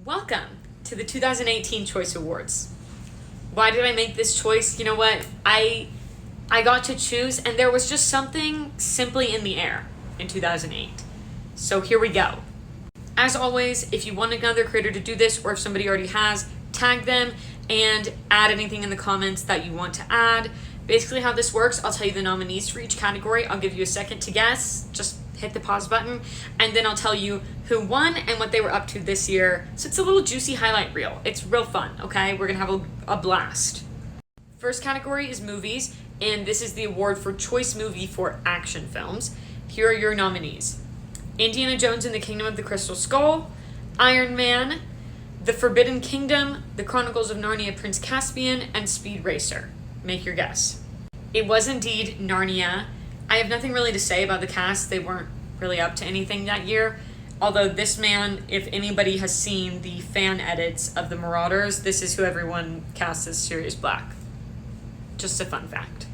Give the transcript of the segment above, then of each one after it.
Welcome to the 2018 Choice Awards. Why did I make this choice? You know what? I got to choose, and there was just something simply in the air in 2008. So here we go. As always, if you want another creator to do this, or if somebody already has, tag them and add anything in the comments that you want to add. Basically how this works, I'll tell you the nominees for each category. I'll give you a second to guess. Just hit the pause button, and then I'll tell you who won and what they were up to this year. So it's a little juicy highlight reel. It's real fun, okay? We're gonna have a blast. First category is movies, and this is the award for Choice Movie for Action Films. Here are your nominees: Indiana Jones and the Kingdom of the Crystal Skull, Iron Man, The Forbidden Kingdom, The Chronicles of Narnia Prince Caspian, and Speed Racer. Make your guess. It was indeed Narnia. I have nothing really to say about the cast. They weren't really up to anything that year. Although this man, if anybody has seen the fan edits of the Marauders, this is who everyone casts as Sirius Black. Just a fun fact.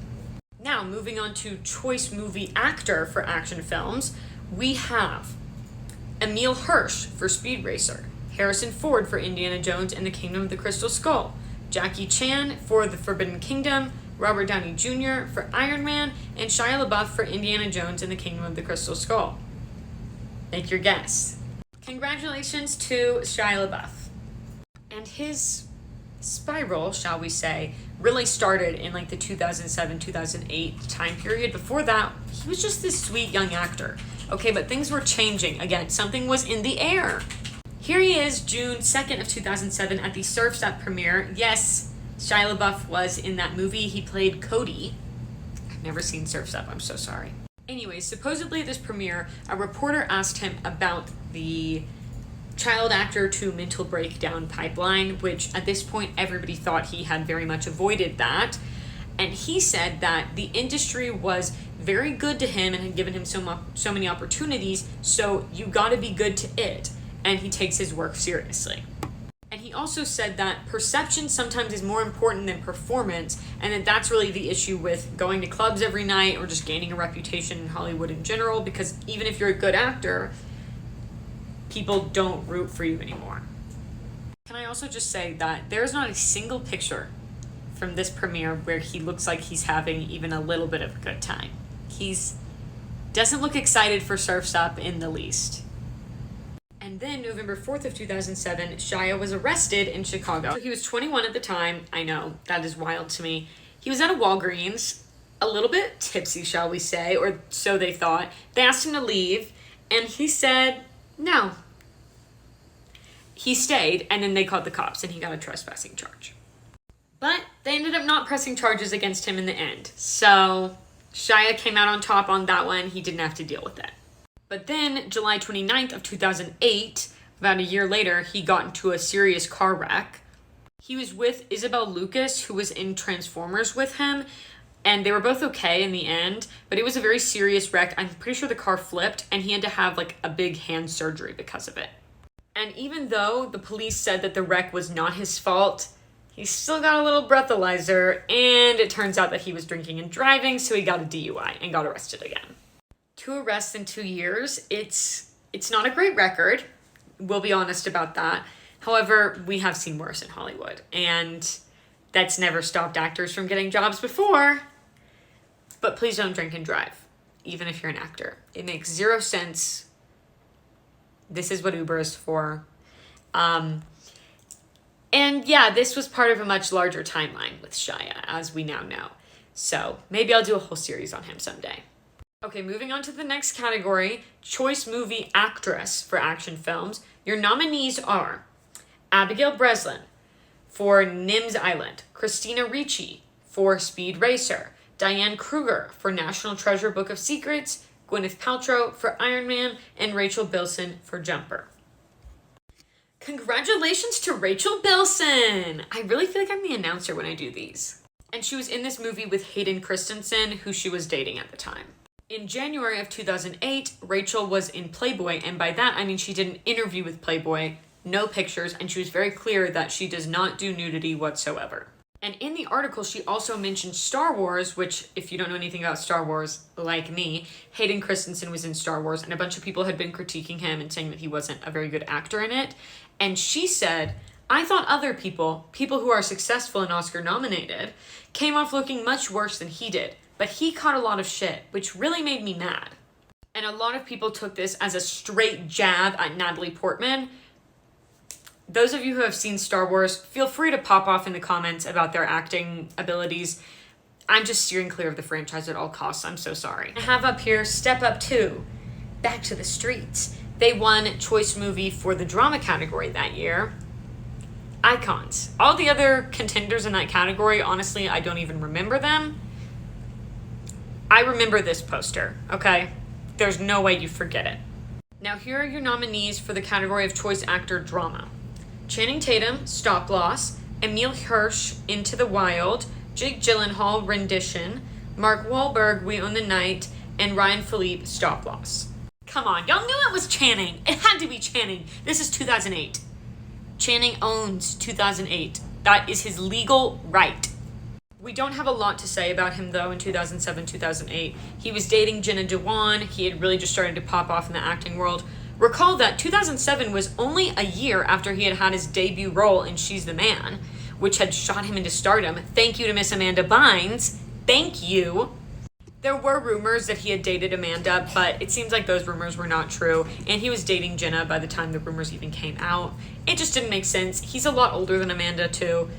Now, moving on to Choice Movie Actor for Action Films, we have Emile Hirsch for Speed Racer, Harrison Ford for Indiana Jones and the Kingdom of the Crystal Skull, Jackie Chan for The Forbidden Kingdom, Robert Downey Jr. for Iron Man, and Shia LaBeouf for Indiana Jones and the Kingdom of the Crystal Skull. Make your guess. Congratulations to Shia LaBeouf. And his spiral, shall we say, really started in like the 2007-2008 time period. Before that, he was just this sweet young actor. Okay, but things were changing. Again, something was in the air. Here he is, June 2nd of 2007 at the Surf's Up premiere. Yes, Shia LaBeouf was in that movie. He played Cody. I've never seen Surf's Up, I'm so sorry. Anyways, supposedly at this premiere, a reporter asked him about the child actor to mental breakdown pipeline, which at this point everybody thought he had very much avoided that. And he said that the industry was very good to him and had given him so many opportunities, so you gotta be good to it. And he takes his work seriously. And he also said that perception sometimes is more important than performance, and that's really the issue with going to clubs every night or just gaining a reputation in Hollywood in general, because even if you're a good actor, people don't root for you anymore. Can I also just say that there's not a single picture from this premiere where he looks like he's having even a little bit of a good time. Doesn't look excited for Surf's Up in the least. And then November 4th of 2007, Shia was arrested in Chicago. So he was 21 at the time. I know, that is wild to me. He was at a Walgreens, a little bit tipsy, shall we say, or so they thought. They asked him to leave, and he said no. He stayed, and then they called the cops, and he got a trespassing charge. But they ended up not pressing charges against him in the end. So Shia came out on top on that one. He didn't have to deal with it. But then, July 29th of 2008, about a year later, he got into a serious car wreck. He was with Isabel Lucas, who was in Transformers with him, and they were both okay in the end, but it was a very serious wreck. I'm pretty sure the car flipped, and he had to have like a big hand surgery because of it. And even though the police said that the wreck was not his fault, he still got a little breathalyzer, and it turns out that he was drinking and driving, so he got a DUI and got arrested again. 2 arrests in 2 years, it's not a great record. We'll be honest about that. However, we have seen worse in Hollywood, and that's never stopped actors from getting jobs before. But please don't drink and drive, even if you're an actor. It makes zero sense. This is what Uber is for. And yeah, this was part of a much larger timeline with Shia, as we now know. So maybe I'll do a whole series on him someday. Okay, moving on to the next category, Choice Movie Actress for Action Films. Your nominees are Abigail Breslin for Nims Island, Christina Ricci for Speed Racer, Diane Kruger for National Treasure Book of Secrets, Gwyneth Paltrow for Iron Man, and Rachel Bilson for Jumper. Congratulations to Rachel Bilson! I really feel like I'm the announcer when I do these. And she was in this movie with Hayden Christensen, who she was dating at the time. In January of 2008, Rachel was in Playboy, and by that I mean she did an interview with Playboy, no pictures, and she was very clear that she does not do nudity whatsoever. And in the article, she also mentioned Star Wars, which, if you don't know anything about Star Wars, like me, Hayden Christensen was in Star Wars, and a bunch of people had been critiquing him and saying that he wasn't a very good actor in it. And she said, I thought other people who are successful and Oscar nominated, came off looking much worse than he did. But he caught a lot of shit, which really made me mad. And a lot of people took this as a straight jab at Natalie Portman. Those of you who have seen Star Wars, feel free to pop off in the comments about their acting abilities. I'm just steering clear of the franchise at all costs. I'm so sorry. I have up here Step Up 2, Back to the Streets. They won Choice Movie for the drama category that year. Icons. All the other contenders in that category, honestly, I don't even remember them. I remember this poster, okay? There's no way you forget it. Now here are your nominees for the category of Choice Actor Drama. Channing Tatum, Stop Loss, Emile Hirsch, Into the Wild, Jake Gyllenhaal, Rendition, Mark Wahlberg, We Own the Night, and Ryan Philippe, Stop Loss. Come on, y'all knew it was Channing. It had to be Channing. This is 2008. Channing owns 2008. That is his legal right. We don't have a lot to say about him, though, in 2007, 2008. He was dating Jenna Dewan. He had really just started to pop off in the acting world. Recall that 2007 was only a year after he had had his debut role in She's the Man, which had shot him into stardom. Thank you to Miss Amanda Bynes. Thank you. There were rumors that he had dated Amanda, but it seems like those rumors were not true, and he was dating Jenna by the time the rumors even came out. It just didn't make sense. He's a lot older than Amanda, too.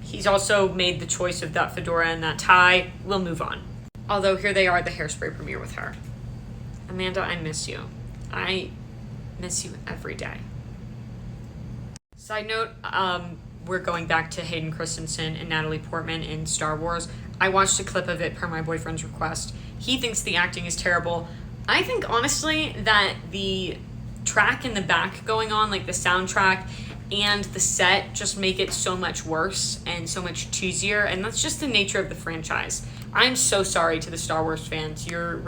He's also made the choice of that fedora and that tie. We'll move on. Although here they are at the Hairspray premiere with her. Amanda, I miss you. I miss you every day. Side note, we're going back to Hayden Christensen and Natalie Portman in Star Wars. I watched a clip of it per my boyfriend's request. He thinks the acting is terrible. I think, honestly, that the track in the back going on, like the soundtrack and the set, just make it so much worse and so much cheesier, and that's just the nature of the franchise. I'm so sorry to the Star Wars fans. You're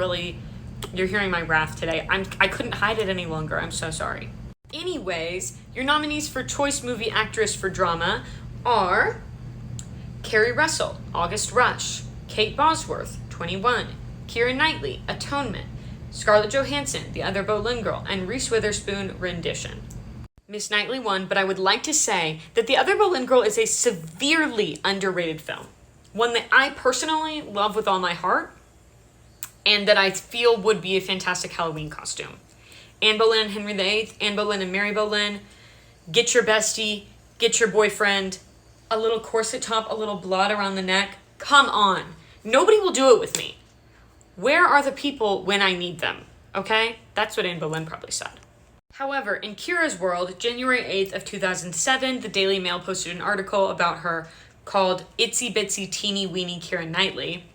hearing my wrath today. I couldn't hide it any longer. I'm so sorry. Anyways, your nominees for Choice Movie Actress for Drama are Kerry Russell, August Rush, Kate Bosworth, 21, Keira Knightley, Atonement, Scarlett Johansson, The Other Boleyn Girl, and Reese Witherspoon, Rendition. Miss Knightley won, but I would like to say that The Other Boleyn Girl is a severely underrated film. One that I personally love with all my heart, and that I feel would be a fantastic Halloween costume. Anne Boleyn and Henry VIII, Anne Boleyn and Mary Boleyn, get your bestie, get your boyfriend, a little corset top, a little blood around the neck. Come on. Nobody will do it with me. Where are the people when I need them? Okay? That's what Anne Boleyn probably said. However, in Keira's world, January 8th of 2007, the Daily Mail posted an article about her called Itsy Bitsy Teeny Weeny Keira Knightley,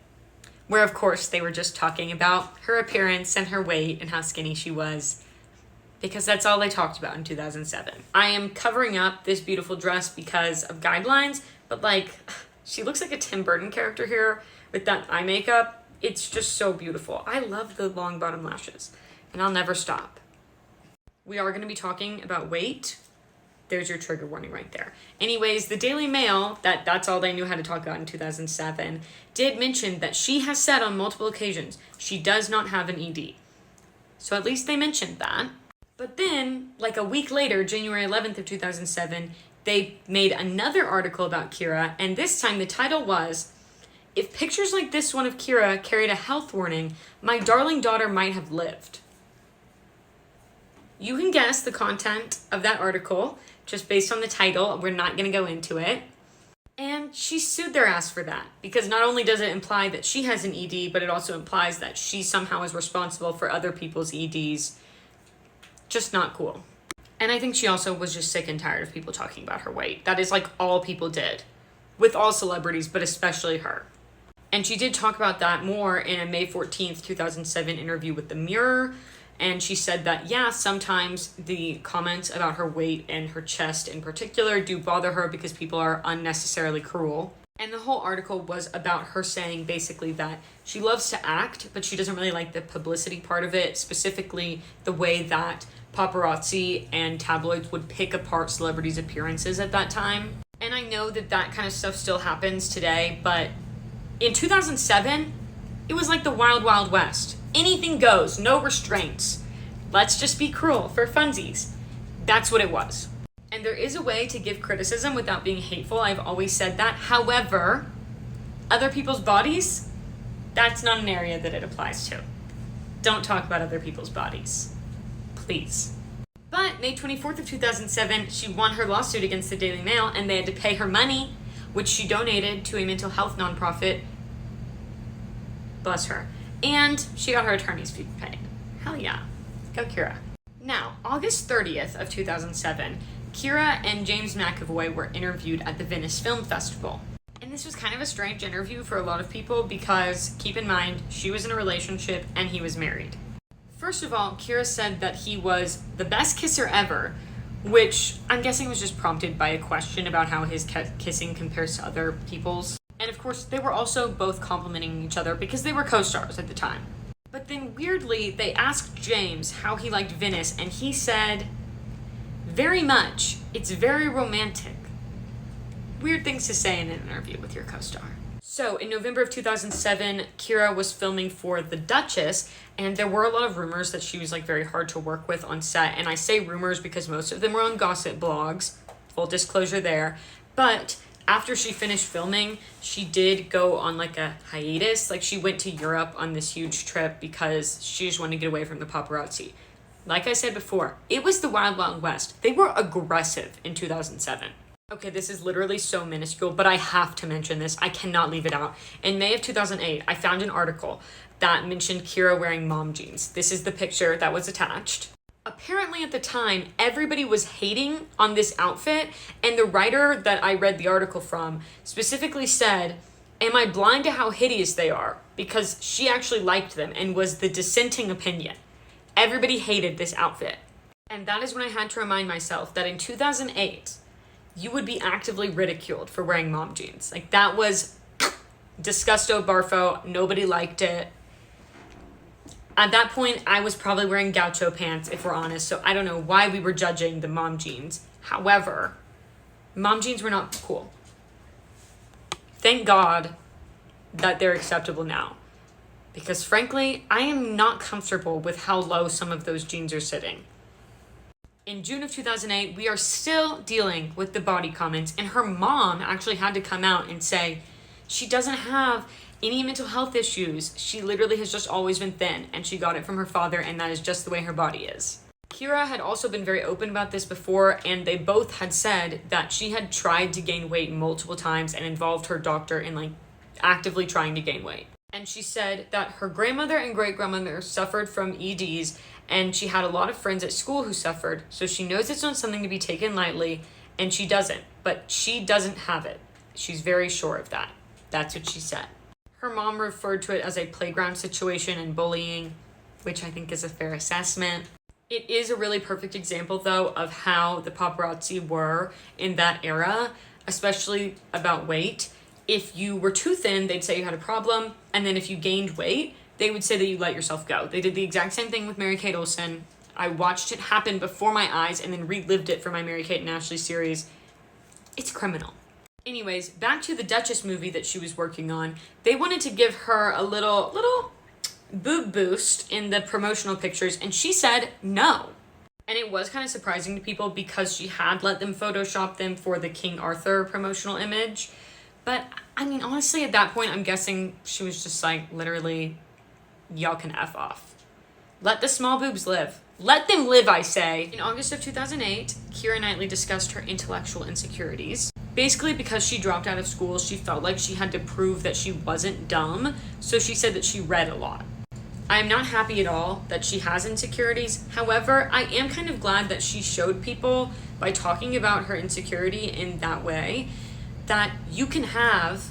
where of course they were just talking about her appearance and her weight and how skinny she was, because that's all they talked about in 2007. I am covering up this beautiful dress because of guidelines, but she looks like a Tim Burton character here with that eye makeup. It's just so beautiful. I love the long bottom lashes, and I'll never stop. We are going to be talking about weight. There's your trigger warning right there. Anyways, the Daily Mail, that's all they knew how to talk about in 2007, did mention that she has said on multiple occasions she does not have an ED. So at least they mentioned that. But then, a week later, January 11th of 2007, they made another article about Keira, and this time the title was, If Pictures Like This One of Keira Carried a Health Warning, My Darling Daughter Might Have Lived. You can guess the content of that article just based on the title. We're not going to go into it. And she sued their ass for that, because not only does it imply that she has an ED, but it also implies that she somehow is responsible for other people's EDs. Just not cool. And I think she also was just sick and tired of people talking about her weight. That is all people did, with all celebrities, but especially her. And she did talk about that more in a May 14th, 2007 interview with The Mirror. And she said that, yeah, sometimes the comments about her weight and her chest in particular do bother her because people are unnecessarily cruel. And the whole article was about her saying basically that she loves to act, but she doesn't really like the publicity part of it, specifically the way that paparazzi and tabloids would pick apart celebrities' appearances at that time. And I know that kind of stuff still happens today, but in 2007, it was like the Wild Wild West. Anything goes, no restraints. Let's just be cruel for funsies. That's what it was. And there is a way to give criticism without being hateful. I've always said that. However, other people's bodies, that's not an area that it applies to. Don't talk about other people's bodies. Please. But May 24th of 2007, she won her lawsuit against the Daily Mail, and they had to pay her money, which she donated to a mental health nonprofit. Bless her. And she got her attorney's fee paid. Hell yeah. Go Kira. Now, August 30th of 2007, Kira and James McAvoy were interviewed at the Venice Film Festival. And this was kind of a strange interview for a lot of people because, keep in mind, she was in a relationship and he was married. First of all, Kira said that he was the best kisser ever, which I'm guessing was just prompted by a question about how his kissing compares to other people's. And of course, they were also both complimenting each other because they were co-stars at the time. But then weirdly, they asked James how he liked Venice, and he said, "Very much. It's very romantic." Weird things to say in an interview with your co-star. So in November of 2007, Kira was filming for The Duchess, and there were a lot of rumors that she was like very hard to work with on set. And I say rumors because most of them were on gossip blogs, full disclosure there. But after she finished filming, she did go on like a hiatus. Like she went to Europe on this huge trip because she just wanted to get away from the paparazzi. Like I said before, it was the Wild Wild West. They were aggressive in 2007. Okay, this is literally so minuscule, but I have to mention this. I cannot leave it out. In May of 2008, I found an article that mentioned Kira wearing mom jeans. This is the picture that was attached. Apparently at the time, everybody was hating on this outfit, and the writer that I read the article from specifically said, "Am I blind to how hideous they are?" Because she actually liked them and was the dissenting opinion. Everybody hated this outfit. And that is when I had to remind myself that in 2008, you would be actively ridiculed for wearing mom jeans. Like that was disgusto barfo. Nobody liked it. At that point, I was probably wearing gaucho pants, if we're honest. So I don't know why we were judging the mom jeans. However, mom jeans were not cool. Thank God that they're acceptable now. Because frankly, I am not comfortable with how low some of those jeans are sitting. In June of 2008, we are still dealing with the body comments, and her mom actually had to come out and say she doesn't have any mental health issues. She literally has just always been thin, and she got it from her father, and that is just the way her body is. Kira had also been very open about this before, and they both had said that she had tried to gain weight multiple times and involved her doctor in like actively trying to gain weight. And she said that her grandmother and great-grandmother suffered from EDs, and she had a lot of friends at school who suffered, so she knows it's not something to be taken lightly, and she doesn't. But she doesn't have it. She's very sure of that. That's what she said. Her mom referred to it as a playground situation and bullying, which I think is a fair assessment. It is a really perfect example, though, of how the paparazzi were in that era, especially about weight. If you were too thin, they'd say you had a problem, and then if you gained weight, they would say that you let yourself go. They did the exact same thing with Mary-Kate Olsen. I watched it happen before my eyes and then relived it for my Mary-Kate and Ashley series. It's criminal. Anyways, back to the Duchess movie that she was working on. They wanted to give her a little boob boost in the promotional pictures, and she said no. And it was kind of surprising to people because she had let them Photoshop them for the King Arthur promotional image. But, I mean, honestly, at that point, I'm guessing she was just like, literally, y'all can F off. Let the small boobs live. Let them live, I say. In August of 2008, Keira Knightley discussed her intellectual insecurities. Basically, because she dropped out of school, she felt like she had to prove that she wasn't dumb, so she said that she read a lot. I am not happy at all that she has insecurities. However, I am kind of glad that she showed people, by talking about her insecurity in that way, that you can have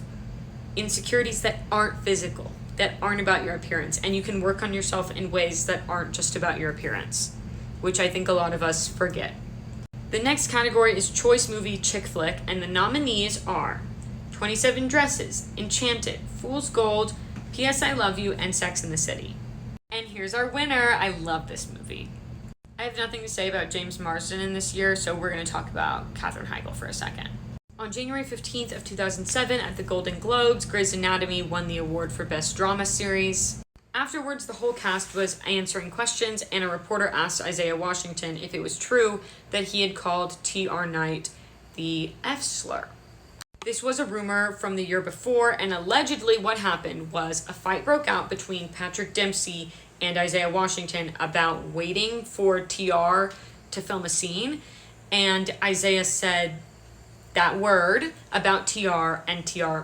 insecurities that aren't physical, that aren't about your appearance, and you can work on yourself in ways that aren't just about your appearance, which I think a lot of us forget. The next category is Choice Movie Chick Flick, and the nominees are 27 Dresses, Enchanted, Fool's Gold, P.S. I Love You, and Sex and the City. And here's our winner. I love this movie. I have nothing to say about James Marsden in this year, so we're going to talk about Katherine Heigl for a second. On January 15th of 2007 at the Golden Globes, Grey's Anatomy won the award for Best Drama Series. Afterwards, the whole cast was answering questions, and a reporter asked Isaiah Washington if it was true that he had called T.R. Knight the F slur. This was a rumor from the year before, and allegedly what happened was a fight broke out between Patrick Dempsey and Isaiah Washington about waiting for TR to film a scene, and Isaiah said that word about TR, and TR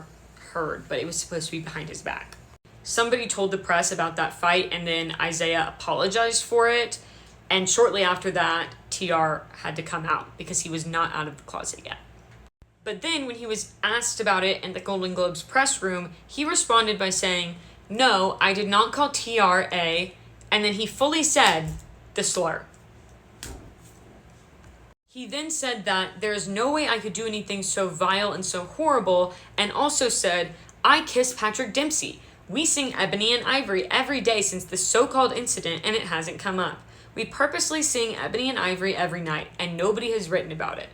heard, but it was supposed to be behind his back. Somebody told the press about that fight, and then Isaiah apologized for it, and shortly after that, TR had to come out because he was not out of the closet yet. But then when he was asked about it in the Golden Globes press room, he responded by saying, "No, I did not call TR a," and then he fully said the slur. He then said that there is no way I could do anything so vile and so horrible, and also said, "I kiss Patrick Dempsey. We sing Ebony and Ivory every day since the so-called incident, and it hasn't come up. We purposely sing Ebony and Ivory every night, and nobody has written about it."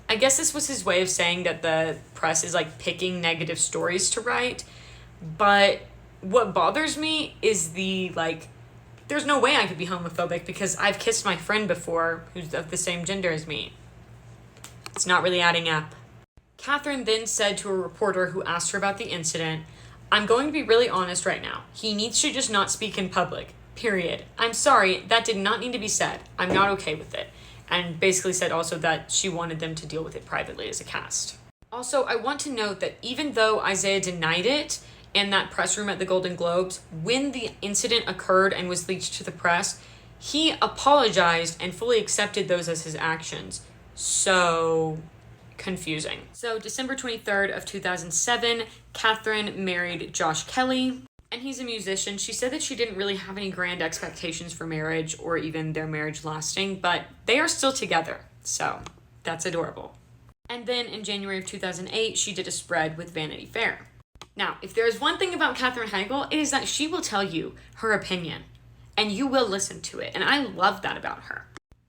I guess this was his way of saying that the press is like picking negative stories to write. But what bothers me is there's no way I could be homophobic because I've kissed my friend before who's of the same gender as me. It's not really adding up. Catherine then said to a reporter who asked her about the incident, "I'm going to be really honest right now. He needs to just not speak in public. Period. I'm sorry, that did not need to be said. I'm not okay with it." And basically said also that she wanted them to deal with it privately as a cast. Also, I want to note that even though Isaiah denied it in that press room at the Golden Globes, when the incident occurred and was leaked to the press, he apologized and fully accepted those as his actions. So confusing. So December 23rd of 2007, Catherine married Josh Kelly. And he's a musician. She said that she didn't really have any grand expectations for marriage or even their marriage lasting, but they are still together, so that's adorable. And then in January of 2008, she did a spread with Vanity Fair. Now, if there is one thing about Katherine Heigl, it is that she will tell you her opinion, and you will listen to it, and I love that about her.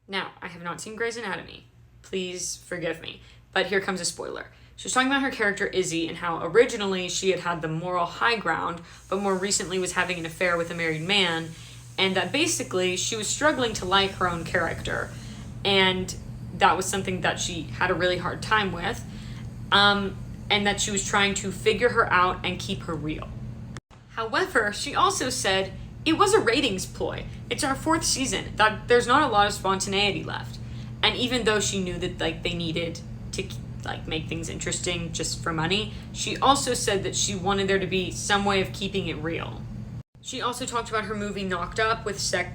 Now, I have not seen Grey's Anatomy. Please forgive me, but here comes a spoiler. She was talking about her character Izzy and how originally she had the moral high ground, but more recently was having an affair with a married man, and that basically she was struggling to like her own character, and that was something that she had a really hard time with, and that she was trying to figure her out and keep her real. However, she also said it was a ratings ploy. It's our 4th season. That there's not a lot of spontaneity left, and even though she knew that they needed to make things interesting just for money, she also said that she wanted there to be some way of keeping it real. She also talked about her movie Knocked Up with Seth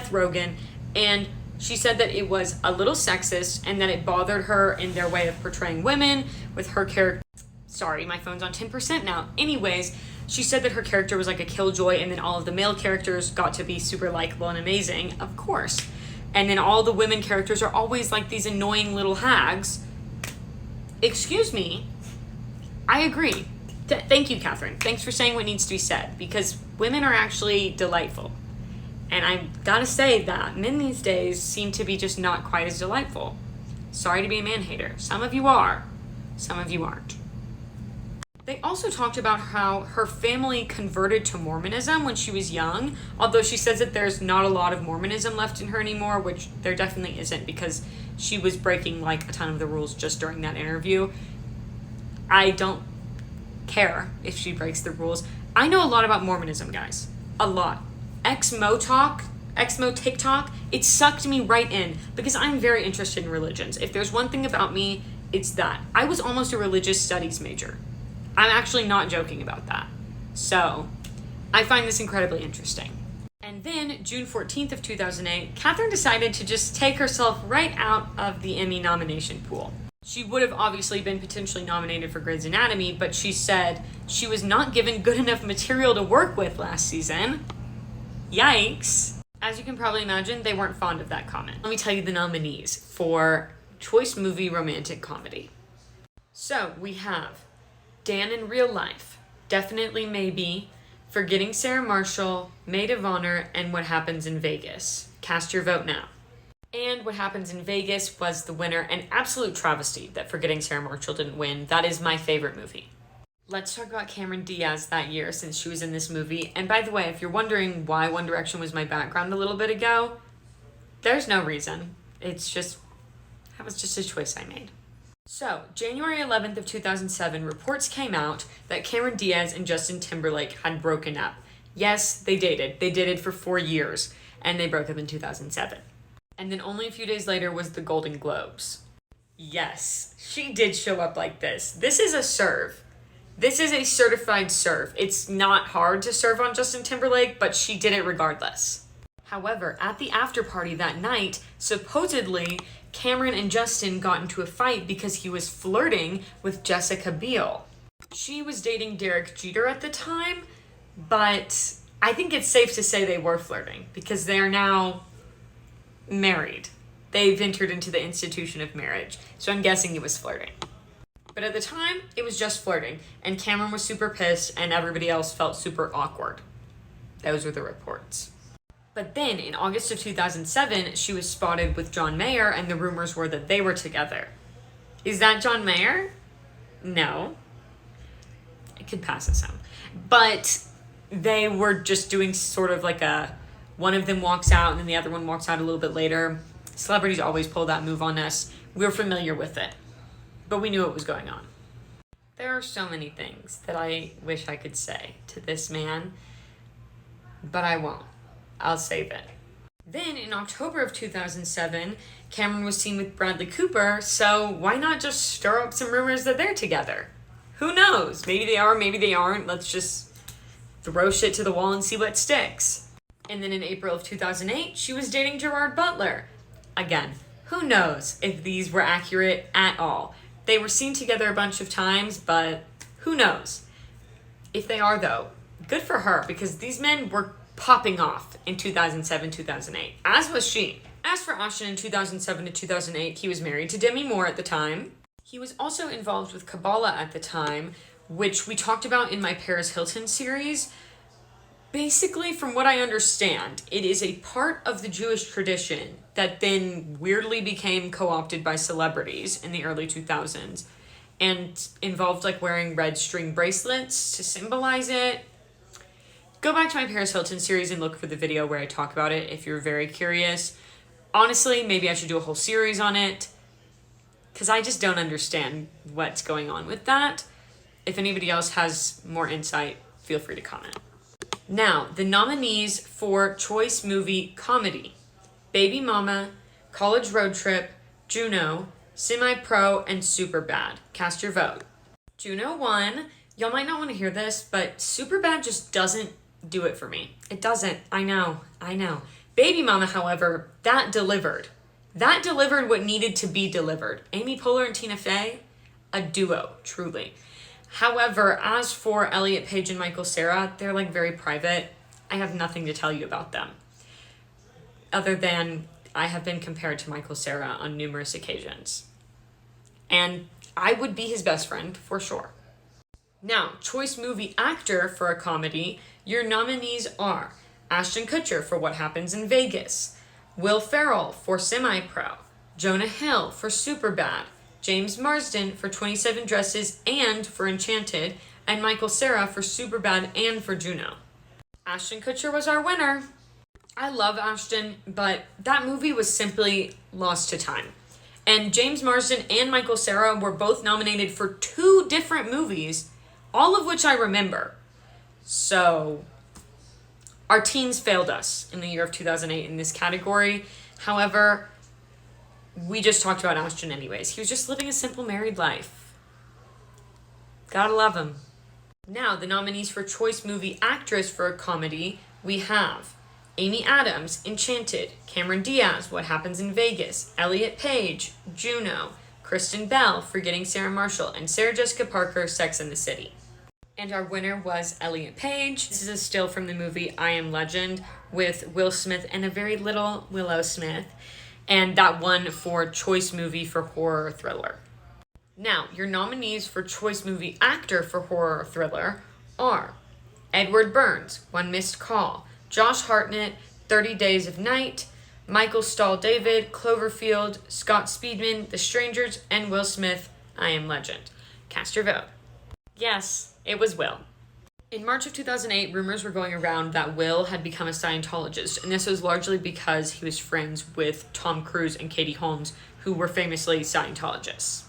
Rogen, and she said that it was a little sexist and that it bothered her in their way of portraying women with her character. Sorry, my phone's on 10% now. Anyways, she said that her character was like a killjoy, and then all of the male characters got to be super likable and amazing, of course. And then all the women characters are always like these annoying little hags. Excuse me. I agree. Thank you, Catherine. Thanks for saying what needs to be said, because women are actually delightful. And I gotta say that men these days seem to be just not quite as delightful. Sorry to be a man hater. Some of you are. Some of you aren't. They also talked about how her family converted to Mormonism when she was young, although she says that there's not a lot of Mormonism left in her anymore, which there definitely isn't because she was breaking a ton of the rules just during that interview. I don't care if she breaks the rules. I know a lot about Mormonism, guys. A lot. Exmo TikTok, it sucked me right in because I'm very interested in religions. If there's one thing about me, it's that. I was almost a religious studies major. I'm actually not joking about that. So, I find this incredibly interesting. And then, June 14th of 2008, Catherine decided to just take herself right out of the Emmy nomination pool. She would have obviously been potentially nominated for Grey's Anatomy, but she said she was not given good enough material to work with last season. Yikes. As you can probably imagine, they weren't fond of that comment. Let me tell you the nominees for Choice Movie Romantic Comedy. So, we have Dan in Real Life, Definitely Maybe, Forgetting Sarah Marshall, Maid of Honor, and What Happens in Vegas. Cast your vote now. And What Happens in Vegas was the winner, an absolute travesty that Forgetting Sarah Marshall didn't win. That is my favorite movie. Let's talk about Cameron Diaz that year since she was in this movie. And by the way, if you're wondering why One Direction was my background a little bit ago, there's no reason. That was just a choice I made. So, January 11th of 2007, reports came out that Cameron Diaz and Justin Timberlake had broken up. Yes, they dated. They dated for 4 years, and they broke up in 2007. And then only a few days later was the Golden Globes. Yes, she did show up like this. This is a serve. This is a certified serve. It's not hard to serve on Justin Timberlake, but she did it regardless. However, at the after party that night, supposedly, Cameron and Justin got into a fight because he was flirting with Jessica Biel. She was dating Derek Jeter at the time, but I think it's safe to say they were flirting because they are now married. They've entered into the institution of marriage, so I'm guessing it was flirting. But at the time, it was just flirting, and Cameron was super pissed, and everybody else felt super awkward. Those were the reports. But then, in August of 2007, she was spotted with John Mayer, and the rumors were that they were together. Is that John Mayer? No. I could pass this on. But they were just doing sort of like one of them walks out, and then the other one walks out a little bit later. Celebrities always pull that move on us. We're familiar with it. But we knew what was going on. There are so many things that I wish I could say to this man, but I won't. I'll save it. Then, in October of 2007, Cameron was seen with Bradley Cooper, so why not just stir up some rumors that they're together? Who knows? Maybe they are, maybe they aren't. Let's just throw shit to the wall and see what sticks. And then in April of 2008, she was dating Gerard Butler. Again, who knows if these were accurate at all? They were seen together a bunch of times, but who knows? If they are, though, good for her, because these men were popping off in 2007, 2008, as was she. As for Ashton in 2007 to 2008, he was married to Demi Moore at the time. He was also involved with Kabbalah at the time, which we talked about in my Paris Hilton series. Basically, from what I understand, it is a part of the Jewish tradition that then weirdly became co-opted by celebrities in the early 2000s and involved like wearing red string bracelets to symbolize it. Go back to my Paris Hilton series and look for the video where I talk about it if you're very curious. Honestly, maybe I should do a whole series on it because I just don't understand what's going on with that. If anybody else has more insight, feel free to comment. Now, the nominees for Choice Movie Comedy: Baby Mama, College Road Trip, Juno, Semi-Pro, and Superbad. Cast your vote. Juno won. Y'all might not want to hear this, but Superbad just doesn't do it for me. It doesn't. I know. Baby Mama, however, that delivered. That delivered what needed to be delivered. Amy Poehler and Tina Fey, a duo, truly. However, as for Elliot Page and Michael Cera, they're like very private. I have nothing to tell you about them. Other than I have been compared to Michael Cera on numerous occasions. And I would be his best friend for sure. Now, Choice Movie Actor for a Comedy, your nominees are Ashton Kutcher for What Happens in Vegas, Will Ferrell for Semi-Pro, Jonah Hill for Superbad, James Marsden for 27 Dresses and for Enchanted, and Michael Cera for Superbad and for Juno. Ashton Kutcher was our winner. I love Ashton, but that movie was simply lost to time. And James Marsden and Michael Cera were both nominated for 2 different movies, all of which I remember. So, our teens failed us in the year of 2008 in this category. However, we just talked about Ashton anyways. He was just living a simple married life. Gotta love him. Now, the nominees for Choice Movie Actress for a Comedy, we have Amy Adams, Enchanted, Cameron Diaz, What Happens in Vegas, Elliot Page, Juno, Kristen Bell, Forgetting Sarah Marshall, and Sarah Jessica Parker, Sex and the City. And our winner was Elliot Page. This is a still from the movie I Am Legend with Will Smith and a very little Willow Smith. And that won for Choice Movie for Horror Thriller. Now, your nominees for Choice Movie Actor for Horror Thriller are Edward Burns, One Missed Call, Josh Hartnett, 30 Days of Night, Michael Stahl-David, Cloverfield, Scott Speedman, The Strangers, and Will Smith, I Am Legend. Cast your vote. Yes, it was Will. In March of 2008, rumors were going around that Will had become a Scientologist, and this was largely because he was friends with Tom Cruise and Katie Holmes, who were famously Scientologists.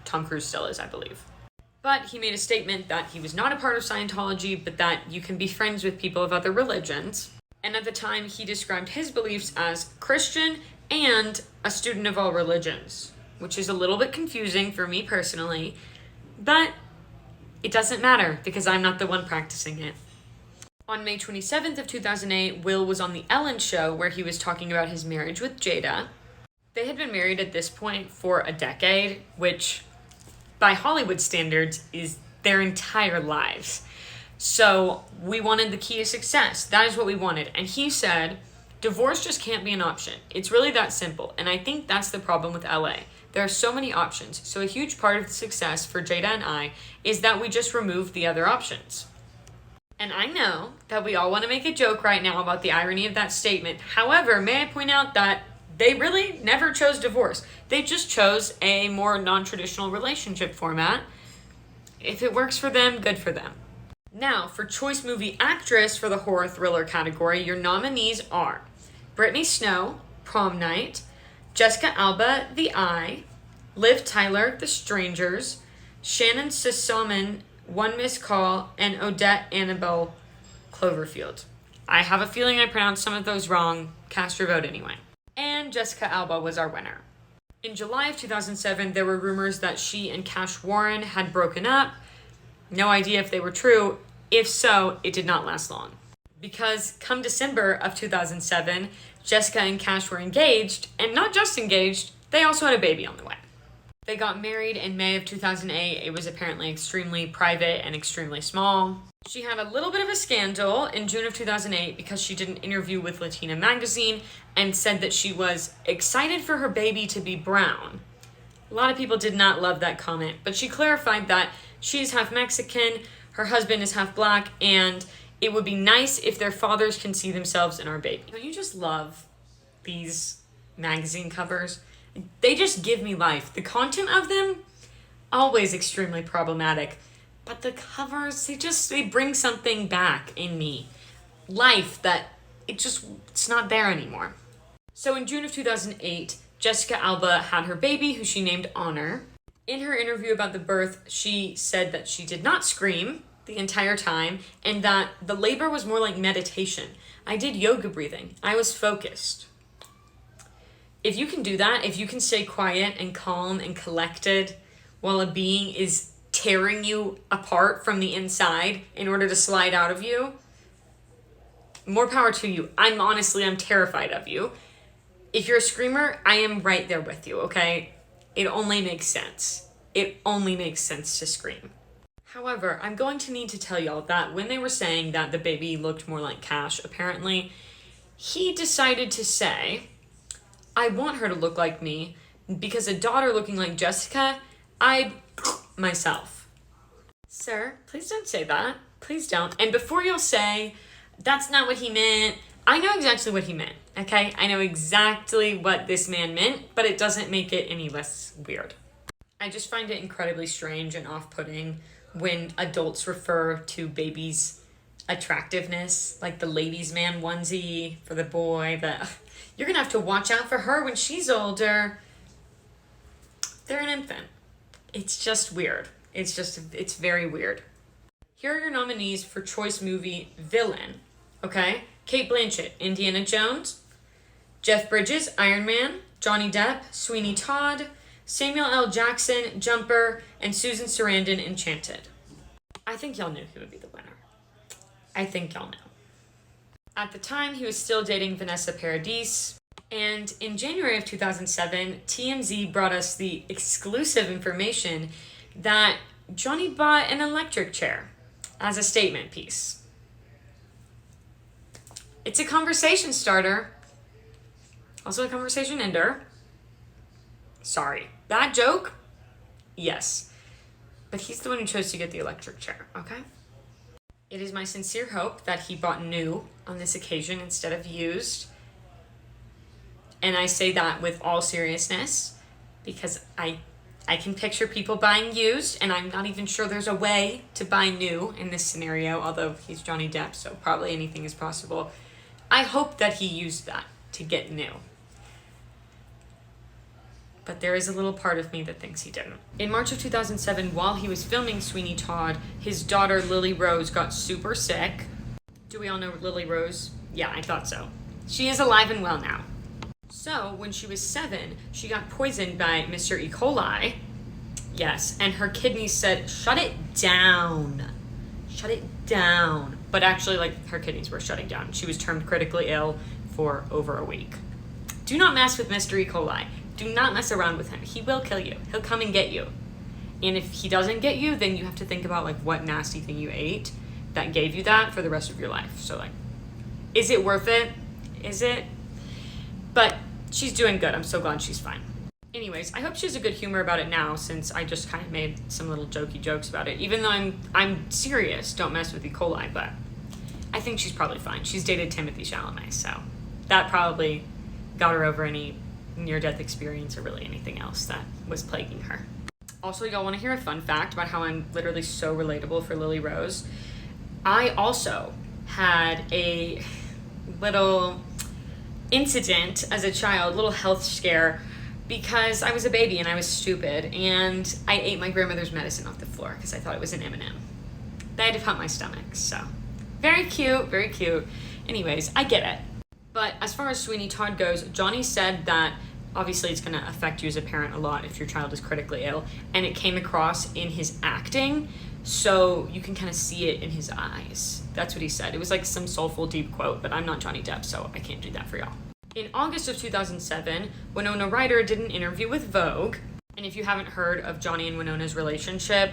Tom Cruise still is, I believe. But he made a statement that he was not a part of Scientology, but that you can be friends with people of other religions. And at the time, he described his beliefs as Christian and a student of all religions, which is a little bit confusing for me personally, but it doesn't matter because I'm not the one practicing it. On May 27th of 2008, Will was on The Ellen Show where he was talking about his marriage with Jada. They had been married at this point for a decade, which by Hollywood standards is their entire lives. So we wanted the key to success. That is what we wanted. And he said, divorce just can't be an option. It's really that simple. And I think that's the problem with LA. There are so many options. So a huge part of the success for Jada and I is that we just remove the other options. And I know that we all want to make a joke right now about the irony of that statement. However, may I point out that they really never chose divorce. They just chose a more non-traditional relationship format. If it works for them, good for them. Now, for Choice Movie Actress for the horror thriller category, your nominees are Brittany Snow, Prom Night, Jessica Alba, The Eye, Liv Tyler, The Strangers, Shannon Sissoman, One Missed Call, and Odette Annabelle Cloverfield. I have a feeling I pronounced some of those wrong. Cast your vote anyway. And Jessica Alba was our winner. In July of 2007, there were rumors that she and Cash Warren had broken up. No idea if they were true. If so, it did not last long. Because come December of 2007, Jessica and Cash were engaged, and not just engaged, they also had a baby on the way. They got married in May of 2008. It was apparently extremely private and extremely small. She had a little bit of a scandal in June of 2008 because she did an interview with Latina magazine and said that she was excited for her baby to be brown. A lot of people did not love that comment, but she clarified that she's half Mexican, her husband is half black, and it would be nice if their fathers can see themselves in our baby. Don't you just love these magazine covers? They just give me life. The content of them, always extremely problematic. But the covers, they bring something back in me. Life that it's not there anymore. So in June of 2008, Jessica Alba had her baby, who she named Honor. In her interview about the birth, she said that she did not scream the entire time and that the labor was more like meditation. I did yoga breathing. I was focused. If you can do that, if you can stay quiet and calm and collected while a being is tearing you apart from the inside in order to slide out of you, more power to you. I'm terrified of you. If you're a screamer, I am right there with you, okay? It only makes sense. It only makes sense to scream. However, I'm going to need to tell y'all that when they were saying that the baby looked more like Cash, apparently, he decided to say, I want her to look like me because a daughter looking like Jessica, I'd myself. Sir, please don't say that. Please don't. And before you'll say, that's not what he meant, I know exactly what he meant, okay? I know exactly what this man meant, but it doesn't make it any less weird. I just find it incredibly strange and off-putting when adults refer to babies' attractiveness, like the ladies' man onesie for the boy, that you're gonna have to watch out for her when she's older. They're an infant. It's just weird. It's very weird. Here are your nominees for Choice Movie Villain, okay? Cate Blanchett, Indiana Jones. Jeff Bridges, Iron Man. Johnny Depp, Sweeney Todd. Samuel L. Jackson, Jumper. And Susan Sarandon, Enchanted. I think y'all knew who would be the winner. I think y'all know. At the time, he was still dating Vanessa Paradis. And in January of 2007, TMZ brought us the exclusive information that Johnny bought an electric chair as a statement piece. It's a conversation starter. Also a conversation ender. Sorry. Bad joke? Yes. But he's the one who chose to get the electric chair, okay? It is my sincere hope that he bought new on this occasion instead of used. And I say that with all seriousness because I I can picture people buying used, and I'm not even sure there's a way to buy new in this scenario, although he's Johnny Depp, so probably anything is possible. I hope that he used that to get new. But there is a little part of me that thinks he didn't. In March of 2007, while he was filming Sweeney Todd, his daughter Lily Rose got super sick. Do we all know Lily Rose? Yeah, I thought so. She is alive and well now. So, when she was 7, she got poisoned by Mr. E. coli. Yes, and her kidneys said, shut it down. Shut it down. But actually, like, her kidneys were shutting down. She was termed critically ill for over a week. Do not mess with Mr. E. coli. Do not mess around with him. He will kill you. He'll come and get you. And if he doesn't get you, then you have to think about, like, what nasty thing you ate that gave you that for the rest of your life. So, like, is it worth it? Is it? But she's doing good. I'm so glad she's fine. Anyways, I hope she has a good humor about it now, since I just kind of made some little jokey jokes about it. Even though I'm serious, don't mess with E. coli, but I think she's probably fine. She's dated Timothy Chalamet, so that probably got her over any near-death experience or really anything else that was plaguing her. Also, y'all want to hear a fun fact about how I'm literally so relatable for Lily Rose? I also had a little incident as a child, little health scare, because I was a baby and I was stupid and I ate my grandmother's medicine off the floor because I thought it was an M&M. That had to pump my stomach, so very cute, very cute. Anyways, I get it. But as far as Sweeney Todd goes, Johnny said that obviously it's going to affect you as a parent a lot if your child is critically ill, and it came across in his acting, so you can kind of see it in his eyes. That's what he said. It was like some soulful, deep quote, but I'm not Johnny Depp, so I can't do that for y'all. In August of 2007, Winona Ryder did an interview with Vogue, and if you haven't heard of Johnny and Winona's relationship,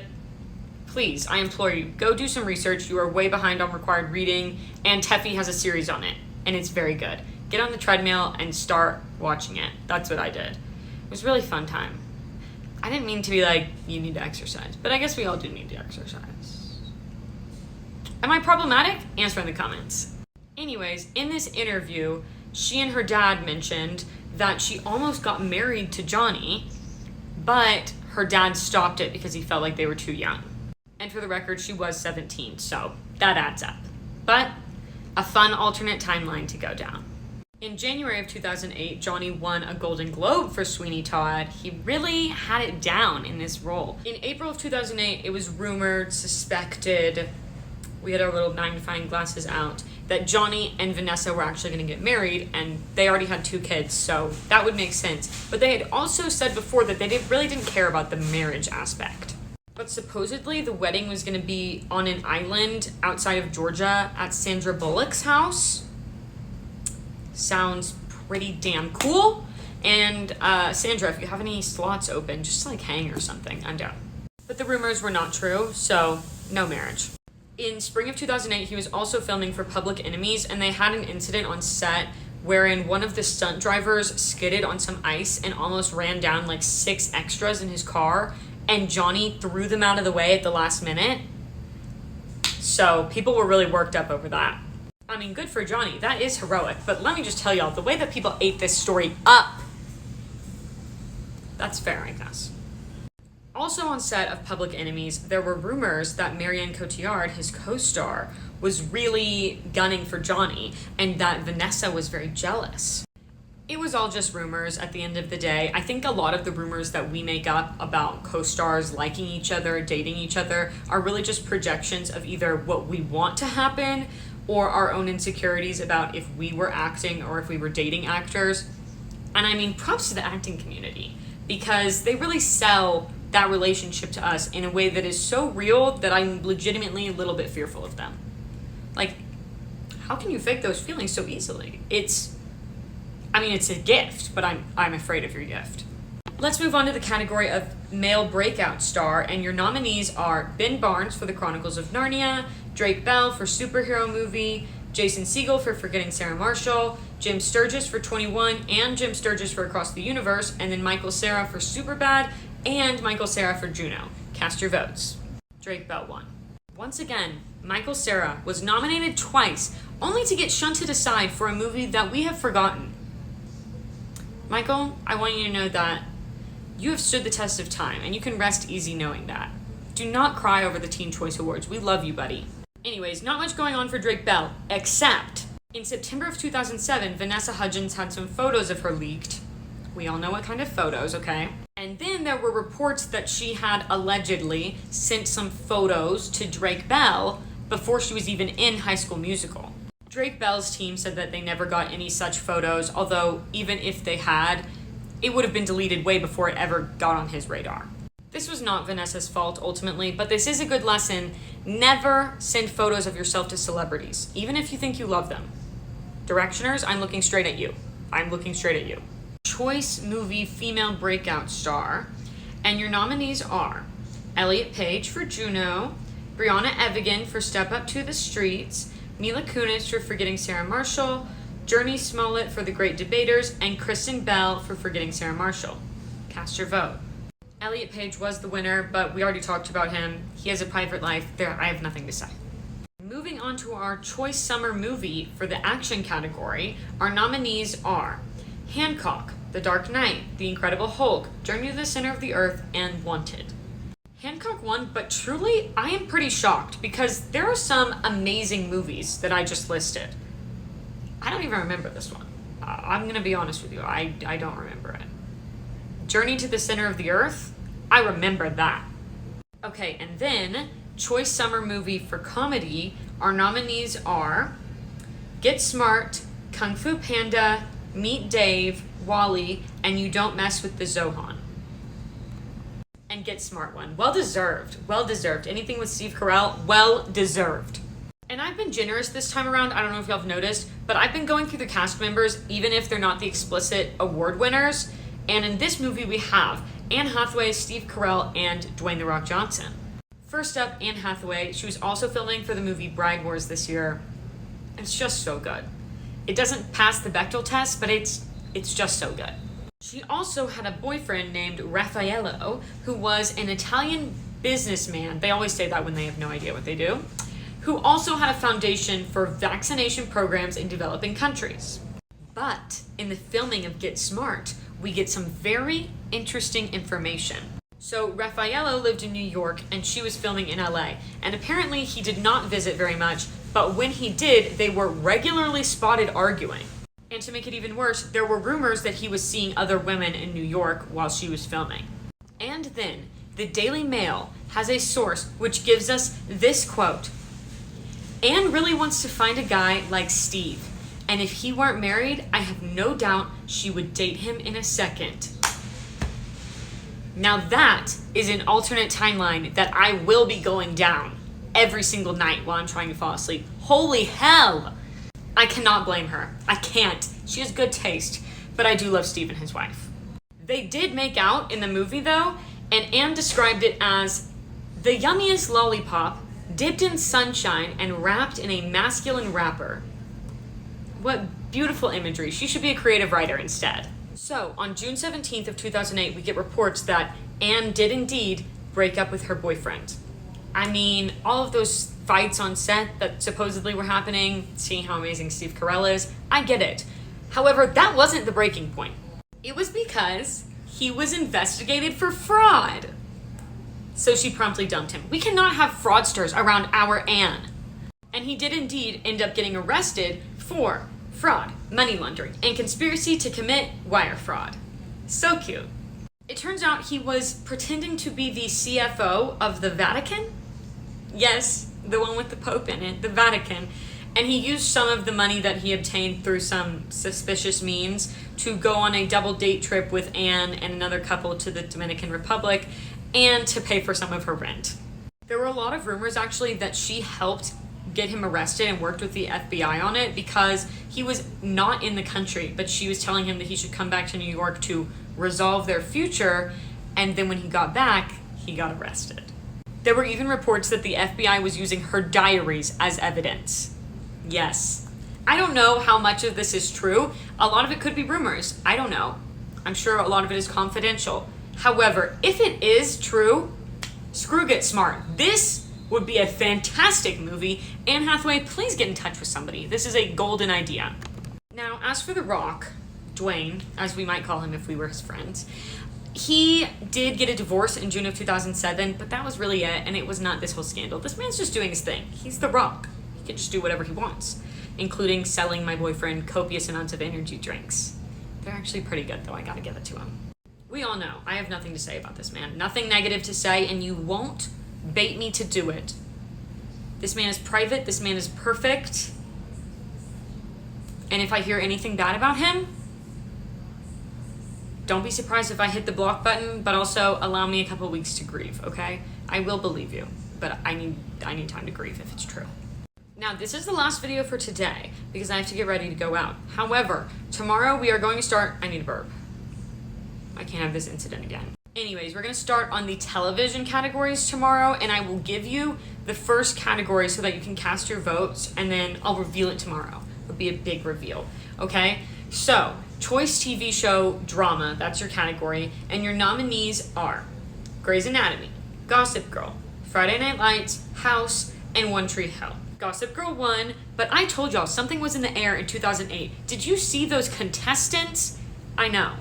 please, I implore you, go do some research. You are way behind on required reading, and Teffy has a series on it, and it's very good. Get on the treadmill and start watching it. That's what I did. It was a really fun time. I didn't mean to be like, you need to exercise, but I guess we all do need to exercise. Am I problematic? Answer in the comments. Anyways, in this interview, she and her dad mentioned that she almost got married to Johnny, but her dad stopped it because he felt like they were too young. And for the record, she was 17, so that adds up. But a fun alternate timeline to go down. In January of 2008, Johnny won a Golden Globe for Sweeney Todd. He really had it down in this role. In April of 2008, it was rumored, suspected, we had our little magnifying glasses out, that Johnny and Vanessa were actually going to get married, and they already had 2 kids, so that would make sense. But they had also said before that they really didn't care about the marriage aspect. But supposedly the wedding was going to be on an island outside of Georgia at Sandra Bullock's house. Sounds pretty damn cool. And Sandra, if you have any slots open, just like hang or something, I'm down. But the rumors were not true, so no marriage. In spring of 2008, he was also filming for Public Enemies, and they had an incident on set wherein one of the stunt drivers skidded on some ice and almost ran down like 6 extras in his car, and Johnny threw them out of the way at the last minute. So people were really worked up over that. I mean, good for Johnny. That is heroic. But let me just tell y'all, the way that people ate this story up, that's fair, I guess. Also on set of Public Enemies, there were rumors that Marianne Cotillard, his co-star, was really gunning for Johnny, and that Vanessa was very jealous. It was all just rumors at the end of the day. I think a lot of the rumors that we make up about co-stars liking each other, dating each other, are really just projections of either what we want to happen or our own insecurities about if we were acting or if we were dating actors. And I mean, props to the acting community, because they really sell that relationship to us in a way that is so real that I'm legitimately a little bit fearful of them. Like, how can you fake those feelings so easily? It's a gift, but I'm afraid of your gift. Let's move on to the category of male breakout star, and your nominees are Ben Barnes for The Chronicles of Narnia, Drake Bell for Superhero Movie, Jason Segel for Forgetting Sarah Marshall, Jim Sturgis for 21, and Jim Sturgis for Across the Universe, and then Michael Cera for Superbad, and Michael Cera for Juno. Cast your votes. Drake Bell won. Once again, Michael Cera was nominated twice, only to get shunted aside for a movie that we have forgotten. Michael, I want you to know that You have stood the test of time, and you can rest easy knowing that. Do not cry over the Teen Choice Awards. We love you, buddy. Anyways, not much going on for Drake Bell, except in September of 2007, Vanessa Hudgens had some photos of her leaked. We all know what kind of photos, okay? And then there were reports that she had allegedly sent some photos to Drake Bell before she was even in High School Musical. Drake Bell's team said that they never got any such photos, although even if they had, it would have been deleted way before it ever got on his radar. This was not Vanessa's fault ultimately, but this is a good lesson. Never send photos of yourself to celebrities, even if you think you love them. Directioners, I'm looking straight at you. I'm looking straight at you. Choice Movie Female Breakout Star, and your nominees are Elliot Page for Juno, Brianna Evigan for Step Up to the Streets, Mila Kunis for Forgetting Sarah Marshall, Journey Smollett for The Great Debaters, and Kristen Bell for Forgetting Sarah Marshall. Cast your vote. Elliot Page was the winner, but we already talked about him. He has a private life. I have nothing to say. Moving on to our Choice Summer Movie for the action category, our nominees are Hancock, The Dark Knight, The Incredible Hulk, Journey to the Center of the Earth, and Wanted. Hancock won, but truly, I am pretty shocked because there are some amazing movies that I just listed. I don't even remember this one. I'm going to be honest with you. I don't remember it. Journey to the Center of the Earth? I remember that. Okay, and then Choice Summer Movie for comedy, our nominees are Get Smart, Kung Fu Panda, Meet Dave, Wall-E, and You Don't Mess with the Zohan. And Get Smart won. Well deserved. Well deserved. Anything with Steve Carell, well deserved. And I've been generous this time around. I don't know if y'all have noticed, but I've been going through the cast members, even if they're not the explicit award winners. And in this movie, we have Anne Hathaway, Steve Carell, and Dwayne "The Rock" Johnson. First up, Anne Hathaway. She was also filming for the movie Bride Wars this year. It's just so good. It doesn't pass the Bechdel test, but it's just so good. She also had a boyfriend named Raffaello, who was an Italian businessman. They always say that when they have no idea what they do. Who also had a foundation for vaccination programs in developing countries. But in the filming of Get Smart, we get some very interesting information. So Raffaello lived in New York and she was filming in LA. And apparently he did not visit very much, but when he did, they were regularly spotted arguing. And to make it even worse, there were rumors that he was seeing other women in New York while she was filming. And then the Daily Mail has a source which gives us this quote. Anne really wants to find a guy like Steve. And if he weren't married, I have no doubt she would date him in a second. Now that is an alternate timeline that I will be going down every single night while I'm trying to fall asleep. Holy hell! I cannot blame her. I can't. She has good taste, but I do love Steve and his wife. They did make out in the movie though, and Anne described it as the yummiest lollipop dipped in sunshine and wrapped in a masculine wrapper. What beautiful imagery. She should be a creative writer instead. So, on June 17th of 2008, we get reports that Anne did indeed break up with her boyfriend. I mean, all of those fights on set that supposedly were happening, seeing how amazing Steve Carell is, I get it. However, that wasn't the breaking point. It was because he was investigated for fraud. So she promptly dumped him. We cannot have fraudsters around our Anne. And he did indeed end up getting arrested for fraud, money laundering, and conspiracy to commit wire fraud. So cute. It turns out he was pretending to be the CFO of the Vatican. Yes, the one with the Pope in it, the Vatican. And he used some of the money that he obtained through some suspicious means to go on a double date trip with Anne and another couple to the Dominican Republic and to pay for some of her rent. There were a lot of rumors actually that she helped get him arrested and worked with the FBI on it because he was not in the country, but she was telling him that he should come back to New York to resolve their future, and then when he got back, he got arrested. There were even reports that the FBI was using her diaries as evidence. Yes. I don't know how much of this is true. A lot of it could be rumors. I don't know. I'm sure a lot of it is confidential. However, if it is true, screw Get Smart. This would be a fantastic movie. Anne Hathaway, please get in touch with somebody. This is a golden idea. Now, as for The Rock, Dwayne, as we might call him if we were his friends, He did get a divorce in June of 2007, but that was really it, and it was not this whole scandal. This man's just doing his thing. He's The Rock. He can just do whatever he wants, including selling my boyfriend copious amounts of energy drinks. They're actually pretty good, though. I gotta give it to him. We all know I have nothing to say about this man. Nothing negative to say, and you won't bait me to do it. This man is private. This man is perfect. And if I hear anything bad about him, don't be surprised if I hit the block button, but also allow me a couple weeks to grieve, okay? I will believe you, but I need time to grieve if it's true. Now, this is the last video for today because I have to get ready to go out. However, tomorrow we are going to start... I need a burp. I can't have this incident again. Anyways, we're going to start on the television categories tomorrow, and I will give you the first category so that you can cast your votes, and then I'll reveal it tomorrow. It'll be a big reveal, okay? So, Choice TV Show Drama, that's your category, and your nominees are Grey's Anatomy, Gossip Girl, Friday Night Lights, House, and One Tree Hill. Gossip Girl won, but I told y'all something was in the air in 2008. Did you see those contestants? I know.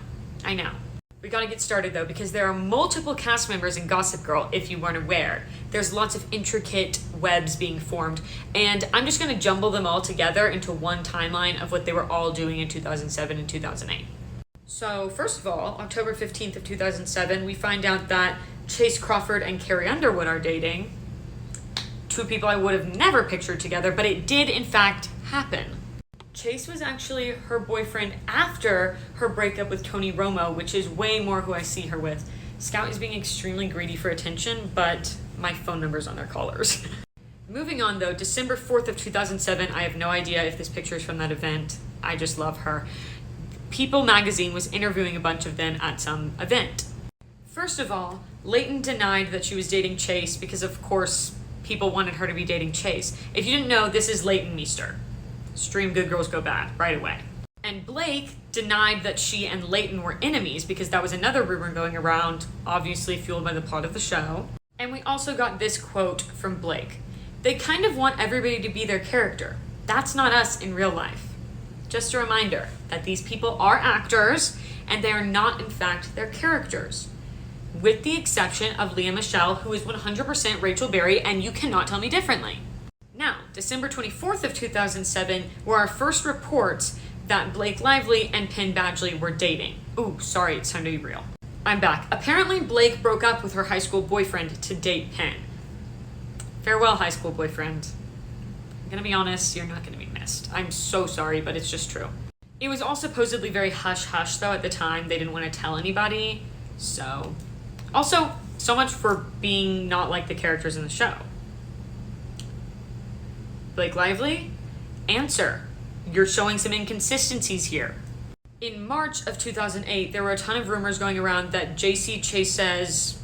We gotta get started though, because there are multiple cast members in Gossip Girl, if you weren't aware. There's lots of intricate webs being formed, and I'm just gonna jumble them all together into one timeline of what they were all doing in 2007 and 2008. So first of all, October 15th of 2007, we find out that Chase Crawford and Carrie Underwood are dating. Two people I would have never pictured together, but it did in fact happen. Chase was actually her boyfriend after her breakup with Tony Romo, which is way more who I see her with. Scout is being extremely greedy for attention, but my phone number's on their collars. Moving on though, December 4th of 2007, I have no idea if this picture is from that event. I just love her. People magazine was interviewing a bunch of them at some event. First of all, Leighton denied that she was dating Chase because of course people wanted her to be dating Chase. If you didn't know, this is Leighton Meester. Stream Good Girls Go Bad right away. And Blake denied that she and Leighton were enemies because that was another rumor going around, obviously fueled by the plot of the show. And we also got this quote from Blake. They kind of want everybody to be their character. That's not us in real life. Just a reminder that these people are actors and they are not in fact their characters. With the exception of Leah Michelle, who is 100% Rachel Berry, and you cannot tell me differently. Now, December 24th of 2007 were our first reports that Blake Lively and Penn Badgley were dating. Ooh, sorry, it's time to be real. I'm back. Apparently, Blake broke up with her high school boyfriend to date Penn. Farewell, high school boyfriend. I'm gonna be honest, you're not gonna be missed. I'm so sorry, but it's just true. It was all supposedly very hush-hush, though, at the time. They didn't want to tell anybody, so... Also, so much for being not like the characters in the show. Blake Lively, answer. You're showing some inconsistencies here. In March of 2008, there were a ton of rumors going around that JC Chase's,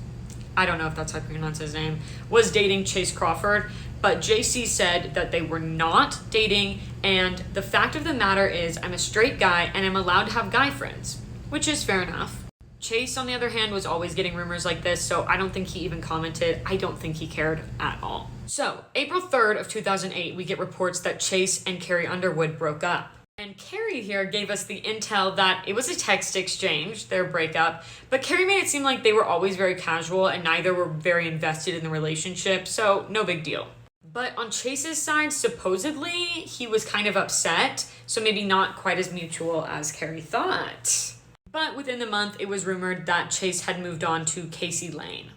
I don't know if that's how you pronounce his name, was dating Chase Crawford, but JC said that they were not dating, and the fact of the matter is I'm a straight guy and I'm allowed to have guy friends, which is fair enough. Chase, on the other hand, was always getting rumors like this, so I don't think he even commented. I don't think he cared at all. So, April 3rd of 2008, we get reports that Chase and Carrie Underwood broke up. And Carrie here gave us the intel that it was a text exchange, their breakup, but Carrie made it seem like they were always very casual and neither were very invested in the relationship, so no big deal. But on Chase's side, supposedly, he was kind of upset, so maybe not quite as mutual as Carrie thought. But within the month, it was rumored that Chase had moved on to Casey Lane.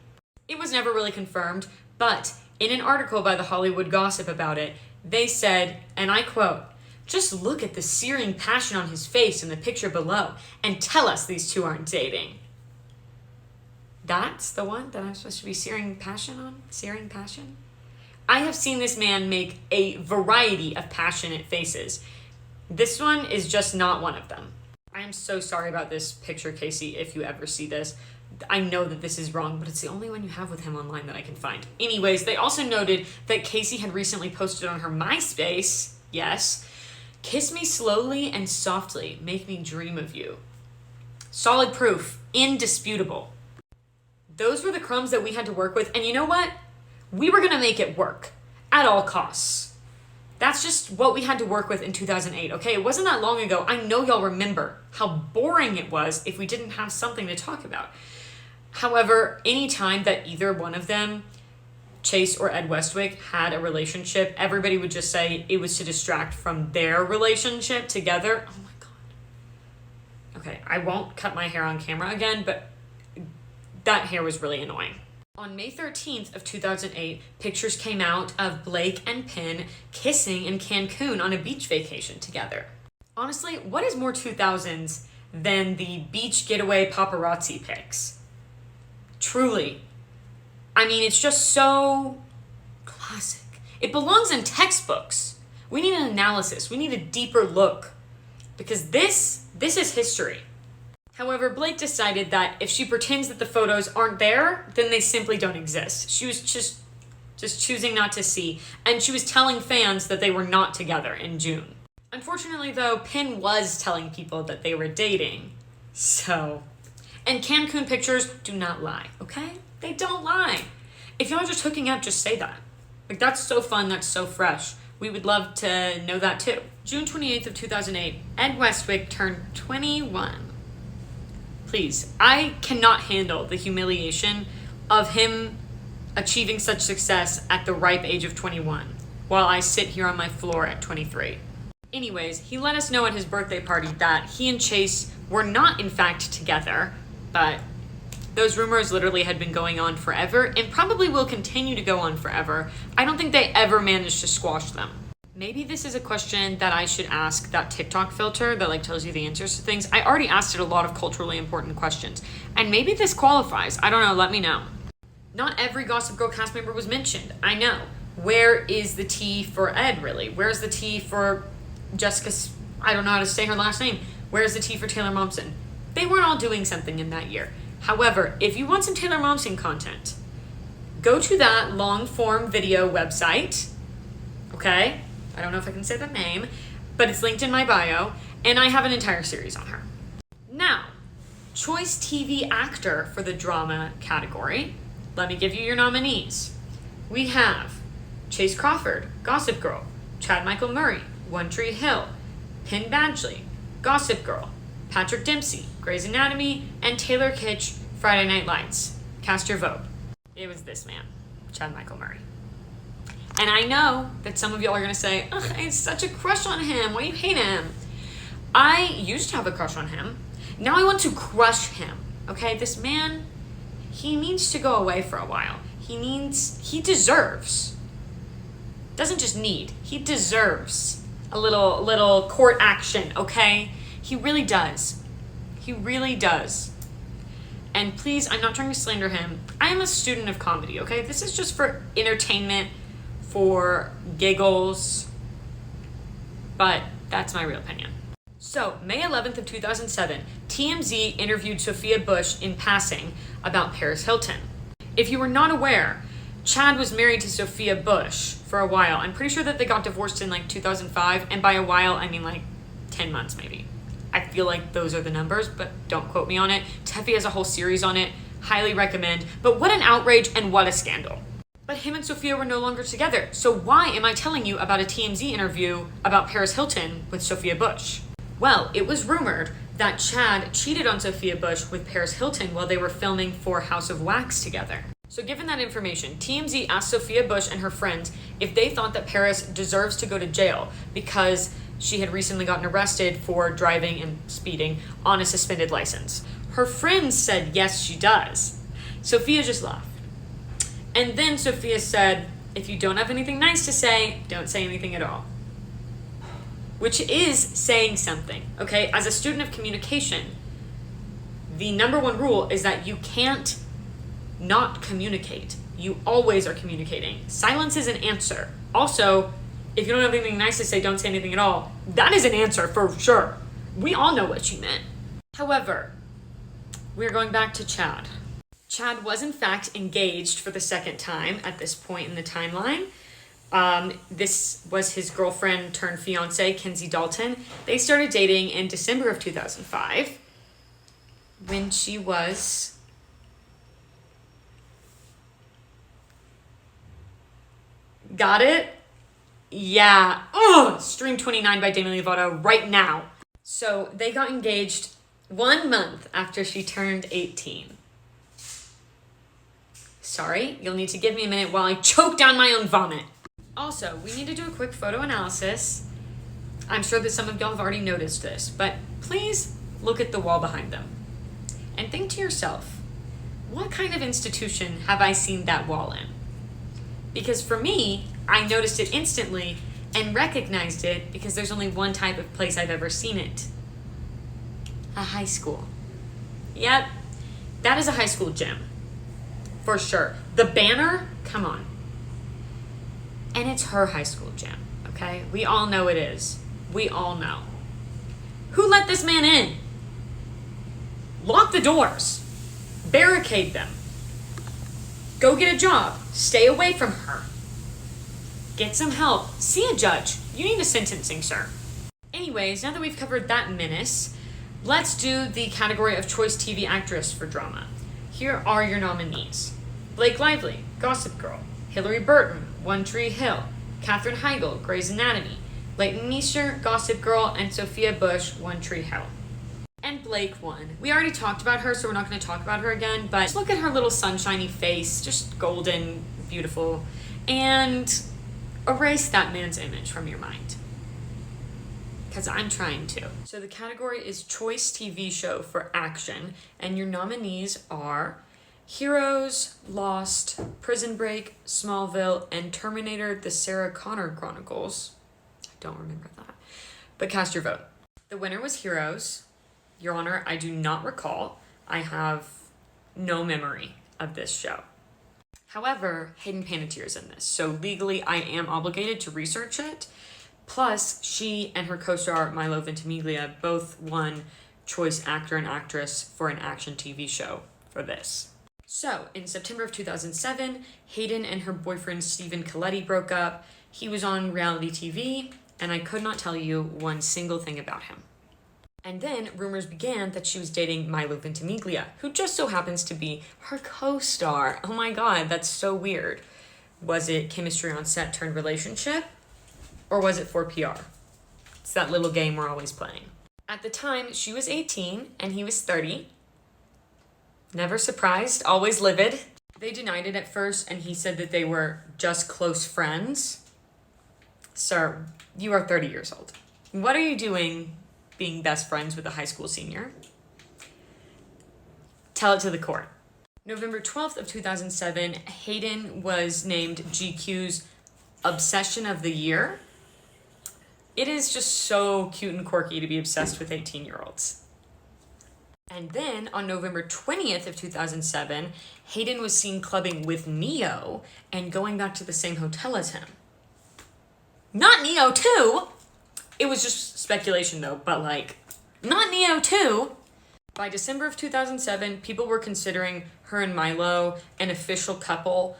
It was never really confirmed, but in an article by the Hollywood Gossip about it, they said, and I quote, "Just look at the searing passion on his face in the picture below and tell us these two aren't dating." That's the one that I'm supposed to be searing passion on? Searing passion? I have seen this man make a variety of passionate faces. This one is just not one of them. I am so sorry about this picture, Casey, if you ever see this. I know that this is wrong, but it's the only one you have with him online that I can find. Anyways, they also noted that Casey had recently posted on her MySpace, yes, "Kiss me slowly and softly, make me dream of you." Solid proof, indisputable. Those were the crumbs that we had to work with, and you know what? We were gonna make it work, at all costs. That's just what we had to work with in 2008, okay? It wasn't that long ago. I know y'all remember how boring it was if we didn't have something to talk about. However, any time that either one of them, Chase or Ed Westwick, had a relationship, everybody would just say it was to distract from their relationship together. Oh my God. Okay, I won't cut my hair on camera again, but that hair was really annoying. On May 13th of 2008, pictures came out of Blake and Penn kissing in Cancun on a beach vacation together. Honestly, what is more 2000s than the beach getaway paparazzi pics? Truly. I mean, it's just so classic. It belongs in textbooks. We need an analysis. We need a deeper look. Because this is history. However, Blake decided that if she pretends that the photos aren't there, then they simply don't exist. She was just choosing not to see, and she was telling fans that they were not together in June. Unfortunately, though, Penn was telling people that they were dating. So, and Cancun pictures do not lie, okay? They don't lie. If y'all are just hooking up, just say that. Like, that's so fun, that's so fresh. We would love to know that too. June 28th of 2008, Ed Westwick turned 21. Please, I cannot handle the humiliation of him achieving such success at the ripe age of 21, while I sit here on my floor at 23. Anyways, he let us know at his birthday party that he and Chase were not in fact together, but those rumors literally had been going on forever and probably will continue to go on forever. I don't think they ever managed to squash them. Maybe this is a question that I should ask that TikTok filter that like tells you the answers to things. I already asked it a lot of culturally important questions, and maybe this qualifies. I don't know, let me know. Not every Gossip Girl cast member was mentioned, I know. Where is the T for Ed, really? Where's the T for Jessica, I don't know how to say her last name. Where's the T for Taylor Momsen? They weren't all doing something in that year. However, if you want some Taylor Momsen content, go to that long form video website, okay? I don't know if I can say the name, but it's linked in my bio, and I have an entire series on her. Now, Choice TV Actor for the drama category. Let me give you your nominees. We have Chase Crawford, Gossip Girl, Chad Michael Murray, One Tree Hill, Penn Badgley, Gossip Girl, Patrick Dempsey, Grey's Anatomy, and Taylor Kitsch, Friday Night Lights. Cast your vote. It was this man, Chad Michael Murray. And I know that some of y'all are going to say, ugh, I had such a crush on him. Why do you hate him? I used to have a crush on him. Now I want to crush him. Okay, this man, he needs to go away for a while. He deserves, doesn't just need, he deserves a little court action, okay? He really does. He really does. And please, I'm not trying to slander him. I am a student of comedy, okay? This is just for entertainment, for giggles, but that's my real opinion. So, May 11th of 2007, TMZ interviewed Sophia Bush in passing about Paris Hilton. If you were not aware, Chad was married to Sophia Bush for a while. I'm pretty sure that they got divorced in like 2005, and by a while, I mean like 10 months maybe. I feel like those are the numbers, but don't quote me on it. Teffy has a whole series on it. Highly recommend. But what an outrage and what a scandal. But him and Sophia were no longer together. So why am I telling you about a TMZ interview about Paris Hilton with Sophia Bush? Well, it was rumored that Chad cheated on Sophia Bush with Paris Hilton while they were filming for House of Wax together. So given that information, TMZ asked Sophia Bush and her friends if they thought that Paris deserves to go to jail because she had recently gotten arrested for driving and speeding on a suspended license. Her friends said yes, she does. Sophia just laughed. And then Sophia said, if you don't have anything nice to say, don't say anything at all. Which is saying something, okay? As a student of communication, the number one rule is that you can't not communicate. You always are communicating. Silence is an answer. Also, if you don't have anything nice to say, don't say anything at all. That is an answer for sure. We all know what she meant. However, we're going back to Chad. Chad was in fact engaged for the second time at this point in the timeline. This was his girlfriend turned fiance, Kenzie Dalton. They started dating in December of 2005 when she was got it? Yeah. Oh, Stream 29 by Demi Lovato right now. So they got engaged 1 month after she turned 18. Sorry, you'll need to give me a minute while I choke down my own vomit. Also, we need to do a quick photo analysis. I'm sure that some of y'all have already noticed this, but please look at the wall behind them and think to yourself, what kind of institution have I seen that wall in? Because for me, I noticed it instantly and recognized it because there's only one type of place I've ever seen it. A high school. Yep, that is a high school gym. For sure. The banner, come on. And it's her high school gym, okay? We all know it is. We all know. Who let this man in? Lock the doors. Barricade them. Go get a job. Stay away from her. Get some help. See a judge. You need a sentencing, sir. Anyways, now that we've covered that menace, let's do the category of Choice TV Actress for drama. Here are your nominees. Blake Lively, Gossip Girl. Hillary Burton, One Tree Hill. Katherine Heigl, Grey's Anatomy. Leighton Meester, Gossip Girl. And Sophia Bush, One Tree Hill. And Blake won. We already talked about her, so we're not going to talk about her again, but just look at her little sunshiny face, just golden, beautiful, and erase that man's image from your mind. Because I'm trying to. So the category is Choice TV Show for Action, and your nominees are Heroes, Lost, Prison Break, Smallville, and Terminator: The Sarah Connor Chronicles. I don't remember that. But cast your vote. The winner was Heroes. Your Honor, I do not recall. I have no memory of this show. However, Hayden Panettiere's in this, so legally I am obligated to research it. Plus, she and her co-star Milo Ventimiglia both won Choice Actor and Actress for an action TV show for this. So, in September of 2007, Hayden and her boyfriend Stephen Colletti broke up. He was on reality TV, and I could not tell you one single thing about him. And then rumors began that she was dating Milo Ventimiglia, who just so happens to be her co-star. Oh my god, that's so weird. Was it chemistry on set turned relationship? Or was it for PR? It's that little game we're always playing. At the time, she was 18 and he was 30. Never surprised, always livid. They denied it at first and he said that they were just close friends. Sir, you are 30 years old. What are you doing being best friends with a high school senior? Tell it to the court. November 12th of 2007, Hayden was named GQ's Obsession of the Year. It is just so cute and quirky to be obsessed with 18-year-olds. And then on November 20th of 2007, Hayden was seen clubbing with Neo and going back to the same hotel as him. Not Neo too! It was just speculation though, but like, not Neo too! By December of 2007, people were considering her and Milo an official couple.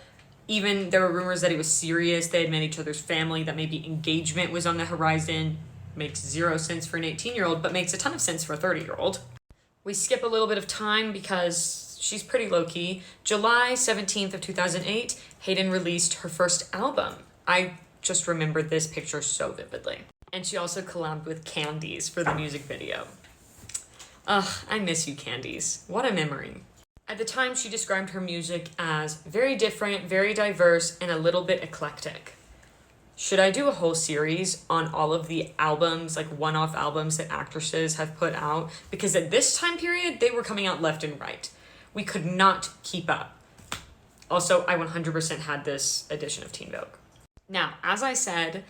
Even there were rumors that it was serious, they had met each other's family, that maybe engagement was on the horizon. Makes zero sense for an 18-year-old, but makes a ton of sense for a 30-year-old. We skip a little bit of time because she's pretty low-key. July 17th of 2008, Hayden released her first album. I just remembered this picture so vividly. And she also collabed with Candies for the music video. Ugh, I miss you, Candies. What a memory. At the time, she described her music as very different, very diverse, and a little bit eclectic. Should I do a whole series on all of the albums, like one-off albums that actresses have put out? Because at this time period, they were coming out left and right. We could not keep up. Also, I 100% had this edition of Teen Vogue. Now, as I said,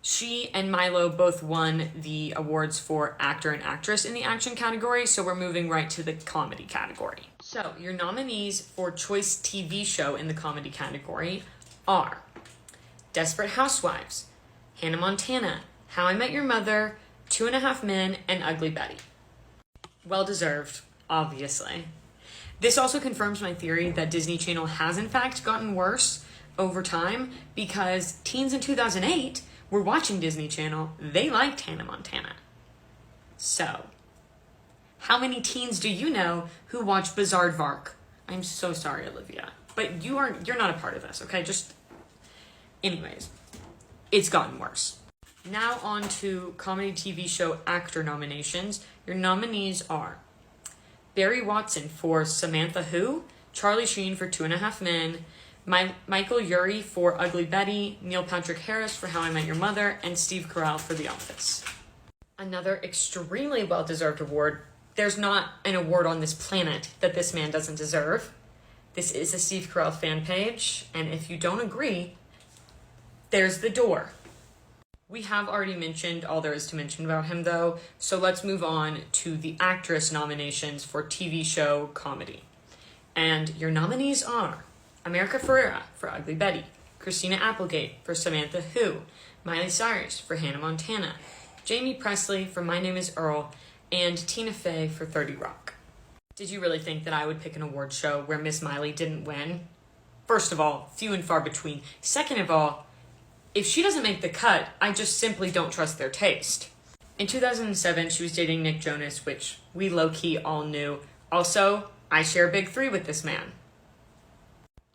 she and Milo both won the awards for actor and actress in the action category, so we're moving right to the comedy category. So, your nominees for Choice TV Show in the comedy category are Desperate Housewives, Hannah Montana, How I Met Your Mother, 2.5 Men, and Ugly Betty. Well deserved, obviously. This also confirms my theory that Disney Channel has in fact gotten worse over time because teens in 2008 were watching Disney Channel. They liked Hannah Montana. So, how many teens do you know who watch Bizaardvark? I'm so sorry, Olivia. But you're not a part of this, okay? Anyways, it's gotten worse. Now on to comedy TV show actor nominations. Your nominees are Barry Watson for Samantha Who, Charlie Sheen for 2.5 Men, Michael Urie for Ugly Betty, Neil Patrick Harris for How I Met Your Mother, and Steve Carell for The Office. Another extremely well-deserved award. There's not an award on this planet that this man doesn't deserve. This is a Steve Carell fan page, and if you don't agree, there's the door. We have already mentioned all there is to mention about him, though, so let's move on to the actress nominations for TV show comedy. And your nominees are America Ferrera for Ugly Betty, Christina Applegate for Samantha Who, Miley Cyrus for Hannah Montana, Jamie Presley for My Name is Earl, and Tina Fey for 30 Rock. Did you really think that I would pick an award show where Miss Miley didn't win? First of all, few and far between. Second of all, if she doesn't make the cut, I just simply don't trust their taste. In 2007, she was dating Nick Jonas, which we low-key all knew. Also, I share a big 3 with this man.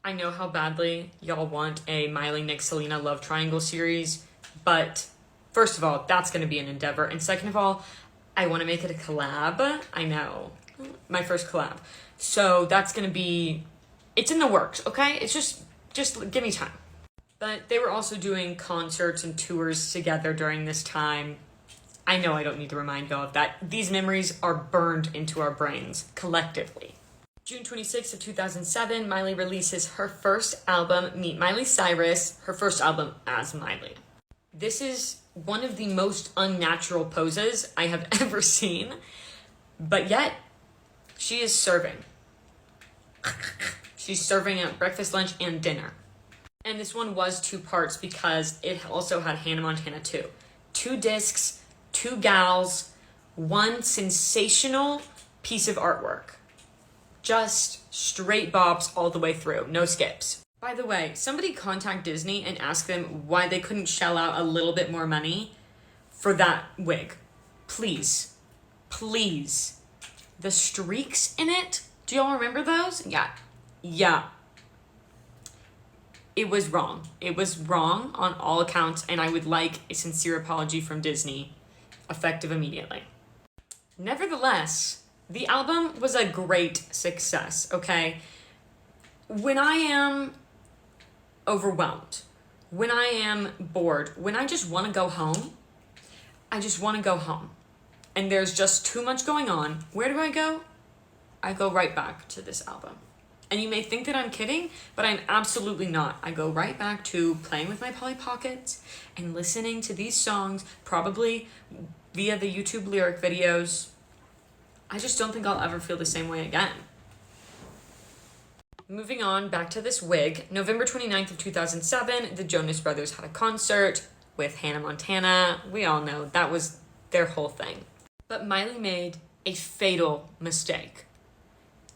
I know how badly y'all want a Miley-Nick-Selena love triangle series, but first of all, that's going to be an endeavor. And second of all, I want to make it a collab. I know. My first collab. So that's going to be... It's in the works, okay? It's just give me time. But they were also doing concerts and tours together during this time. I know I don't need to remind y'all of that. These memories are burned into our brains collectively. June 26th of 2007, Miley releases her first album, Meet Miley Cyrus, her first album as Miley. This is one of the most unnatural poses I have ever seen, but yet she is serving. She's serving at breakfast, lunch, and dinner. And this one was 2 parts because it also had Hannah Montana 2. 2 discs, 2 gals, 1 sensational piece of artwork. Just straight bops all the way through, no skips. By the way, somebody contact Disney and ask them why they couldn't shell out a little bit more money for that wig. Please. Please. The streaks in it, do y'all remember those? Yeah. It was wrong. It was wrong on all accounts, and I would like a sincere apology from Disney, effective immediately. Nevertheless, the album was a great success, okay? When I am overwhelmed, when I am bored, when I just want to go home, I just want to go home. And there's just too much going on. Where do I go? I go right back to this album. And you may think that I'm kidding, but I'm absolutely not. I go right back to playing with my Polly Pockets and listening to these songs, probably via the YouTube lyric videos. I just don't think I'll ever feel the same way again. Moving on, back to this wig. November 29th of 2007, the Jonas Brothers had a concert with Hannah Montana. We all know that was their whole thing. But Miley made a fatal mistake.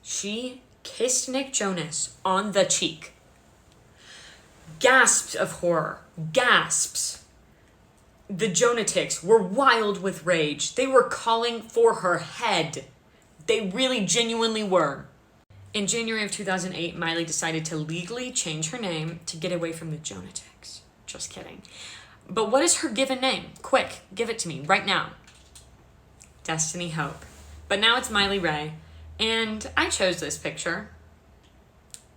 She kissed Nick Jonas on the cheek. Gasps of horror. Gasps. The Jonatics were wild with rage. They were calling for her head. They really genuinely were. In January of 2008, Miley decided to legally change her name to get away from the Jonatics. Just kidding. But what is her given name? Quick, give it to me right now. Destiny Hope. But now it's Miley Ray. And I chose this picture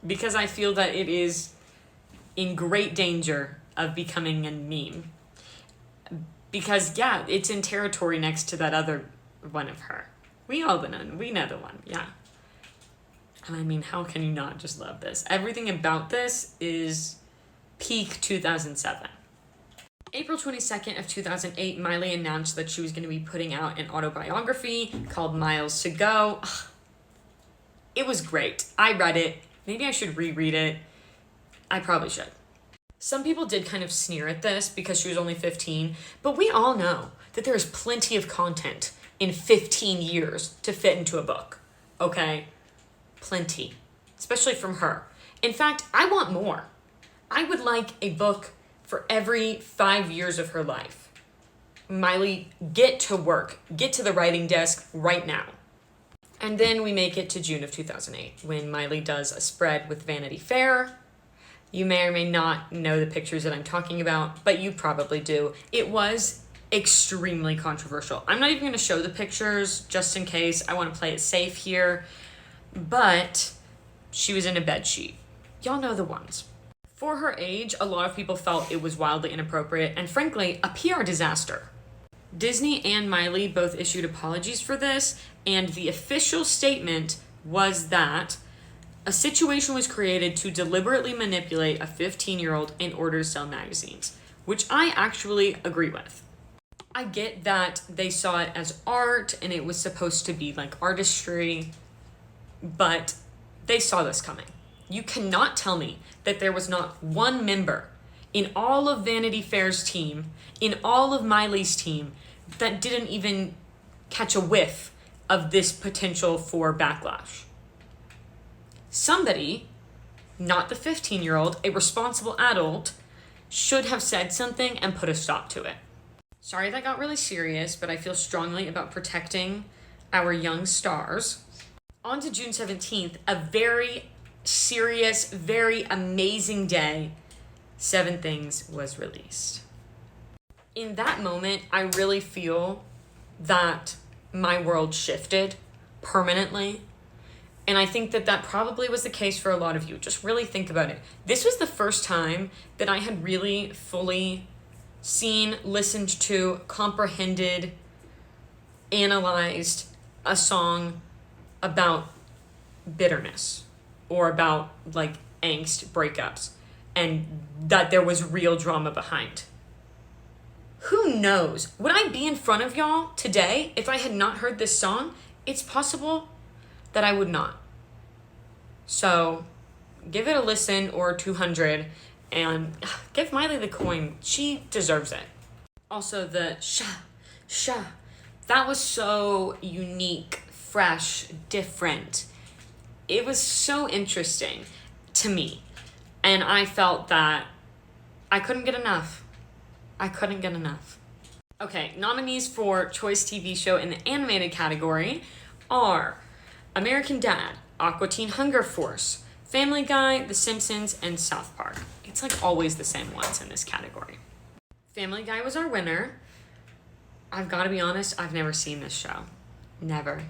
because I feel that it is in great danger of becoming a meme. Because, yeah, it's in territory next to that other one of her. We know the one, yeah. And I mean, how can you not just love this? Everything about this is peak 2007. April 22nd of 2008, Miley announced that she was going to be putting out an autobiography called Miles to Go. It was great. I read it. Maybe I should reread it. I probably should. Some people did kind of sneer at this because she was only 15, but we all know that there is plenty of content in 15 years to fit into a book, okay? Plenty, especially from her. In fact, I want more. I would like a book for every 5 years of her life. Miley, get to work. Get to the writing desk right now. And then we make it to June of 2008 when Miley does a spread with Vanity Fair. You may or may not know the pictures that I'm talking about, but you probably do. It was extremely controversial. I'm not even going to show the pictures just in case. I want to play it safe here. But She was in a bedsheet. Y'all know the ones. For her age, a lot of people felt it was wildly inappropriate and frankly, a PR disaster. Disney and Miley both issued apologies for this, and the official statement was that a situation was created to deliberately manipulate a 15-year-old in order to sell magazines, which I actually agree with. I get that they saw it as art and it was supposed to be like artistry, but they saw this coming. You cannot tell me that there was not one member in all of Vanity Fair's team, in all of Miley's team, that didn't even catch a whiff of this potential for backlash. Somebody, not the 15-year-old, a responsible adult, should have said something and put a stop to it. Sorry that got really serious, but I feel strongly about protecting our young stars. On to June 17th, a very serious, very amazing day, 7 Things was released. In that moment, I really feel that my world shifted permanently. And I think that that probably was the case for a lot of you. Just really think about it. This was the first time that I had really fully seen, listened to, comprehended, analyzed a song about bitterness or about like angst, breakups, and that there was real drama behind. Who knows? Would I be in front of y'all today if I had not heard this song? It's possible that I would not. So give it a listen or 200 and give Miley the coin. She deserves it. Also the sha, that was so unique, fresh, different. It was so interesting to me. And I felt that I couldn't get enough. Okay, nominees for Choice TV Show in the animated category are American Dad, Aqua Teen Hunger Force, Family Guy, The Simpsons, and South Park. It's like always the same ones in this category. Family Guy was our winner. I've got to be honest, I've never seen this show. Never.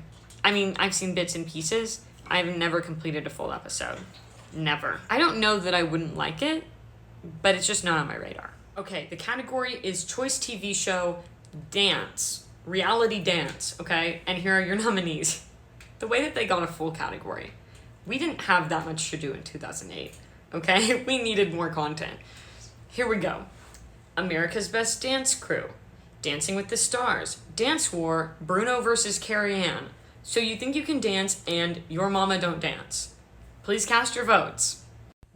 I mean, I've seen bits and pieces. I've never completed a full episode. Never. I don't know that I wouldn't like it, but it's just not on my radar. Okay, the category is Choice TV Show Dance. Reality Dance, okay? And here are your nominees. The way that they got a full category. We didn't have that much to do in 2008, okay? We needed more content. Here we go. America's Best Dance Crew, Dancing with the Stars, Dance War, Bruno versus Carrie Ann, So You Think You Can Dance, and Your Mama Don't Dance. Please cast your votes.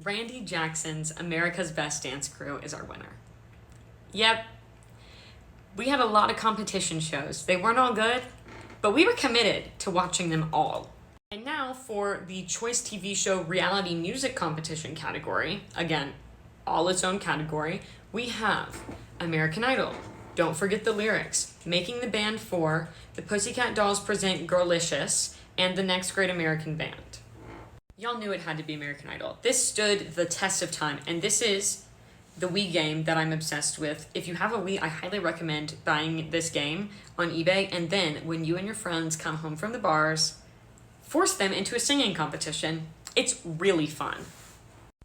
Randy Jackson's America's Best Dance Crew is our winner. Yep. We had a lot of competition shows. They weren't all good, but we were committed to watching them all. And now for the Choice TV Show Reality Music Competition category, again, all its own category, we have American Idol, Don't Forget the Lyrics, Making the Band 4, The Pussycat Dolls Present Girlicious, and The Next Great American Band. Y'all knew it had to be American Idol. This stood the test of time, and this is the Wii game that I'm obsessed with. If you have a Wii, I highly recommend buying this game on eBay, and then when you and your friends come home from the bars, force them into a singing competition. It's really fun.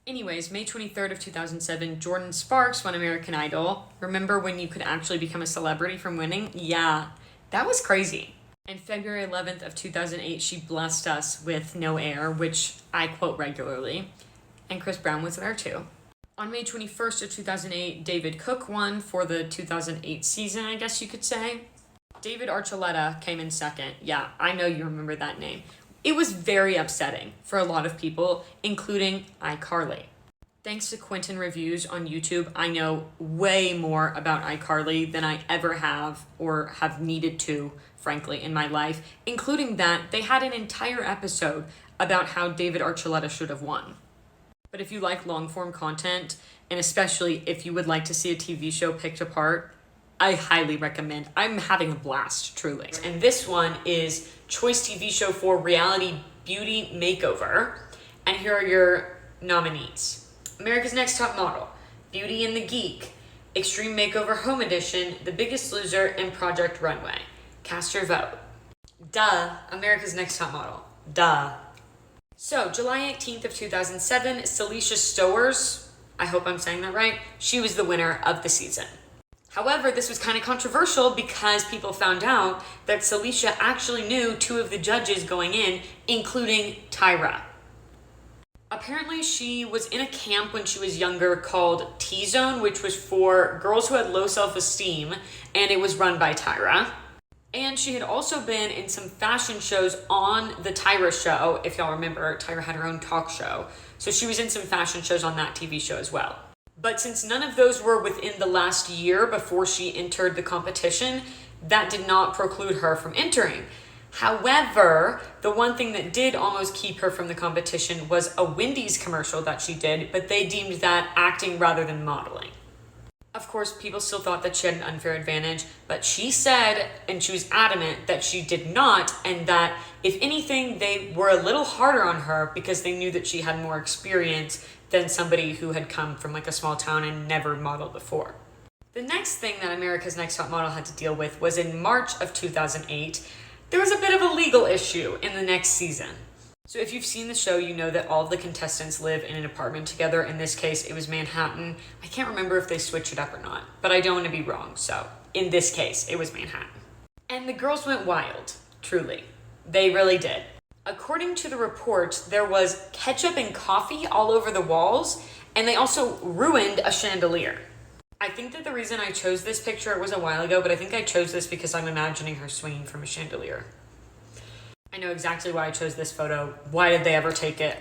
Anyways, May 23rd of 2007, Jordan Sparks won American Idol. Remember when you could actually become a celebrity from winning? Yeah, that was crazy. And February 11th of 2008, she blessed us with No Air, which I quote regularly. And Chris Brown was there too. On May 21st of 2008, David Cook won for the 2008 season, I guess you could say. David Archuleta came in second. Yeah, I know you remember that name. It was very upsetting for a lot of people, including iCarly. Thanks to Quentin Reviews on YouTube, I know way more about iCarly than I ever have or have needed to, frankly, in my life, including that they had an entire episode about how David Archuleta should have won. But if you like long-form content, and especially if you would like to see a TV show picked apart, I highly recommend. I'm having a blast, truly. And this one is Choice TV Show for Reality Beauty Makeover. And here are your nominees. America's Next Top Model, Beauty and the Geek, Extreme Makeover Home Edition, The Biggest Loser, and Project Runway. Cast your vote. Duh, America's Next Top Model. Duh. So, July 18th of 2007, Celicia Stowers, I hope I'm saying that right, she was the winner of the season. However, this was kind of controversial because people found out that Celicia actually knew two of the judges going in, including Tyra. Apparently, she was in a camp when she was younger called T-Zone, which was for girls who had low self-esteem, and it was run by Tyra. And she had also been in some fashion shows on the Tyra show. If y'all remember, Tyra had her own talk show. So she was in some fashion shows on that TV show as well. But since none of those were within the last year before she entered the competition, that did not preclude her from entering. However, the one thing that did almost keep her from the competition was a Wendy's commercial that she did, but they deemed that acting rather than modeling. Of course, people still thought that she had an unfair advantage, but she said, and she was adamant, that she did not, and that if anything, they were a little harder on her because they knew that she had more experience than somebody who had come from like a small town and never modeled before. The next thing that America's Next Top Model had to deal with was in March of 2008. There was a bit of a legal issue in the next season. So if you've seen the show, you know that all of the contestants live in an apartment together. In this case, it was Manhattan. I can't remember if they switched it up or not, but I don't want to be wrong. So in this case, it was Manhattan. And the girls went wild, truly. They really did. According to the report, there was ketchup and coffee all over the walls, and they also ruined a chandelier. I think that the reason I chose this picture, it was a while ago, but I think I chose this because I'm imagining her swinging from a chandelier. I know exactly why I chose this photo. Why did they ever take it?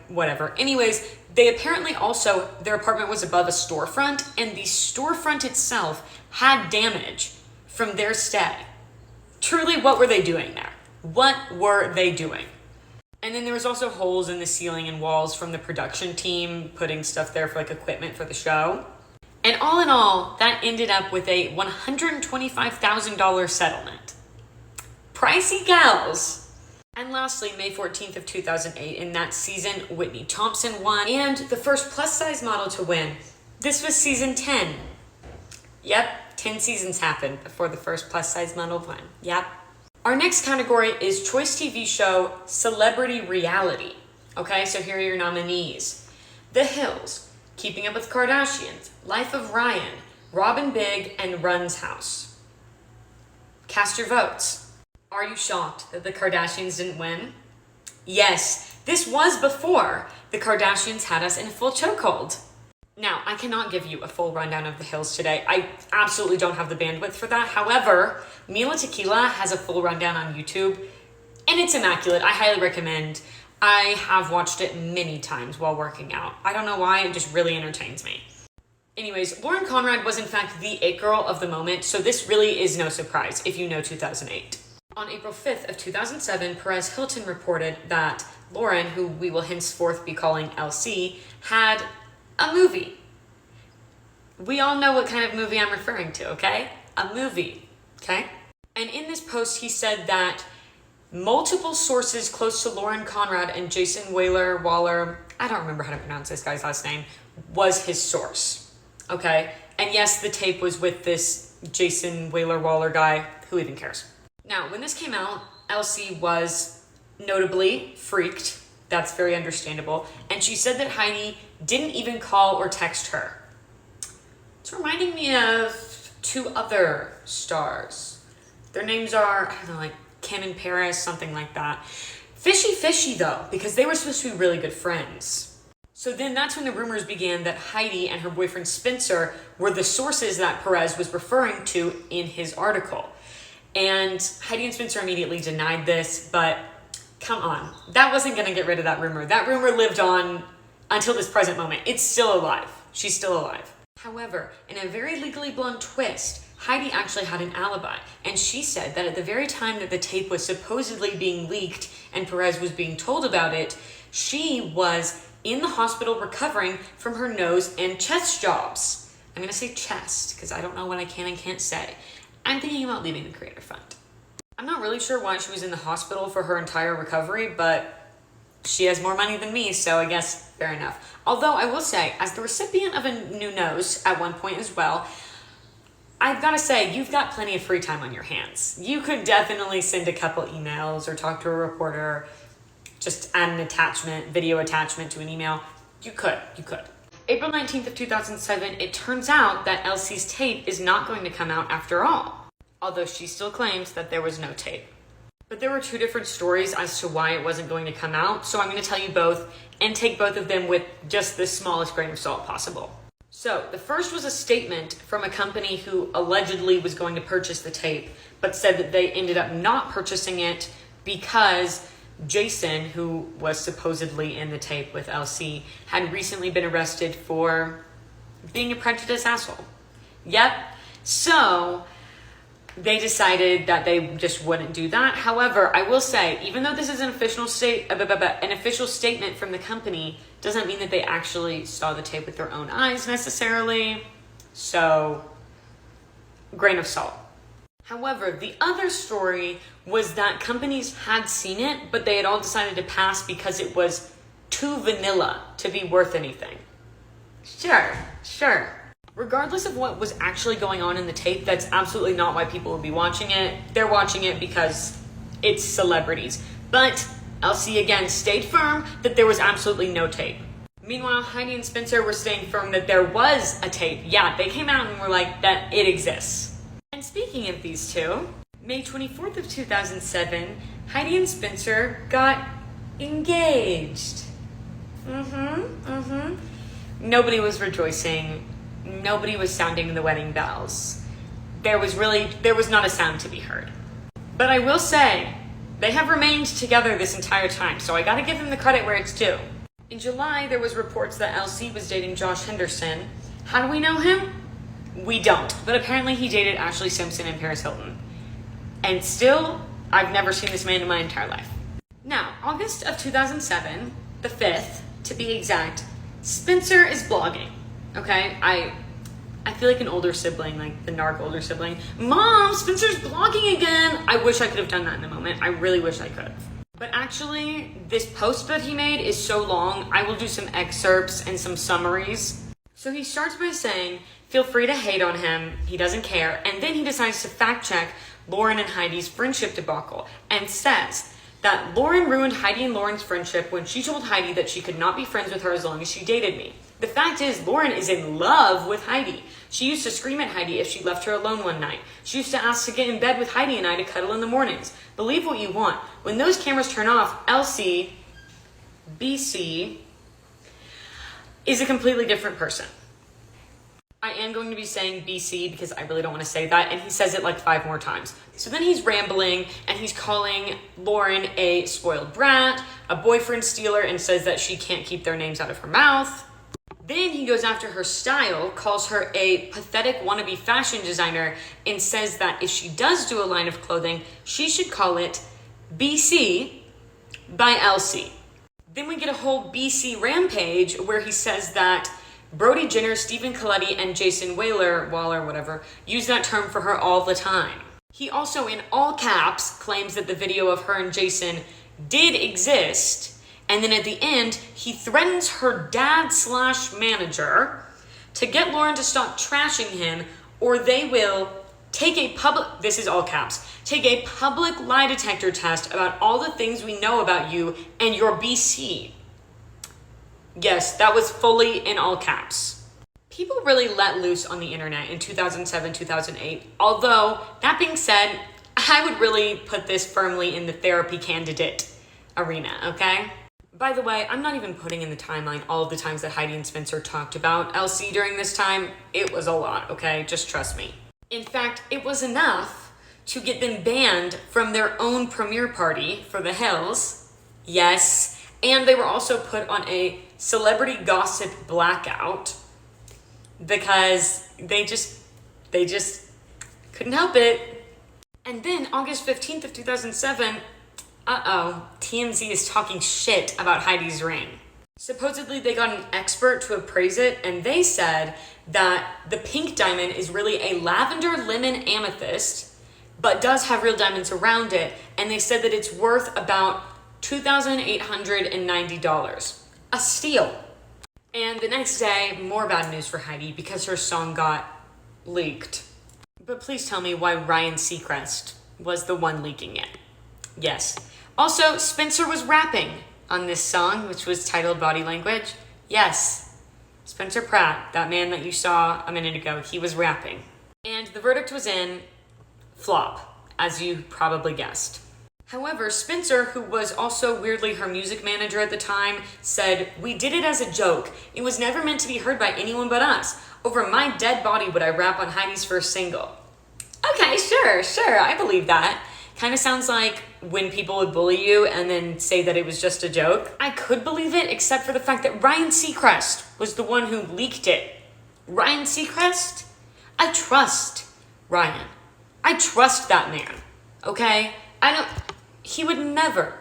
Whatever. Anyways, they apparently also, their apartment was above a storefront, and the storefront itself had damage from their stay. Truly, what were they doing there? What were they doing? And then there was also holes in the ceiling and walls from the production team putting stuff there for like equipment for the show. And all in all, that ended up with a $125,000 settlement. Pricey gals. And lastly, May 14th of 2008, in that season, Whitney Thompson won, and the first plus-size model to win. This was season 10. Yep, 10 seasons happened before the first plus-size model won. Yep. Our next category is Choice TV Show Celebrity Reality. Okay, so here are your nominees. The Hills, Keeping Up with Kardashians, Life of Ryan, Robin Big, and Run's House. Cast your votes. Are you shocked that the Kardashians didn't win? Yes, this was before the Kardashians had us in a full chokehold. Now, I cannot give you a full rundown of The Hills today. I absolutely don't have the bandwidth for that. However, Mila Tequila has a full rundown on YouTube, and it's immaculate. I highly recommend. I have watched it many times while working out. I don't know why, it just really entertains me. Anyways, Lauren Conrad was in fact the it girl of the moment, so this really is no surprise if you know 2008. On April 5th of 2007, Perez Hilton reported that Lauren, who we will henceforth be calling LC, had a movie. We all know what kind of movie I'm referring to, okay? A movie, okay? And in this post, he said that multiple sources close to Lauren Conrad and Jason Waller, I don't remember how to pronounce this guy's last name, was his source, okay? And yes, the tape was with this Jason Waller guy, who even cares? Now, when this came out, Elsie was notably freaked. That's very understandable. And she said that Heidi didn't even call or text her. It's reminding me of two other stars. Their names are, I don't know, like Kim and Paris, something like that. Fishy though, because they were supposed to be really good friends. So then that's when the rumors began that Heidi and her boyfriend Spencer were the sources that Perez was referring to in his article. And Heidi and Spencer immediately denied this, but come on. That wasn't going to get rid of that rumor. That rumor lived on until this present moment. It's still alive. She's still alive. However, in a very legally blunt twist, Heidi actually had an alibi, and she said that at the very time that the tape was supposedly being leaked and Perez was being told about it, she was in the hospital recovering from her nose and chest jobs. I'm going to say chest because I don't know what I can and can't say. I'm thinking about leaving the Creator Fund. I'm not really sure why she was in the hospital for her entire recovery, but she has more money than me, so I guess fair enough. Although I will say, as the recipient of a new nose at one point as well, I've got to say, you've got plenty of free time on your hands. You could definitely send a couple emails or talk to a reporter. just add an attachment, video attachment to an email. You could. April 19th of 2007, it turns out that Elsie's tape is not going to come out after all, although she still claims that there was no tape. But there were two different stories as to why it wasn't going to come out, so I'm going to tell you both and take both of them with just the smallest grain of salt possible. So, the first was a statement from a company who allegedly was going to purchase the tape, but said that they ended up not purchasing it because Jason, who was supposedly in the tape with LC, had recently been arrested for being a prejudiced asshole. Yep. So they decided that they just wouldn't do that. However, I will say, even though this is an official statement from the company, doesn't mean that they actually saw the tape with their own eyes necessarily. So, grain of salt. However, the other story was that companies had seen it, but they had all decided to pass because it was too vanilla to be worth anything. Sure. Regardless of what was actually going on in the tape, that's absolutely not why people would be watching it. They're watching it because it's celebrities. But Elsie again stayed firm that there was absolutely no tape. Meanwhile, Heidi and Spencer were staying firm that there was a tape. Yeah, they came out and were like, that it exists. And speaking of these two, May 24th of 2007, Heidi and Spencer got engaged. Nobody was rejoicing. Nobody was sounding the wedding bells. There was not a sound to be heard. But I will say, they have remained together this entire time, so I gotta give them the credit where it's due. In July, there was reports that LC was dating Josh Henderson. How do we know him? We don't, but apparently he dated Ashley Simpson and Paris Hilton. And still, I've never seen this man in my entire life. Now, August of 2007, the 5th, to be exact, Spencer is blogging. Okay, I feel like an older sibling, like the narc older sibling. Mom, Spencer's blogging again. I wish I could have done that in the moment. I really wish I could. But actually, this post that he made is so long, I will do some excerpts and some summaries. So he starts by saying, feel free to hate on him, he doesn't care, and then he decides to fact check Lauren and Heidi's friendship debacle, and says that Lauren ruined Heidi and Lauren's friendship when she told Heidi that she could not be friends with her as long as she dated me. The fact is, Lauren is in love with Heidi. She used to scream at Heidi if she left her alone one night. She used to ask to get in bed with Heidi and I to cuddle in the mornings. Believe what you want. When those cameras turn off, Elsie, BC, is a completely different person. I am going to be saying BC because I really don't want to say that, and he says it like 5 more times. So then he's rambling, and he's calling Lauren a spoiled brat, a boyfriend stealer, and says that she can't keep their names out of her mouth. Then he goes after her style, calls her a pathetic wannabe fashion designer, and says that if she does do a line of clothing, she should call it BC by Elsie. Then we get a whole BC rampage where he says that Brody Jenner, Stephen Colletti, and Jason Waller, whatever, use that term for her all the time. He also, in all caps, claims that the video of her and Jason did exist. And then at the end, he threatens her dad/manager to get Lauren to stop trashing him, or they will take a public lie detector test about all the things we know about you and your BC. Yes, that was fully in all caps. People really let loose on the internet in 2007, 2008. Although, that being said, I would really put this firmly in the therapy candidate arena, okay? By the way, I'm not even putting in the timeline all of the times that Heidi and Spencer talked about LC during this time. It was a lot, okay? Just trust me. In fact, it was enough to get them banned from their own premiere party for The Hills. Yes. And they were also put on a celebrity gossip blackout because they just couldn't help it. And then August 15th of 2007, TMZ is talking shit about Heidi's ring. Supposedly they got an expert to appraise it, and they said that the pink diamond is really a lavender lemon amethyst, but does have real diamonds around it, and they said that it's worth about $2,890. A steal. And the next day, more bad news for Heidi because her song got leaked. But please tell me why Ryan Seacrest was the one leaking it. Yes, Also, Spencer was rapping on this song, which was titled Body Language. Yes, Spencer Pratt, that man that you saw a minute ago, he was rapping. And the verdict was in flop, as you probably guessed. However, Spencer, who was also weirdly her music manager at the time, said, "We did it as a joke. It was never meant to be heard by anyone but us. Over my dead body would I rap on Heidi's first single." Okay, sure, I believe that. Kind of sounds like when people would bully you and then say that it was just a joke. I could believe it, except for the fact that Ryan Seacrest was the one who leaked it. Ryan Seacrest? I trust Ryan. I trust that man, okay? He would never.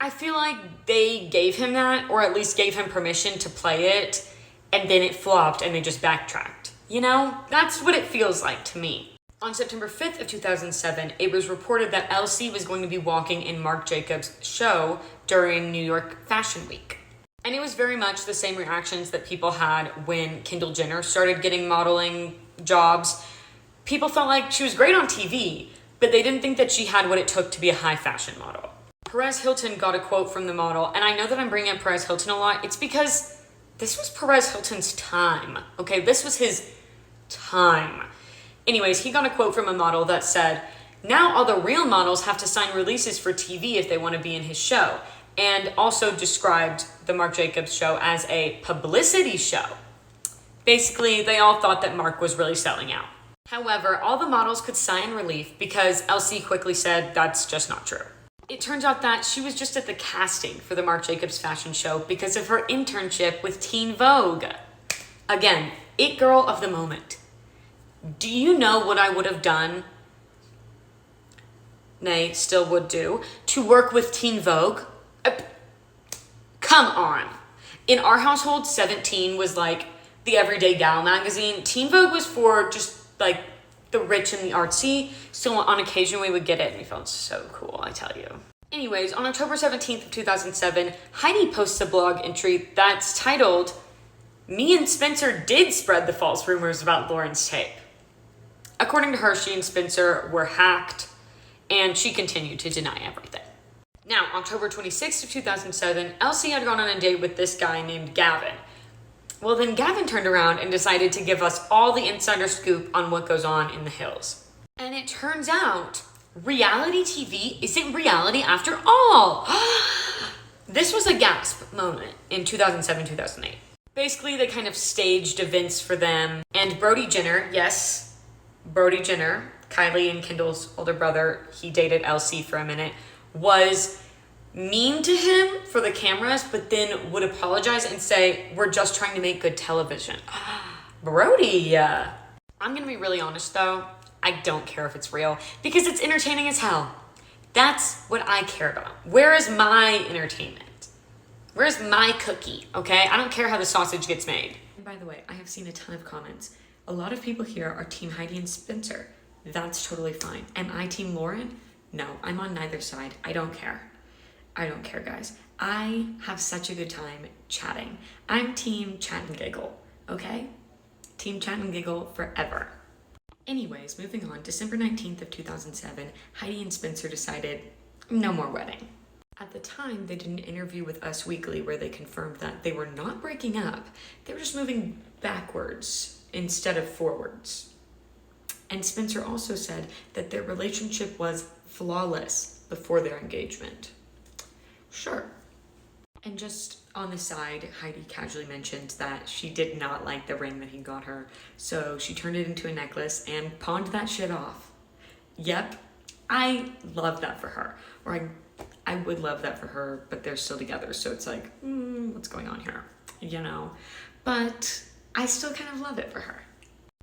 I feel like they gave him that, or at least gave him permission to play it, and then it flopped and they just backtracked. You know? That's what it feels like to me. On September 5th of 2007, it was reported that Elsie was going to be walking in Marc Jacobs' show during New York Fashion Week. And it was very much the same reactions that people had when Kendall Jenner started getting modeling jobs. People felt like she was great on TV, but they didn't think that she had what it took to be a high fashion model. Perez Hilton got a quote from the model, and I know that I'm bringing up Perez Hilton a lot. It's because this was Perez Hilton's time, okay? This was his time. Anyways, he got a quote from a model that said, "Now all the real models have to sign releases for TV if they want to be in his show," and also described the Marc Jacobs show as a publicity show. Basically, they all thought that Marc was really selling out. However, all the models could sigh in relief because Elsie quickly said that's just not true. It turns out that she was just at the casting for the Marc Jacobs fashion show because of her internship with Teen Vogue. Again, it girl of the moment. Do you know what I would have done, nay, still would do, to work with Teen Vogue? Come on. In our household, 17 was like the everyday gal magazine. Teen Vogue was for just like the rich and the artsy. So on occasion we would get it and we felt so cool, I tell you. Anyways, on October 17th of 2007, Heidi posts a blog entry that's titled, "Me and Spencer did spread the false rumors about Lauren's tape." According to her, she and Spencer were hacked, and she continued to deny everything. Now, October 26th of 2007, Elsie had gone on a date with this guy named Gavin. Well, then Gavin turned around and decided to give us all the insider scoop on what goes on in the hills. And it turns out, reality TV isn't reality after all. This was a gasp moment in 2007-2008. Basically, they kind of staged events for them, and Brody Jenner, yes, Brody Jenner, Kylie and Kendall's older brother, he dated Elsie for a minute, was mean to him for the cameras, but then would apologize and say, "We're just trying to make good television." Brody. I'm gonna be really honest though, I don't care if it's real because it's entertaining as hell. That's what I care about. Where is my entertainment? Where's my cookie, okay? I don't care how the sausage gets made. And by the way, I have seen a ton of comments. A lot of people here are Team Heidi and Spencer. That's totally fine. Am I Team Lauren? No, I'm on neither side. I don't care. I don't care, guys. I have such a good time chatting. I'm Team Chat and Giggle, okay? Team Chat and Giggle forever. Anyways, moving on, December 19th of 2007, Heidi and Spencer decided no more wedding. At the time, they did an interview with Us Weekly where they confirmed that they were not breaking up. They were just moving backwards instead of forwards. And Spencer also said that their relationship was flawless before their engagement. Sure. And just on the side, Heidi casually mentioned that she did not like the ring that he got her, so she turned it into a necklace and pawned that shit off. Yep, I love that for her. Or I would love that for her, but they're still together, so it's like, what's going on here? You know? But I still kind of love it for her.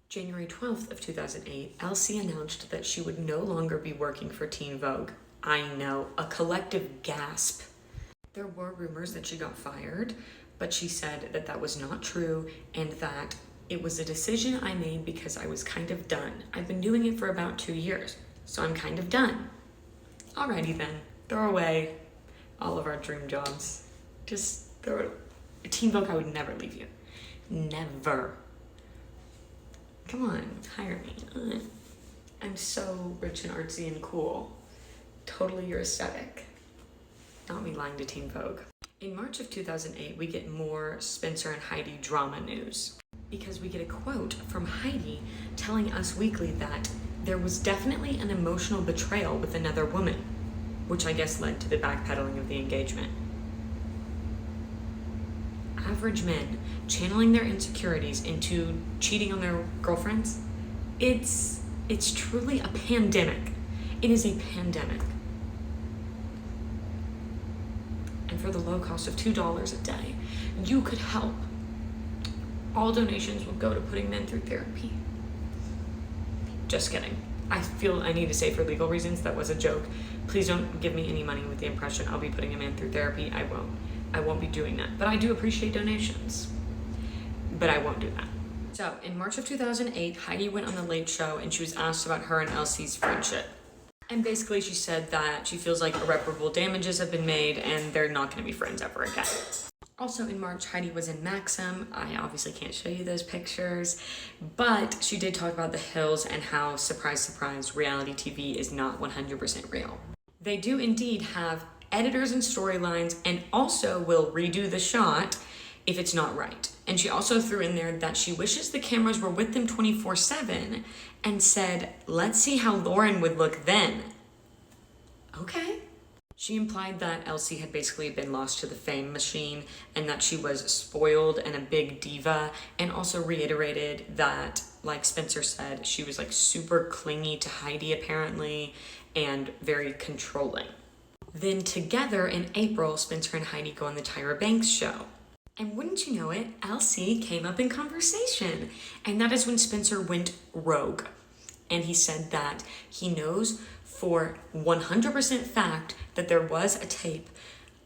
January 12th of 2008, Elsie announced that she would no longer be working for Teen Vogue. I know, a collective gasp. There were rumors that she got fired, but she said that that was not true and that it was a decision I made because I was kind of done. I've been doing it for about 2 years, so I'm kind of done. Alrighty then, throw away all of our dream jobs. Just throw it. Teen Vogue, I would never leave you. Never. Come on, hire me. I'm so rich and artsy and cool. Totally your aesthetic. not me lying to Teen Vogue. In March of 2008, we get more Spencer and Heidi drama news because we get a quote from Heidi telling Us Weekly that there was definitely an emotional betrayal with another woman, which I guess led to the backpedaling of the engagement. Average men channeling their insecurities into cheating on their girlfriends, it's truly a pandemic. It is a pandemic. And for the low cost of $2 a day, you could help. All donations will go to putting men through therapy. Just kidding. I feel I need to say for legal reasons that was a joke. Please don't give me any money with the impression I'll be putting a man through therapy. I won't be doing that. But I do appreciate donations. But I won't do that. So in March of 2008, Heidi went on The Late Show and she was asked about her and Elsie's friendship. And basically she said that she feels like irreparable damages have been made and they're not going to be friends ever again. Also in March, Heidi was in Maxim. I obviously can't show you those pictures, but she did talk about the Hills and how, surprise, surprise, reality TV is not 100% real. They do indeed have editors and storylines and also will redo the shot if it's not right. And she also threw in there that she wishes the cameras were with them 24/7 and said, let's see how Lauren would look then. Okay. She implied that Elsie had basically been lost to the fame machine and that she was spoiled and a big diva, and also reiterated that, like Spencer said, she was like super clingy to Heidi apparently and very controlling. Then together in April, Spencer and Heidi go on the Tyra Banks show. And wouldn't you know it, Elsie came up in conversation. And that is when Spencer went rogue. And he said that he knows for 100% fact that there was a tape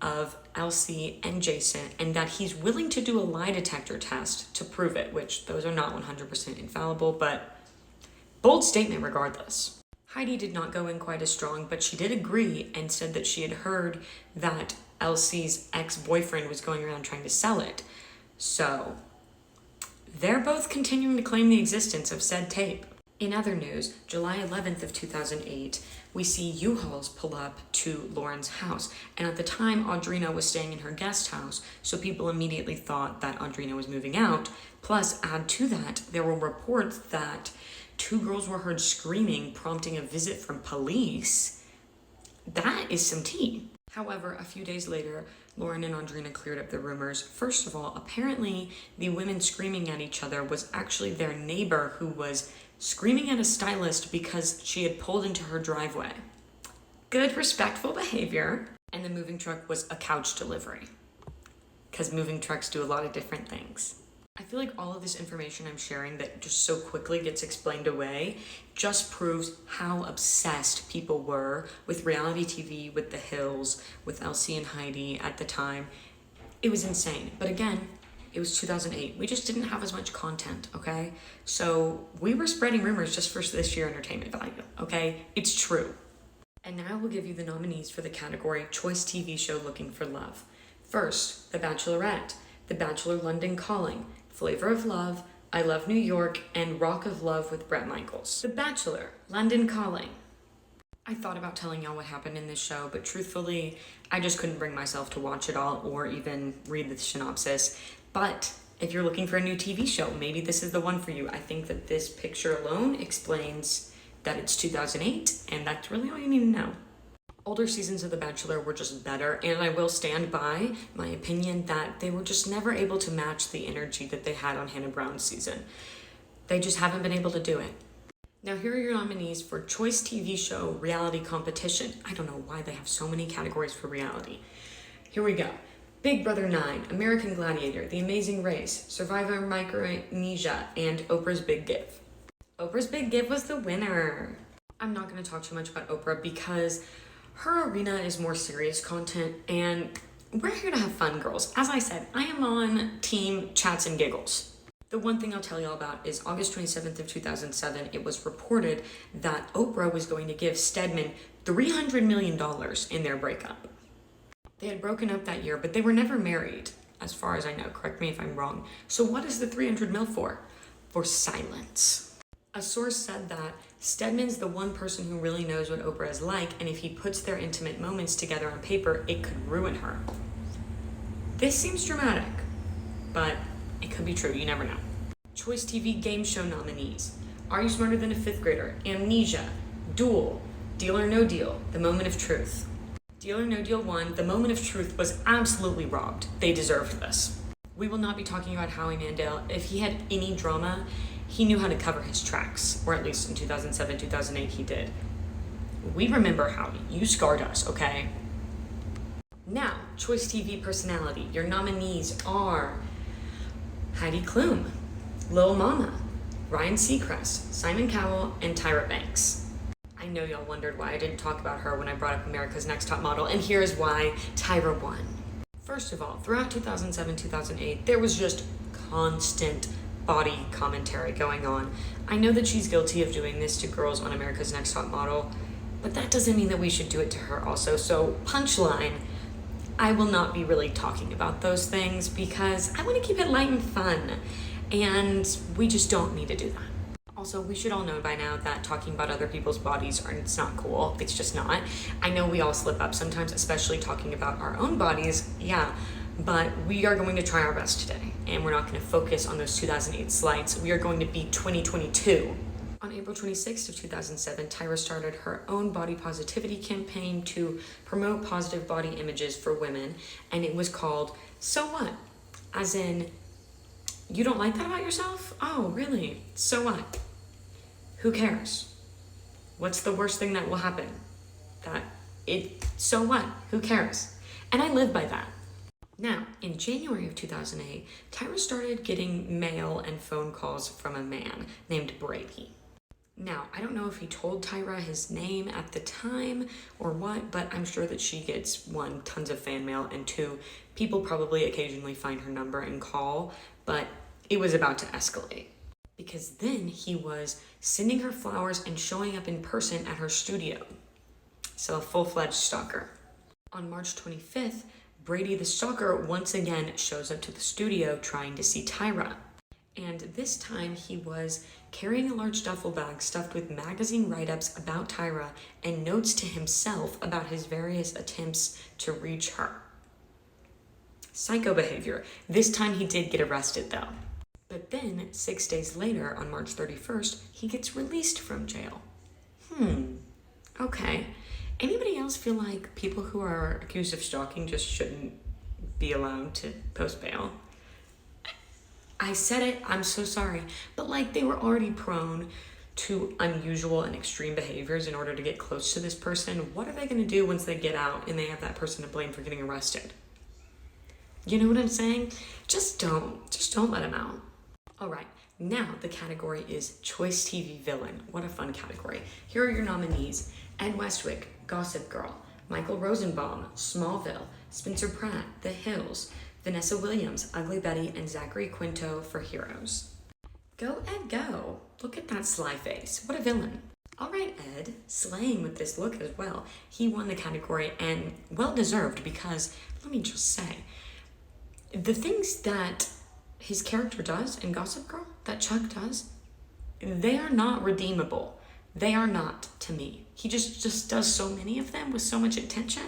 of Elsie and Jason and that he's willing to do a lie detector test to prove it, which those are not 100% infallible, but bold statement regardless. Heidi did not go in quite as strong, but she did agree and said that she had heard that Elsie's ex-boyfriend was going around trying to sell it. So they're both continuing to claim the existence of said tape. In other news, July 11th of 2008, we see U-Hauls pull up to Lauren's house. And at the time, Audrina was staying in her guest house, so people immediately thought that Audrina was moving out. Plus, add to that, there were reports that 2 girls were heard screaming, prompting a visit from police. That is some tea. However, a few days later, Lauren and Audrina cleared up the rumors. First of all, apparently the women screaming at each other was actually their neighbor who was screaming at a stylist because she had pulled into her driveway. Good, respectful behavior. And the moving truck was a couch delivery, because moving trucks do a lot of different things. I feel like all of this information I'm sharing that just so quickly gets explained away just proves how obsessed people were with reality TV, with The Hills, with Elsie and Heidi at the time. It was insane. But again, it was 2008. We just didn't have as much content, okay? So we were spreading rumors just for this year entertainment value, okay? It's true. And now we'll give you the nominees for the category Choice TV Show Looking for Love. First, The Bachelorette, The Bachelor London Calling, Flavor of Love, I Love New York, and Rock of Love with Bret Michaels. The Bachelor, London Calling. I thought about telling y'all what happened in this show, but truthfully, I just couldn't bring myself to watch it all or even read the synopsis. But if you're looking for a new TV show, maybe this is the one for you. I think that this picture alone explains that it's 2008, and that's really all you need to know. Older seasons of The Bachelor were just better, and I will stand by my opinion that they were just never able to match the energy that they had on Hannah Brown's season. They just haven't been able to do it. Now here are your nominees for Choice TV Show Reality Competition. I don't know why they have so many categories for reality. Here we go. Big Brother 9, American Gladiator, The Amazing Race, Survivor Micronesia, and Oprah's Big Give. Oprah's Big Give was the winner. I'm not going to talk too much about Oprah because her arena is more serious content, and we're here to have fun, girls. As I said, I am on team chats and giggles. The one thing I'll tell y'all about is August 27th of 2007, it was reported that Oprah was going to give Stedman $300 million in their breakup. They had broken up that year, but they were never married, as far as I know. Correct me if I'm wrong. So what is the $300 million for? For silence. A source said that Stedman's the one person who really knows what Oprah is like, and if he puts their intimate moments together on paper, it could ruin her. This seems dramatic, but it could be true, you never know. Choice TV game show nominees: Are You Smarter Than a Fifth Grader? Amnesia, Duel, Deal or No Deal, The Moment of Truth. Deal or No Deal won. The Moment of Truth was absolutely robbed. They deserved this. We will not be talking about Howie Mandel. If he had any drama, he knew how to cover his tracks, or at least in 2007, 2008 he did. We remember Howie. You scarred us, okay? Now, Choice TV personality. Your nominees are Heidi Klum, Lil Mama, Ryan Seacrest, Simon Cowell, and Tyra Banks. I know y'all wondered why I didn't talk about her when I brought up America's Next Top Model, and here's why. Tyra won. First of all, throughout 2007, 2008, there was just constant body commentary going on. I know that she's guilty of doing this to girls on America's Next Top Model, but that doesn't mean that we should do it to her also. So, punchline, I will not be really talking about those things because I want to keep it light and fun, and we just don't need to do that. Also, we should all know by now that talking about other people's bodies it's not cool. It's just not. I know we all slip up sometimes, especially talking about our own bodies, yeah, but we are going to try our best today, and we're not going to focus on those 2008 slides. We are going to be 2022. On April 26th of 2007, Tyra started her own body positivity campaign to promote positive body images for women, and it was called So What? As in, you don't like that about yourself? Oh, really? So what? Who cares? What's the worst thing that will happen? So what? Who cares? And I live by that. Now, in January of 2008, Tyra started getting mail and phone calls from a man named Brady. Now, I don't know if he told Tyra his name at the time or what, but I'm sure that she gets, one, tons of fan mail, and two, people probably occasionally find her number and call, but it was about to escalate. Because then he was sending her flowers and showing up in person at her studio. So a full-fledged stalker. On March 25th, Brady the stalker once again shows up to the studio trying to see Tyra. And this time he was carrying a large duffel bag stuffed with magazine write-ups about Tyra and notes to himself about his various attempts to reach her. Psycho behavior. This time he did get arrested though. But then, 6 days later, on March 31st, he gets released from jail. Okay. Anybody else feel like people who are accused of stalking just shouldn't be allowed to post bail? I said it, I'm so sorry. But they were already prone to unusual and extreme behaviors in order to get close to this person. What are they going to do once they get out and they have that person to blame for getting arrested? You know what I'm saying? Just don't let them out. All right, now the category is Choice TV Villain. What a fun category. Here are your nominees: Ed Westwick, Gossip Girl; Michael Rosenbaum, Smallville; Spencer Pratt, The Hills; Vanessa Williams, Ugly Betty; and Zachary Quinto for Heroes. Go, Ed, go. Look at that sly face. What a villain. All right, Ed, slaying with this look as well. He won the category, and well-deserved, because let me just say, the things that his character does in Gossip Girl, that Chuck does, they are not redeemable. They are not, to me. He just does so many of them with so much intention.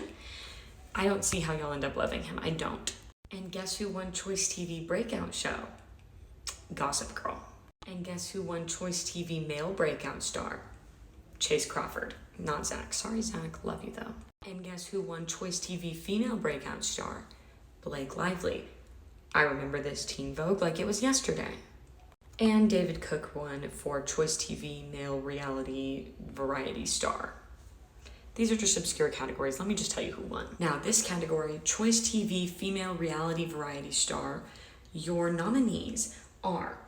I don't see how y'all end up loving him. I don't. And guess who won Choice TV Breakout Show? Gossip Girl. And guess who won Choice TV Male Breakout Star? Chase Crawford. Not Zach. Sorry, Zach. Love you, though. And guess who won Choice TV Female Breakout Star? Blake Lively. I remember this, Teen Vogue, like it was yesterday. And David Cook won for Choice TV Male Reality Variety Star. These are just obscure categories. Let me just tell you who won. Now, this category, Choice TV Female Reality Variety Star, your nominees are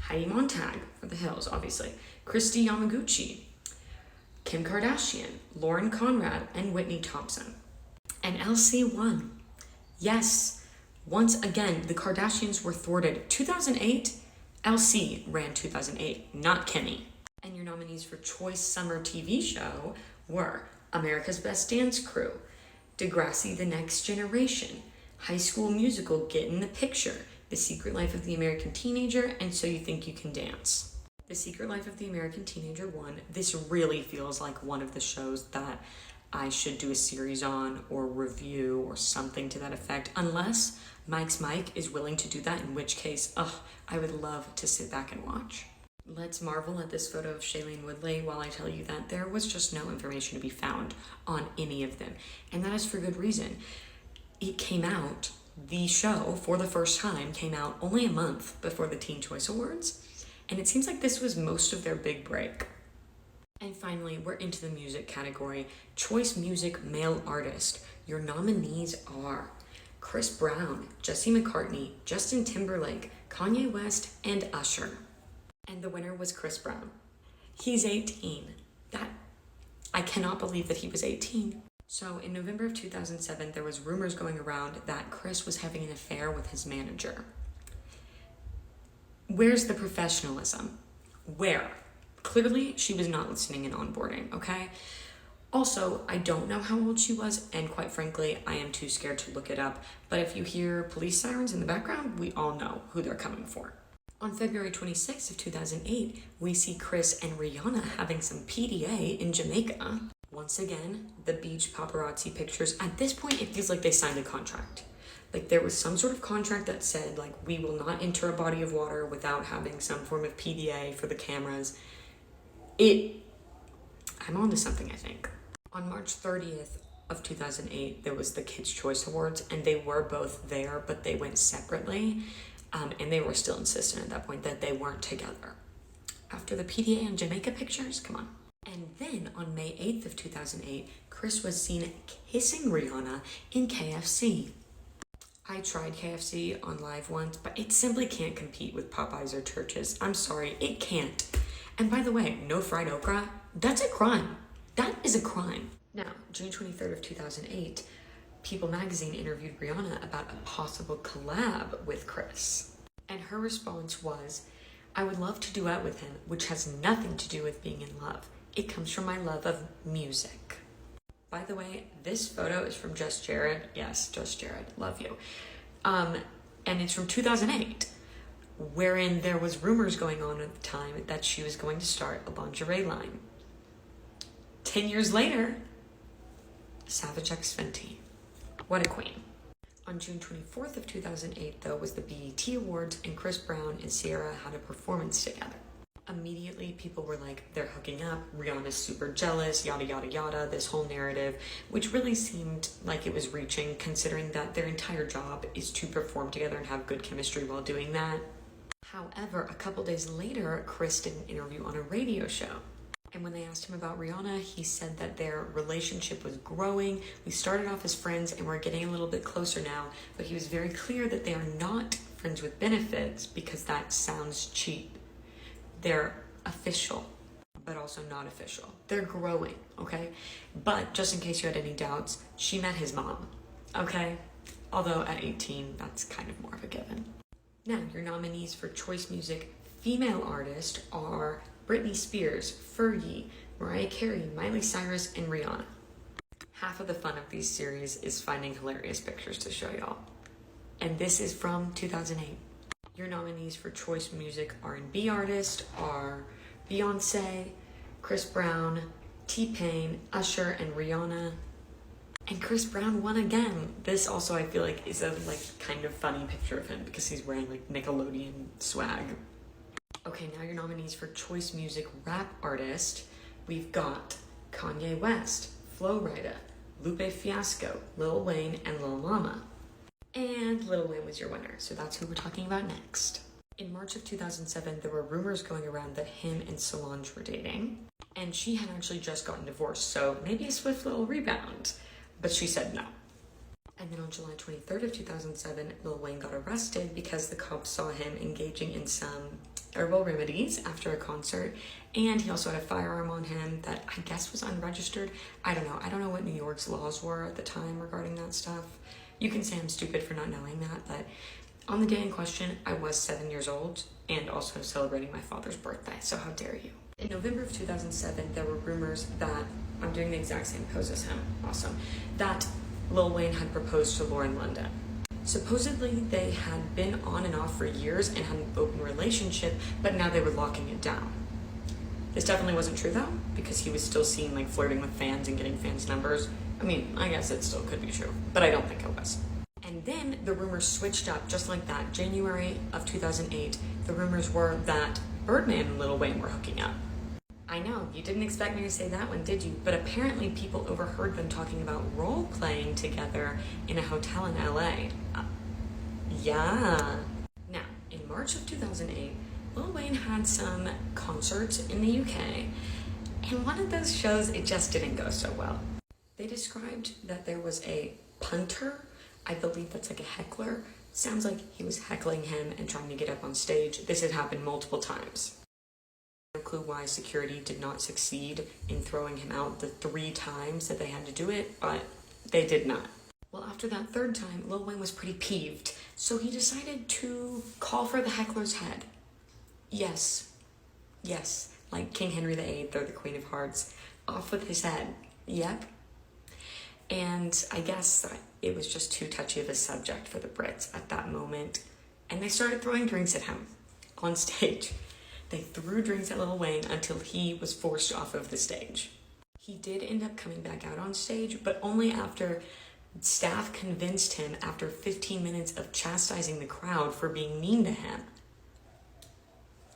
Heidi Montag for The Hills, obviously, Christy Yamaguchi, Kim Kardashian, Lauren Conrad, and Whitney Thompson. And LC won. Yes. Once again, the Kardashians were thwarted. 2008, LC ran 2008, not Kimmy. And your nominees for Choice Summer TV Show were America's Best Dance Crew, Degrassi: The Next Generation, High School Musical: Get in the Picture, The Secret Life of the American Teenager, and So You Think You Can Dance. The Secret Life of the American Teenager 1. This really feels like one of the shows that I should do a series on or review or something to that effect, unless Mike's Mike is willing to do that, in which case, I would love to sit back and watch. Let's marvel at this photo of Shailene Woodley while I tell you that there was just no information to be found on any of them. And that is for good reason. It came out, the show, for the first time, came out only a month before the Teen Choice Awards. And it seems like this was most of their big break. And finally, we're into the music category. Choice Music Male Artist. Your nominees are Chris Brown, Jesse McCartney, Justin Timberlake, Kanye West, and Usher. And the winner was Chris Brown. He's 18. I cannot believe that he was 18. So in November of 2007, there was rumors going around that Chris was having an affair with his manager. Where's the professionalism? Where? Clearly, she was not listening and onboarding, okay? Also, I don't know how old she was, and quite frankly, I am too scared to look it up. But if you hear police sirens in the background, we all know who they're coming for. On February 26th of 2008, we see Chris and Rihanna having some PDA in Jamaica. Once again, the beach paparazzi pictures. At this point, it feels like they signed a contract. Like there was some sort of contract that said, like, we will not enter a body of water without having some form of PDA for the cameras. I'm on to something, I think. On March 30th of 2008, there was the Kids' Choice Awards, and they were both there, but they went separately. And they were still insistent at that point that they weren't together. After the PDA and Jamaica pictures, come on. And then on May 8th of 2008, Chris was seen kissing Rihanna in KFC. I tried KFC on live once, but it simply can't compete with Popeyes or Church's. I'm sorry, it can't. And by the way, no fried okra, that's a crime. That is a crime. Now, June 23rd of 2008, People magazine interviewed Rihanna about a possible collab with Chris. And her response was, I would love to duet with him, which has nothing to do with being in love. It comes from my love of music. By the way, this photo is from Just Jared. Yes, Just Jared, love you. And it's from 2008, wherein there was rumors going on at the time that she was going to start a lingerie line. 10 years later, Savage X Fenty. What a queen. On June 24th of 2008, though, was the BET Awards, and Chris Brown and Ciara had a performance together. Immediately, people were like, they're hooking up, Rihanna's super jealous, yada, yada, yada, this whole narrative, which really seemed like it was reaching, considering that their entire job is to perform together and have good chemistry while doing that. However, a couple days later, Chris did an interview on a radio show. And when they asked him about Rihanna, he said that their relationship was growing. We started off as friends and we're getting a little bit closer now, but he was very clear that they are not friends with benefits because that sounds cheap. They're official, but also not official. They're growing, okay? But just in case you had any doubts, she met his mom, okay? Although at 18, that's kind of more of a given. Now, your nominees for Choice Music Female Artist are Britney Spears, Fergie, Mariah Carey, Miley Cyrus, and Rihanna. Half of the fun of these series is finding hilarious pictures to show y'all. And this is from 2008. Your nominees for Choice Music R&B Artist are Beyonce, Chris Brown, T-Pain, Usher, and Rihanna. And Chris Brown won again. This also, I feel like, is a kind of funny picture of him because he's wearing Nickelodeon swag. Okay, now your nominees for Choice Music Rap Artist. We've got Kanye West, Flo Rida, Lupe Fiasco, Lil Wayne, and Lil Mama. And Lil Wayne was your winner, so that's who we're talking about next. In March of 2007, there were rumors going around that him and Solange were dating, and she had actually just gotten divorced, so maybe a swift little rebound, but she said no. And then on July 23rd of 2007, Lil Wayne got arrested because the cops saw him engaging in some herbal remedies after a concert, and he also had a firearm on him that I guess was unregistered. I don't know what New York's laws were at the time regarding that stuff. You can say I'm stupid for not knowing that, but on the day in question, I was 7 years old and also celebrating my father's birthday, so how dare you. In November of 2007, there were rumors that, I'm doing the exact same pose as him, awesome, that Lil Wayne had proposed to Lauren London. Supposedly, they had been on and off for years and had an open relationship, but now they were locking it down. This definitely wasn't true though, because he was still seen like flirting with fans and getting fans' numbers. I mean, I guess it still could be true, but I don't think it was. And then the rumors switched up just like that. January of 2008, the rumors were that Birdman and Lil Wayne were hooking up. I know, you didn't expect me to say that one, did you? But apparently people overheard them talking about role-playing together in a hotel in LA. Yeah. Now, in March of 2008, Lil Wayne had some concerts in the UK, and one of those shows, it just didn't go so well. They described that there was a punter, I believe that's like a heckler. Sounds like he was heckling him and trying to get up on stage. This had happened multiple times. No clue why security did not succeed in throwing him out the 3 times that they had to do it, but they did not. Well, after that 3rd time, Lil Wayne was pretty peeved, so he decided to call for the heckler's head. Yes, like King Henry VIII or the Queen of Hearts, off with his head. Yep. And I guess it was just too touchy of a subject for the Brits at that moment, and they started throwing drinks at him on stage. They threw drinks at Lil Wayne until he was forced off of the stage. He did end up coming back out on stage, but only after staff convinced him after 15 minutes of chastising the crowd for being mean to him.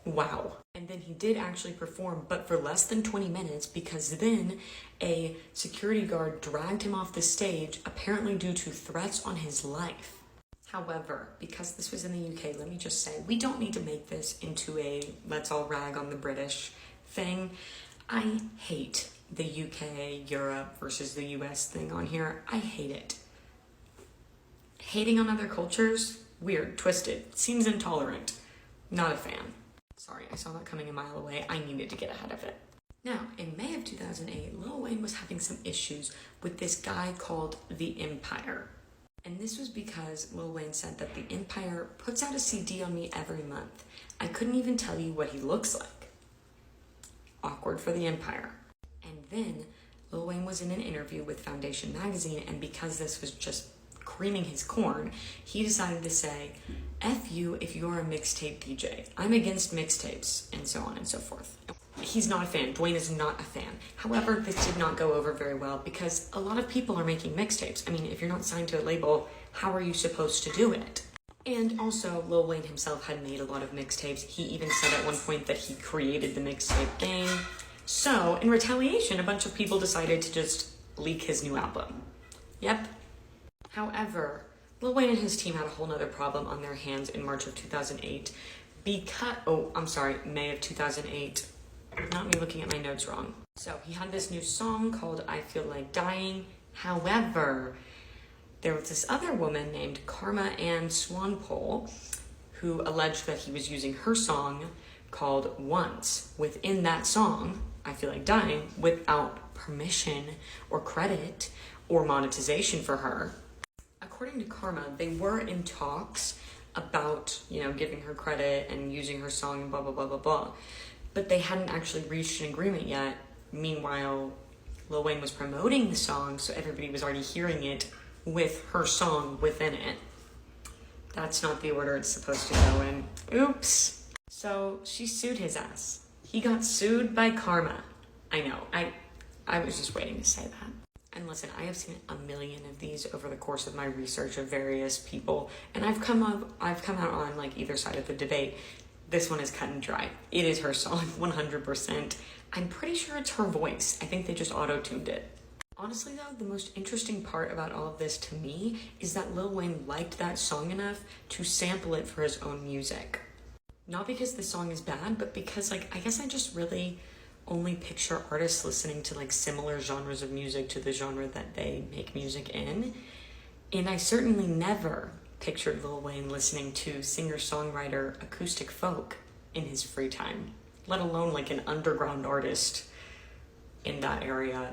Wow. And then he did actually perform, but for less than 20 minutes, because then a security guard dragged him off the stage, apparently due to threats on his life. However, because this was in the UK, let me just say, we don't need to make this into a let's all rag on the British thing. I hate the UK, Europe versus the US thing on here. I hate it. Hating on other cultures, weird, twisted, seems intolerant. Not a fan. Sorry, I saw that coming a mile away. I needed to get ahead of it. Now, in May of 2008, Lil Wayne was having some issues with this guy called The Empire. And this was because Lil Wayne said that The Empire puts out a CD on me every month. I couldn't even tell you what he looks like. Awkward for The Empire. And then Lil Wayne was in an interview with Foundation magazine, and because this was just creaming his corn, he decided to say, F you if you're a mixtape DJ. I'm against mixtapes, and so on and so forth. He's not a fan. Dwayne is not a fan. However, this did not go over very well because a lot of people are making mixtapes. I mean, if you're not signed to a label, how are you supposed to do it? And also, Lil Wayne himself had made a lot of mixtapes. He even said at one point that he created the mixtape game. So, in retaliation, a bunch of people decided to just leak his new album. Yep. However, Lil Wayne and his team had a whole nother problem on their hands in March of 2008 May of 2008. Not me looking at my notes wrong. So he had this new song called I Feel Like Dying. However, there was this other woman named Karma Ann Swanpole who alleged that he was using her song called Once within that song, I Feel Like Dying, without permission or credit or monetization for her. According to Karma, they were in talks about, giving her credit and using her song and blah, blah, blah, blah, blah. But they hadn't actually reached an agreement yet. Meanwhile, Lil Wayne was promoting the song, so everybody was already hearing it with her song within it. That's not the order it's supposed to go in. Oops. So she sued his ass. He got sued by Karma. I know, I was just waiting to say that. And listen, I have seen a million of these over the course of my research of various people, and I've come out on like either side of the debate. This one is cut and dry. It is her song, 100%. I'm pretty sure it's her voice. I think they just auto-tuned it. Honestly though, the most interesting part about all of this to me is that Lil Wayne liked that song enough to sample it for his own music. Not because the song is bad, but because I guess I just really only picture artists listening to similar genres of music to the genre that they make music in. And I certainly never pictured Lil Wayne listening to singer-songwriter acoustic folk in his free time, let alone an underground artist in that area.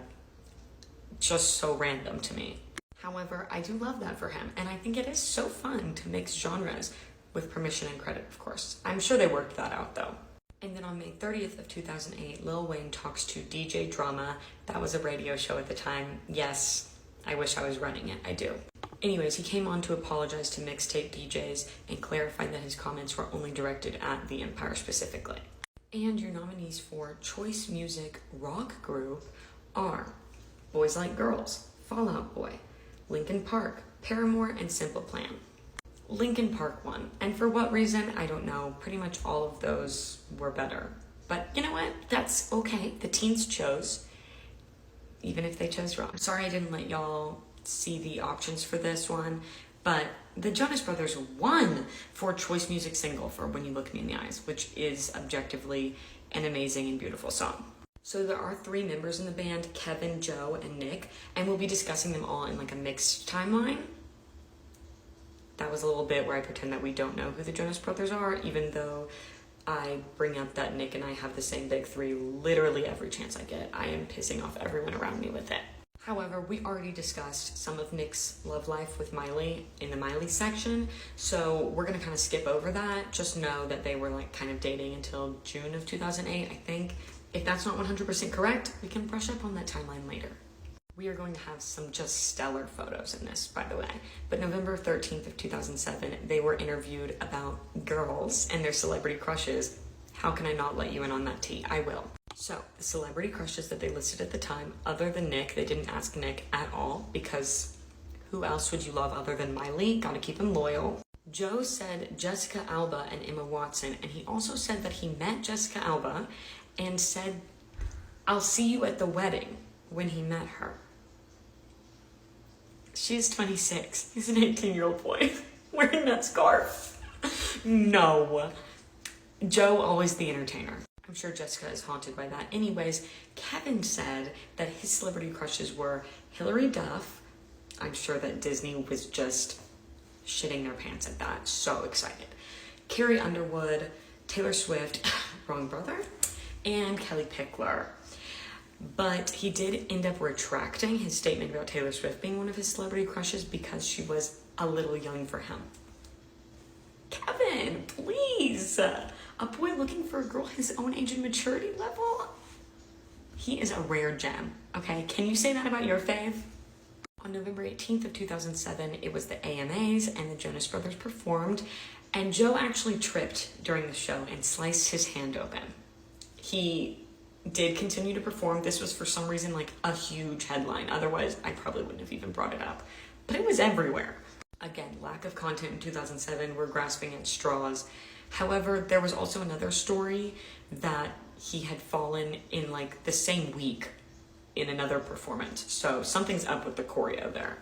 Just so random to me. However, I do love that for him, and I think it is so fun to mix genres with permission and credit, of course. I'm sure they worked that out though. And then on May 30th of 2008, Lil Wayne talks to DJ Drama. That was a radio show at the time. Yes, I wish I was running it, I do. Anyways, he came on to apologize to mixtape DJs and clarified that his comments were only directed at the Empire specifically. And your nominees for Choice Music Rock Group are Boys Like Girls, Fall Out Boy, Linkin Park, Paramore, and Simple Plan. Linkin Park won, and for what reason, I don't know. Pretty much all of those were better. But you know what? That's okay. The teens chose, even if they chose wrong. Sorry I didn't let y'all see the options for this one, but the Jonas Brothers won for Choice Music Single for When You Look Me in the Eyes, which is objectively an amazing and beautiful song. So there are 3 members in the band, Kevin, Joe, and Nick, and we'll be discussing them all in like a mixed timeline. That was a little bit where I pretend that we don't know who the Jonas Brothers are, even though I bring up that Nick and I have the same big 3 literally every chance I get. I am pissing off everyone around me with it. However, we already discussed some of Nick's love life with Miley in the Miley section, so we're gonna kind of skip over that. Just know that they were like kind of dating until June of 2008, I think. If that's not 100% correct, we can brush up on that timeline later. We are going to have some just stellar photos in this, by the way. But November 13th of 2007, they were interviewed about girls and their celebrity crushes. How can I not let you in on that tea? I will. So, the celebrity crushes that they listed at the time, other than Nick, they didn't ask Nick at all, because who else would you love other than Miley? Gotta keep him loyal. Joe said Jessica Alba and Emma Watson, and he also said that he met Jessica Alba and said, I'll see you at the wedding, when he met her. She's 26. He's an 18-year-old boy wearing that scarf. No. Joe, always the entertainer. I'm sure Jessica is haunted by that. Anyways, Kevin said that his celebrity crushes were Hilary Duff. I'm sure that Disney was just shitting their pants at that. So excited. Carrie Underwood, Taylor Swift, wrong brother, and Kelly Pickler. But he did end up retracting his statement about Taylor Swift being one of his celebrity crushes because she was a little young for him. Kevin, please. A boy looking for a girl his own age and maturity level? He is a rare gem, okay? Can you say that about your fave? On November 18th of 2007, it was the AMAs and the Jonas Brothers performed, and Joe actually tripped during the show and sliced his hand open. He did continue to perform. This was for some reason like a huge headline. Otherwise, I probably wouldn't have even brought it up. But it was everywhere. Again, lack of content in 2007. We're grasping at straws. However, there was also another story that he had fallen in like the same week in another performance. So something's up with the choreo there.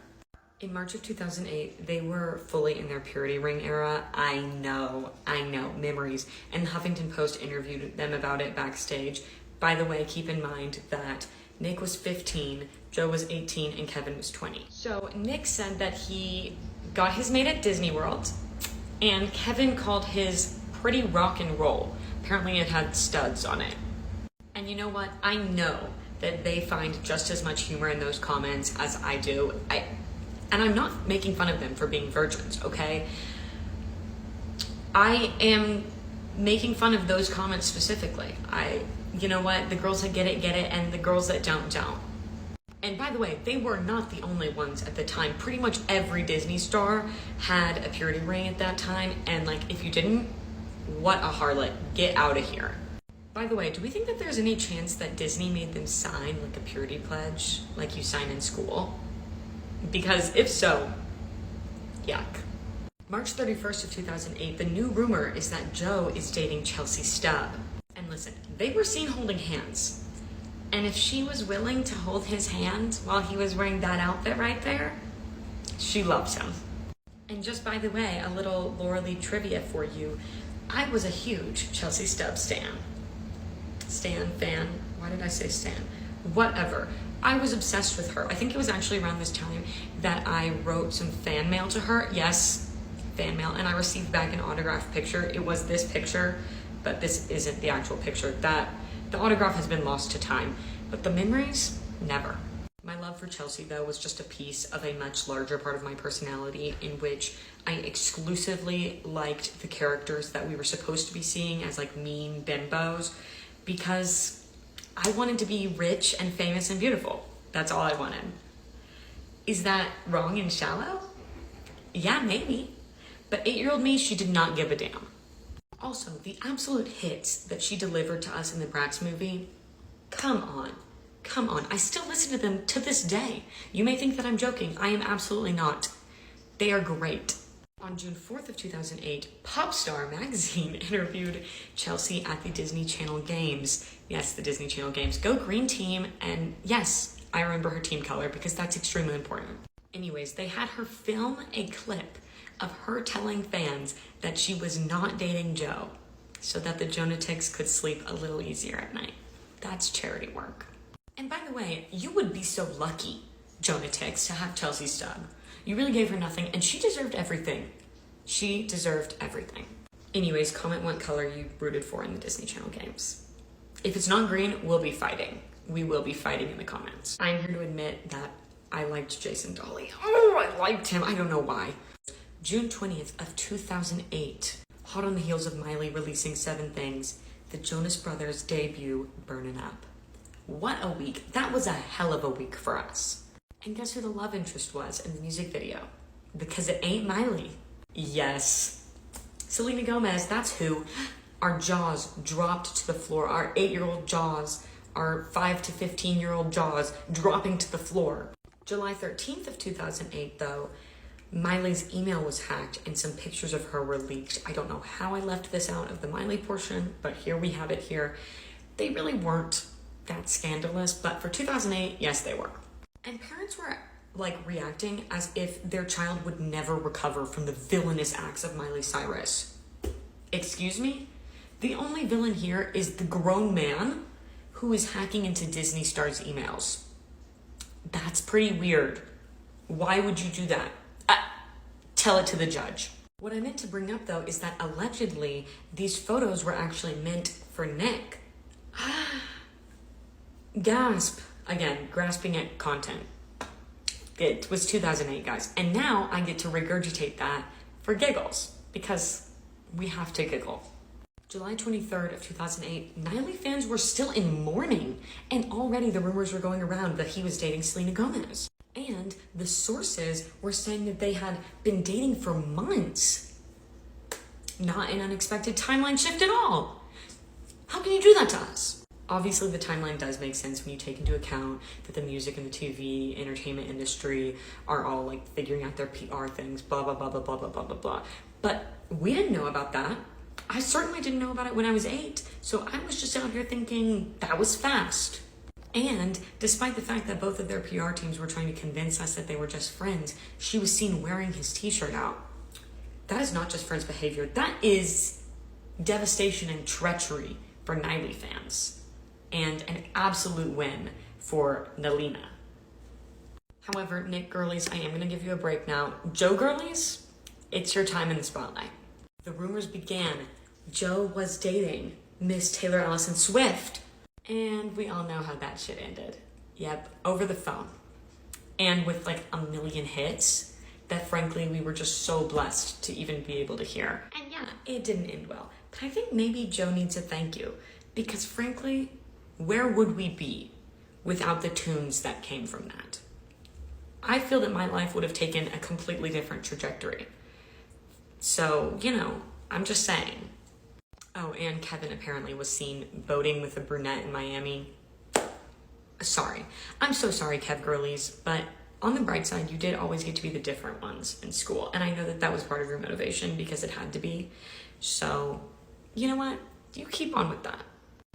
In March of 2008, they were fully in their purity ring era. I know, memories. And the Huffington Post interviewed them about it backstage. By the way, keep in mind that Nick was 15, Joe was 18, and Kevin was 20. So Nick said that he got his mate at Disney World, and Kevin called his pretty rock and roll. Apparently it had studs on it. And you know what? I know that they find just as much humor in those comments as I do. And I'm not making fun of them for being virgins, okay? I am making fun of those comments specifically. You know what? The girls that get it, and the girls that don't. And by the way, they were not the only ones at the time. Pretty much every Disney star had a purity ring at that time, and like, if you didn't, what a harlot. Get out of here. By the way, do we think that there's any chance that Disney made them sign like a purity pledge, like you sign in school? Because if so, yuck. March 31st of 2008, the new rumor is that Joe is dating Chelsea Stubb. And listen, they were seen holding hands. And if she was willing to hold his hand while he was wearing that outfit right there, she loves him. And just by the way, a little Laura Lee trivia for you. I was a huge Chelsea Stubb fan. Why did I say stan? Whatever. I was obsessed with her. I think it was actually around this time that I wrote some fan mail to her. Yes, fan mail. And I received back an autographed picture. It was this picture, but this isn't the actual picture. The autograph has been lost to time, but the memories, never. My love for Chelsea, though, was just a piece of a much larger part of my personality in which I exclusively liked the characters that we were supposed to be seeing as like mean bimbos, because I wanted to be rich and famous and beautiful. That's all I wanted. Is that wrong and shallow? Yeah, maybe. But 8-year-old me, she did not give a damn. Also, the absolute hits that she delivered to us in the Bratz movie, come on. Come on. I still listen to them to this day. You may think that I'm joking. I am absolutely not. They are great. On June 4th of 2008, Popstar magazine interviewed Chelsea at the Disney Channel Games. Yes, the Disney Channel Games. Go green team. And yes, I remember her team color because that's extremely important. Anyways, they had her film a clip of her telling fans that she was not dating Joe so that the Jonatics could sleep a little easier at night. That's charity work. And by the way, you would be so lucky, Jonatics, to have Chelsea Stubb. You really gave her nothing, and she deserved everything. She deserved everything. Anyways, comment what color you rooted for in the Disney Channel Games. If it's not green, we'll be fighting. We will be fighting in the comments. I'm here to admit that I liked Jason Dolley. Oh, I liked him. I don't know why. June 20th of 2008. Hot on the heels of Miley releasing 7 Things, the Jonas Brothers debut, Burnin' Up. What a week. That was a hell of a week for us. And guess who the love interest was in the music video? Because it ain't Miley. Yes. Selena Gomez, that's who. Our jaws dropped to the floor. Our 8-year-old jaws, our 5 to 15-year-old jaws dropping to the floor. July 13th of 2008, though, Miley's email was hacked and some pictures of her were leaked. I don't know how I left this out of the Miley portion, but here we have it here. They really weren't that scandalous, but for 2008, yes, they were. And parents were reacting as if their child would never recover from the villainous acts of Miley Cyrus. Excuse me? The only villain here is the grown man who is hacking into Disney stars' emails. That's pretty weird. Why would you do that? Tell it to the judge. What I meant to bring up, though, is that allegedly these photos were actually meant for Nick. Gasp. Again, grasping at content. It was 2008, guys. And now I get to regurgitate that for giggles because we have to giggle. July 23rd of 2008, Miley fans were still in mourning, and already the rumors were going around that he was dating Selena Gomez. And the sources were saying that they had been dating for months. Not an unexpected timeline shift at all. How can you do that to us? Obviously, the timeline does make sense when you take into account that the music and the TV entertainment industry are all figuring out their PR things, blah, blah, blah, blah, blah, blah, blah, blah, blah. But we didn't know about that. I certainly didn't know about it when I was 8. So I was just out here thinking that was fast. And despite the fact that both of their PR teams were trying to convince us that they were just friends, she was seen wearing his t-shirt out. That is not just friends behavior. That is devastation and treachery for Miley fans. And an absolute win for Nalina. However, Nick Girlies, I am going to give you a break now. Joe Girlies, it's your time in the spotlight. The rumors began. Joe was dating Miss Taylor Allison Swift. And we all know how that shit ended. Yep, over the phone. And with a million hits that frankly we were just so blessed to even be able to hear. And yeah, it didn't end well. But I think maybe Joe needs a thank you. Because frankly, where would we be without the tunes that came from that? I feel that my life would have taken a completely different trajectory. So, I'm just saying. Oh, and Kevin apparently was seen boating with a brunette in Miami. Sorry. I'm so sorry, Kev Girlies, but on the bright side, you did always get to be the different ones in school. And I know that that was part of your motivation because it had to be. So, you know what? You keep on with that.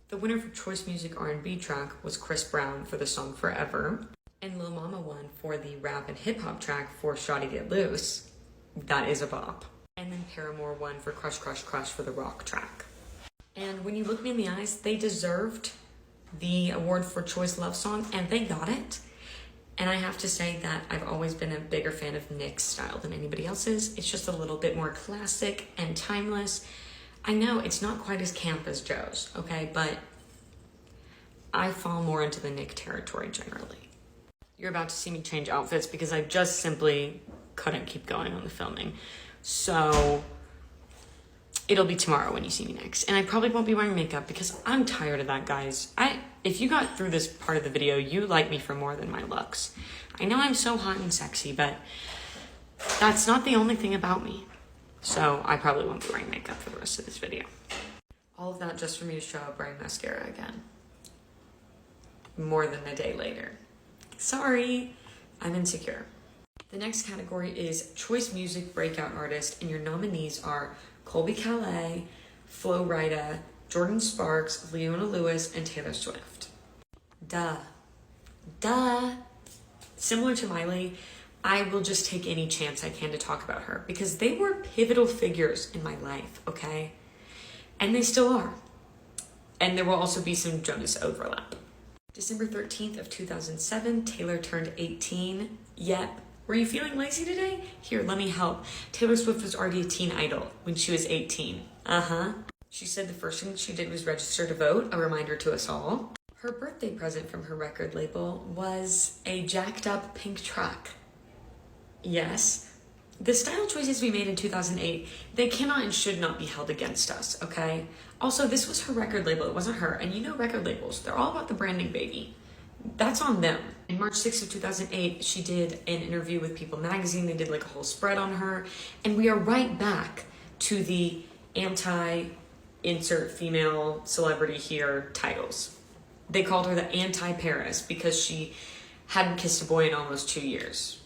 The winner for Choice Music R&B track was Chris Brown for the song Forever. And Lil Mama won for the rap and hip hop track for Shawty Get Loose. That is a bop. And then Paramore won for Crush Crush Crush for the rock track. And when you look me in the eyes, they deserved the award for Choice Love Song, and they got it. And I have to say that I've always been a bigger fan of Nick's style than anybody else's. It's just a little bit more classic and timeless. I know it's not quite as camp as Joe's, okay? But I fall more into the Nick territory generally. You're about to see me change outfits because I just simply couldn't keep going on the filming. So it'll be tomorrow when you see me next. And I probably won't be wearing makeup because I'm tired of that, guys. If you got through this part of the video, you like me for more than my looks. I know I'm so hot and sexy, but that's not the only thing about me. So I probably won't be wearing makeup for the rest of this video. All of that just for me to show up wearing mascara again. More than a day later. Sorry, I'm insecure. The next category is Choice Music Breakout Artist, and your nominees are Colby Calais, Flo Rida, Jordan Sparks, Leona Lewis, and Taylor Swift. Duh. Similar to Miley, I will just take any chance I can to talk about her because they were pivotal figures in my life, okay? And they still are. And there will also be some Jonas overlap. December 13th of 2007, Taylor turned 18. Yep. Were you feeling lazy today? Here, let me help. Taylor Swift was already a teen idol when she was 18. She said the first thing she did was register to vote, a reminder to us all. Her birthday present from her record label was a jacked up pink truck. Yes. The style choices we made in 2008, they cannot and should not be held against us, okay? Also, this was her record label, it wasn't her. And you know record labels, they're all about the branding, baby. That's on them. In March 6th of 2008, she did an interview with People magazine. They did like a whole spread on her. And we are right back to the anti-insert female celebrity here titles. They called her the anti-Paris because she hadn't kissed a boy in almost 2 years.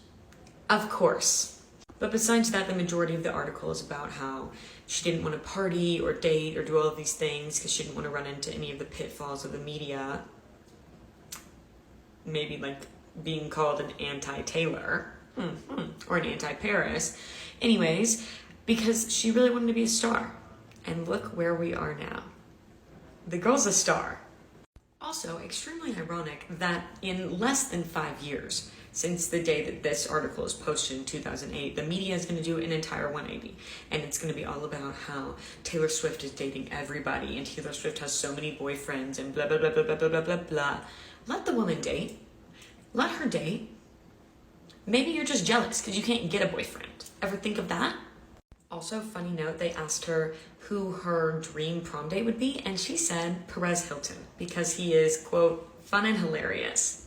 Of course. But besides that, the majority of the article is about how she didn't want to party or date or do all of these things because she didn't want to run into any of the pitfalls of the media. Maybe like being called an anti-Taylor or an anti-Paris. Anyways, because she really wanted to be a star. And look where we are now. The girl's a star. Also, extremely ironic that in less than 5 years since the day that this article is posted in 2008, the media is going to do an entire 180. And it's going to be all about how Taylor Swift is dating everybody and Taylor Swift has so many boyfriends and blah, blah, blah, blah, blah, blah, blah, blah, blah. Let the woman date. Let her date. Maybe you're just jealous because you can't get a boyfriend. Ever think of that? Also, funny note, they asked her who her dream prom date would be, and she said Perez Hilton because he is, quote, fun and hilarious.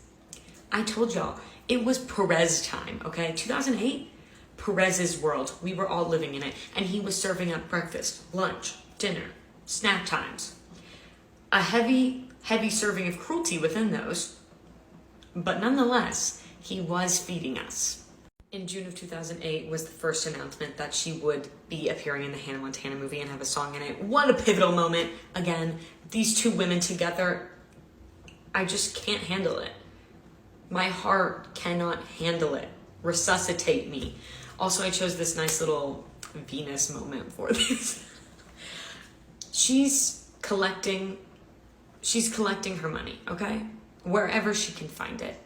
I told y'all, it was Perez time, okay? 2008, Perez's world. We were all living in it, and he was serving up breakfast, lunch, dinner, snack times. A heavy serving of cruelty within those, but nonetheless, he was feeding us. In June of 2008 was the first announcement that she would be appearing in the Hannah Montana movie and have a song in it. What a pivotal moment. Again, these two women together, I just can't handle it. My heart cannot handle it. Resuscitate me. Also, I chose this nice little Venus moment for this. She's collecting her money, okay? Wherever she can find it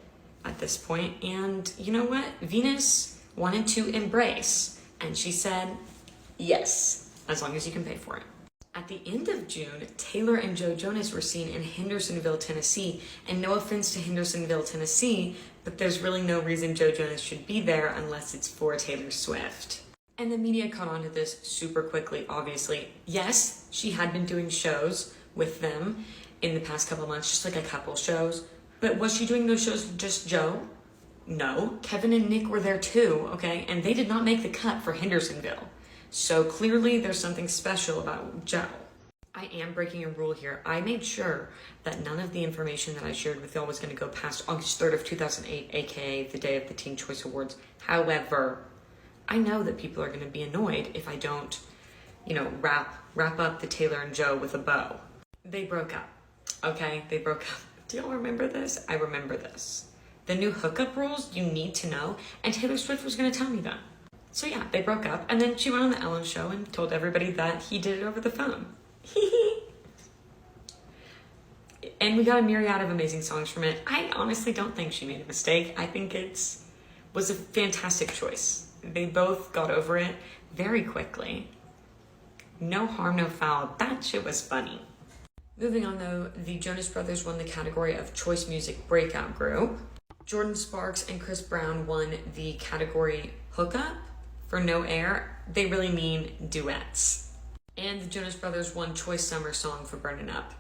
at this point. And you know what? Venus wanted to embrace. And she said, yes, as long as you can pay for it. At the end of June, Taylor and Joe Jonas were seen in Hendersonville, Tennessee. And no offense to Hendersonville, Tennessee, but there's really no reason Joe Jonas should be there unless it's for Taylor Swift. And the media caught on to this super quickly, obviously. Yes, she had been doing shows with them in the past couple of months, just like a couple shows. But was she doing those shows with just Joe? No. Kevin and Nick were there too, okay? And they did not make the cut for Hendersonville. So clearly there's something special about Joe. I am breaking a rule here. I made sure that none of the information that I shared with y'all was going to go past August 3rd of 2008, aka the day of the Teen Choice Awards. However, I know that people are going to be annoyed if I don't, wrap up the Taylor and Joe with a bow. They broke up, okay? They broke up. Do y'all remember this? I remember this. The new hookup rules you need to know, and Taylor Swift was going to tell me them. So yeah, they broke up, and then she went on the Ellen show and told everybody that he did it over the phone. And we got a myriad of amazing songs from it. I honestly don't think she made a mistake. I think was a fantastic choice. They both got over it very quickly. No harm, no foul. That shit was funny. Moving on though, the Jonas Brothers won the category of Choice Music Breakout Group. Jordan Sparks and Chris Brown won the category Hookup for No Air. They really mean duets. And the Jonas Brothers won Choice Summer Song for Burnin' Up.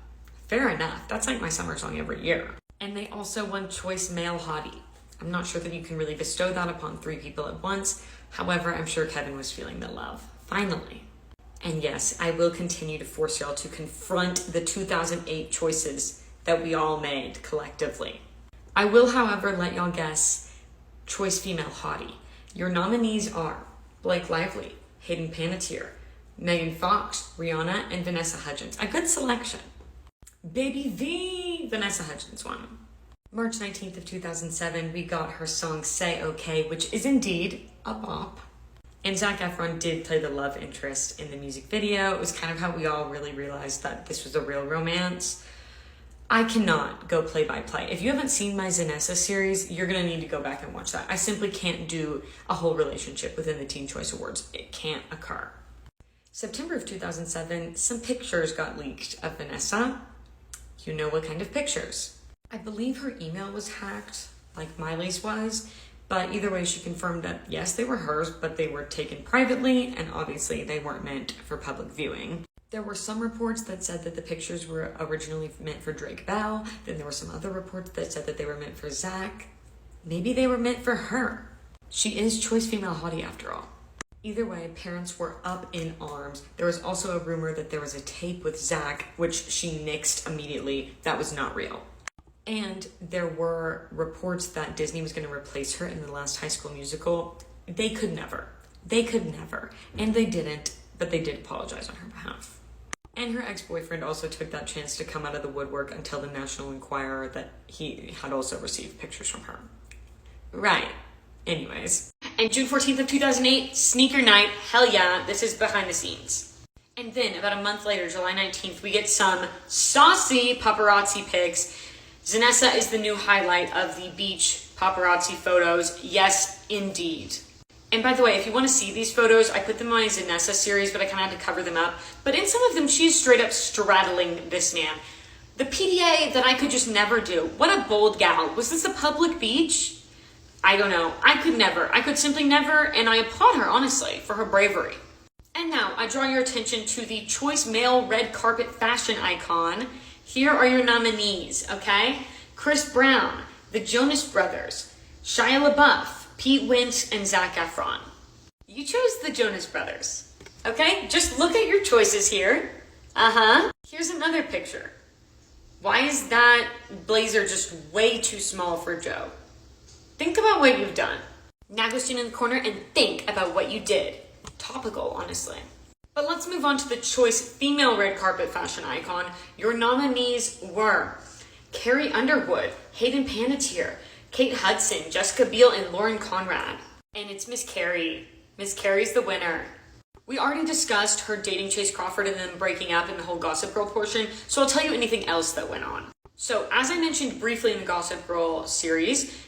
Fair enough, that's like my summer song every year. And they also won Choice Male Hottie. I'm not sure that you can really bestow that upon 3 people at once, However, I'm sure Kevin was feeling the love, finally. And yes, I will continue to force y'all to confront the 2008 choices that we all made collectively. I will, however, let y'all guess choice female hottie. Your nominees are Blake Lively, Hayden Panettiere, Megan Fox, Rihanna, and Vanessa Hudgens. A good selection. Baby V, Vanessa Hudgens won. March 19th of 2007, we got her song Say Okay, which is indeed a bop. And Zac Efron did play the love interest in the music video. It was kind of how we all really realized that this was a real romance. I cannot go play by play. If you haven't seen my Zanessa series, you're gonna need to go back and watch that. I simply can't do a whole relationship within the Teen Choice Awards. It can't occur. September of 2007, some pictures got leaked of Vanessa. You know what kind of pictures. I believe her email was hacked, like Miley's was, but either way she confirmed that yes, they were hers, but they were taken privately, and obviously they weren't meant for public viewing. There were some reports that said that the pictures were originally meant for Drake Bell. Then there were some other reports that said that they were meant for Zach. Maybe they were meant for her. She is choice female hottie after all. Either way, parents were up in arms. There was also a rumor that there was a tape with Zach, which she nixed immediately. That was not real. And there were reports that Disney was going to replace her in the last High School Musical. They could never. They could never. And they didn't, but they did apologize on her behalf. And her ex-boyfriend also took that chance to come out of the woodwork and tell the National Enquirer that he had also received pictures from her. Right. Anyways. And June 14th of 2008, sneaker night. Hell yeah, this is behind the scenes. And then about a month later, July 19th, we get some saucy paparazzi pics. Zanessa is the new highlight of the beach paparazzi photos. Yes, indeed. And by the way, if you want to see these photos, I put them on my Zanessa series, but I kind of had to cover them up. But in some of them, she's straight up straddling this man. The PDA that I could just never do. What a bold gal. Was this a public beach? I don't know. I could never. I could simply never, and I applaud her, honestly, for her bravery. And now, I draw your attention to the choice male red carpet fashion icon. Here are your nominees, okay? Chris Brown, the Jonas Brothers, Shia LaBeouf, Pete Wentz, and Zac Efron. You chose the Jonas Brothers, okay? Just look at your choices here. Here's another picture. Why is that blazer just way too small for Joe? Think about what you've done. Now go stand in the corner and think about what you did. Topical, honestly. But let's move on to the choice female red carpet fashion icon. Your nominees were Carrie Underwood, Hayden Panettiere, Kate Hudson, Jessica Biel, and Lauren Conrad. And it's Miss Carrie. Miss Carrie's the winner. We already discussed her dating Chase Crawford and them breaking up in the whole Gossip Girl portion, so I'll tell you anything else that went on. So as I mentioned briefly in the Gossip Girl series,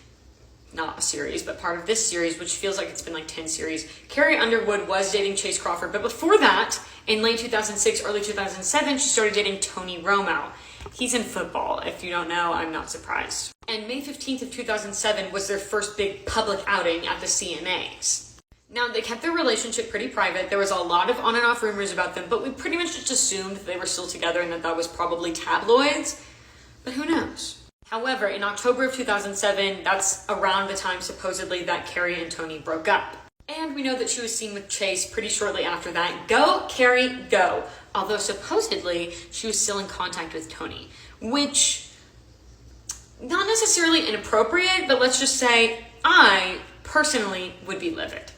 not a series, but part of this series, which feels like it's been like 10 series, Carrie Underwood was dating Chase Crawford, but before that, in late 2006, early 2007, she started dating Tony Romo. He's in football. If you don't know, I'm not surprised. And May 15th of 2007 was their first big public outing at the CMAs. Now, they kept their relationship pretty private. There was a lot of on and off rumors about them, but we pretty much just assumed that they were still together and that that was probably tabloids. But who knows? However, in October of 2007, that's around the time supposedly that Carrie and Tony broke up. And we know that she was seen with Chase pretty shortly after that. Go, Carrie, go. Although supposedly she was still in contact with Tony, which, not necessarily inappropriate, but let's just say I personally would be livid.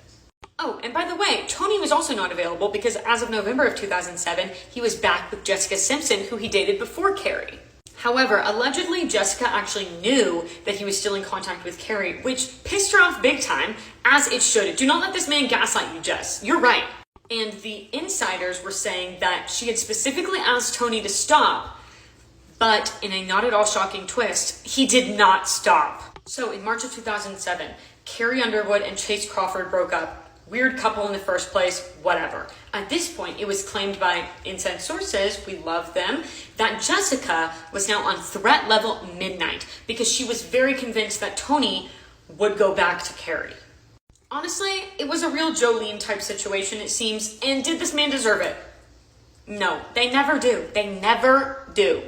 Oh, and by the way, Tony was also not available because as of November of 2007, he was back with Jessica Simpson, who he dated before Carrie. However, allegedly, Jessica actually knew that he was still in contact with Carrie, which pissed her off big time, as it should. Do not let this man gaslight you, Jess. You're right. And the insiders were saying that she had specifically asked Tony to stop, but in a not at all shocking twist, he did not stop. So in March of 2007, Carrie Underwood and Chase Crawford broke up. Weird couple in the first place, whatever. At this point, it was claimed by inside sources, we love them, that Jessica was now on threat level midnight because she was very convinced that Tony would go back to Carrie. Honestly, it was a real Jolene type situation, it seems, and did this man deserve it? No, they never do. They never do.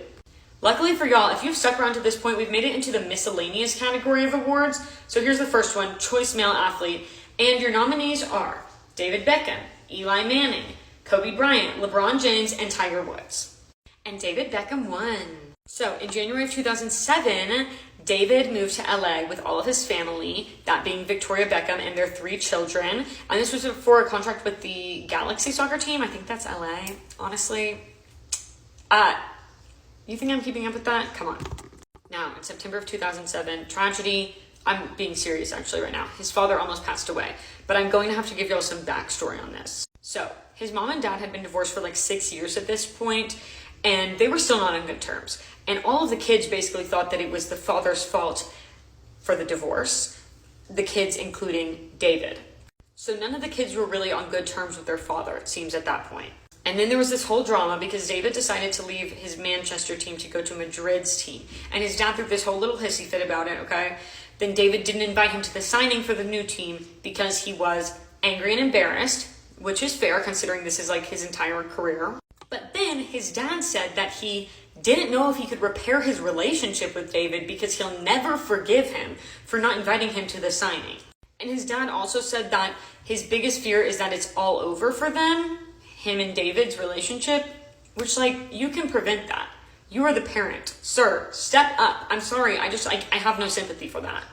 Luckily for y'all, if you've stuck around to this point, we've made it into the miscellaneous category of awards. So here's the first one, Choice Male Athlete. And your nominees are David Beckham, Eli Manning, Kobe Bryant, LeBron James, and Tiger Woods. And David Beckham won. So in January of 2007, David moved to LA with all of his family, that being Victoria Beckham and their 3 children. And this was for a contract with the Galaxy soccer team. I think that's LA, honestly. You think I'm keeping up with that? Come on. Now, in September of 2007, tragedy. I'm being serious actually right now. His father almost passed away, but I'm going to have to give y'all some backstory on this. So his mom and dad had been divorced for like 6 years at this point, and they were still not on good terms. And all of the kids basically thought that it was the father's fault for the divorce, the kids including David. So none of the kids were really on good terms with their father, it seems, at that point. And then there was this whole drama because David decided to leave his Manchester team to go to Madrid's team. And his dad threw this whole little hissy fit about it, okay? Then David didn't invite him to the signing for the new team because he was angry and embarrassed, which is fair considering this is like his entire career. But then his dad said that he didn't know if he could repair his relationship with David because he'll never forgive him for not inviting him to the signing. And his dad also said that his biggest fear is that it's all over for them, him and David's relationship, which, like, you can prevent that. You are the parent. Sir, step up. I'm sorry, I have no sympathy for that.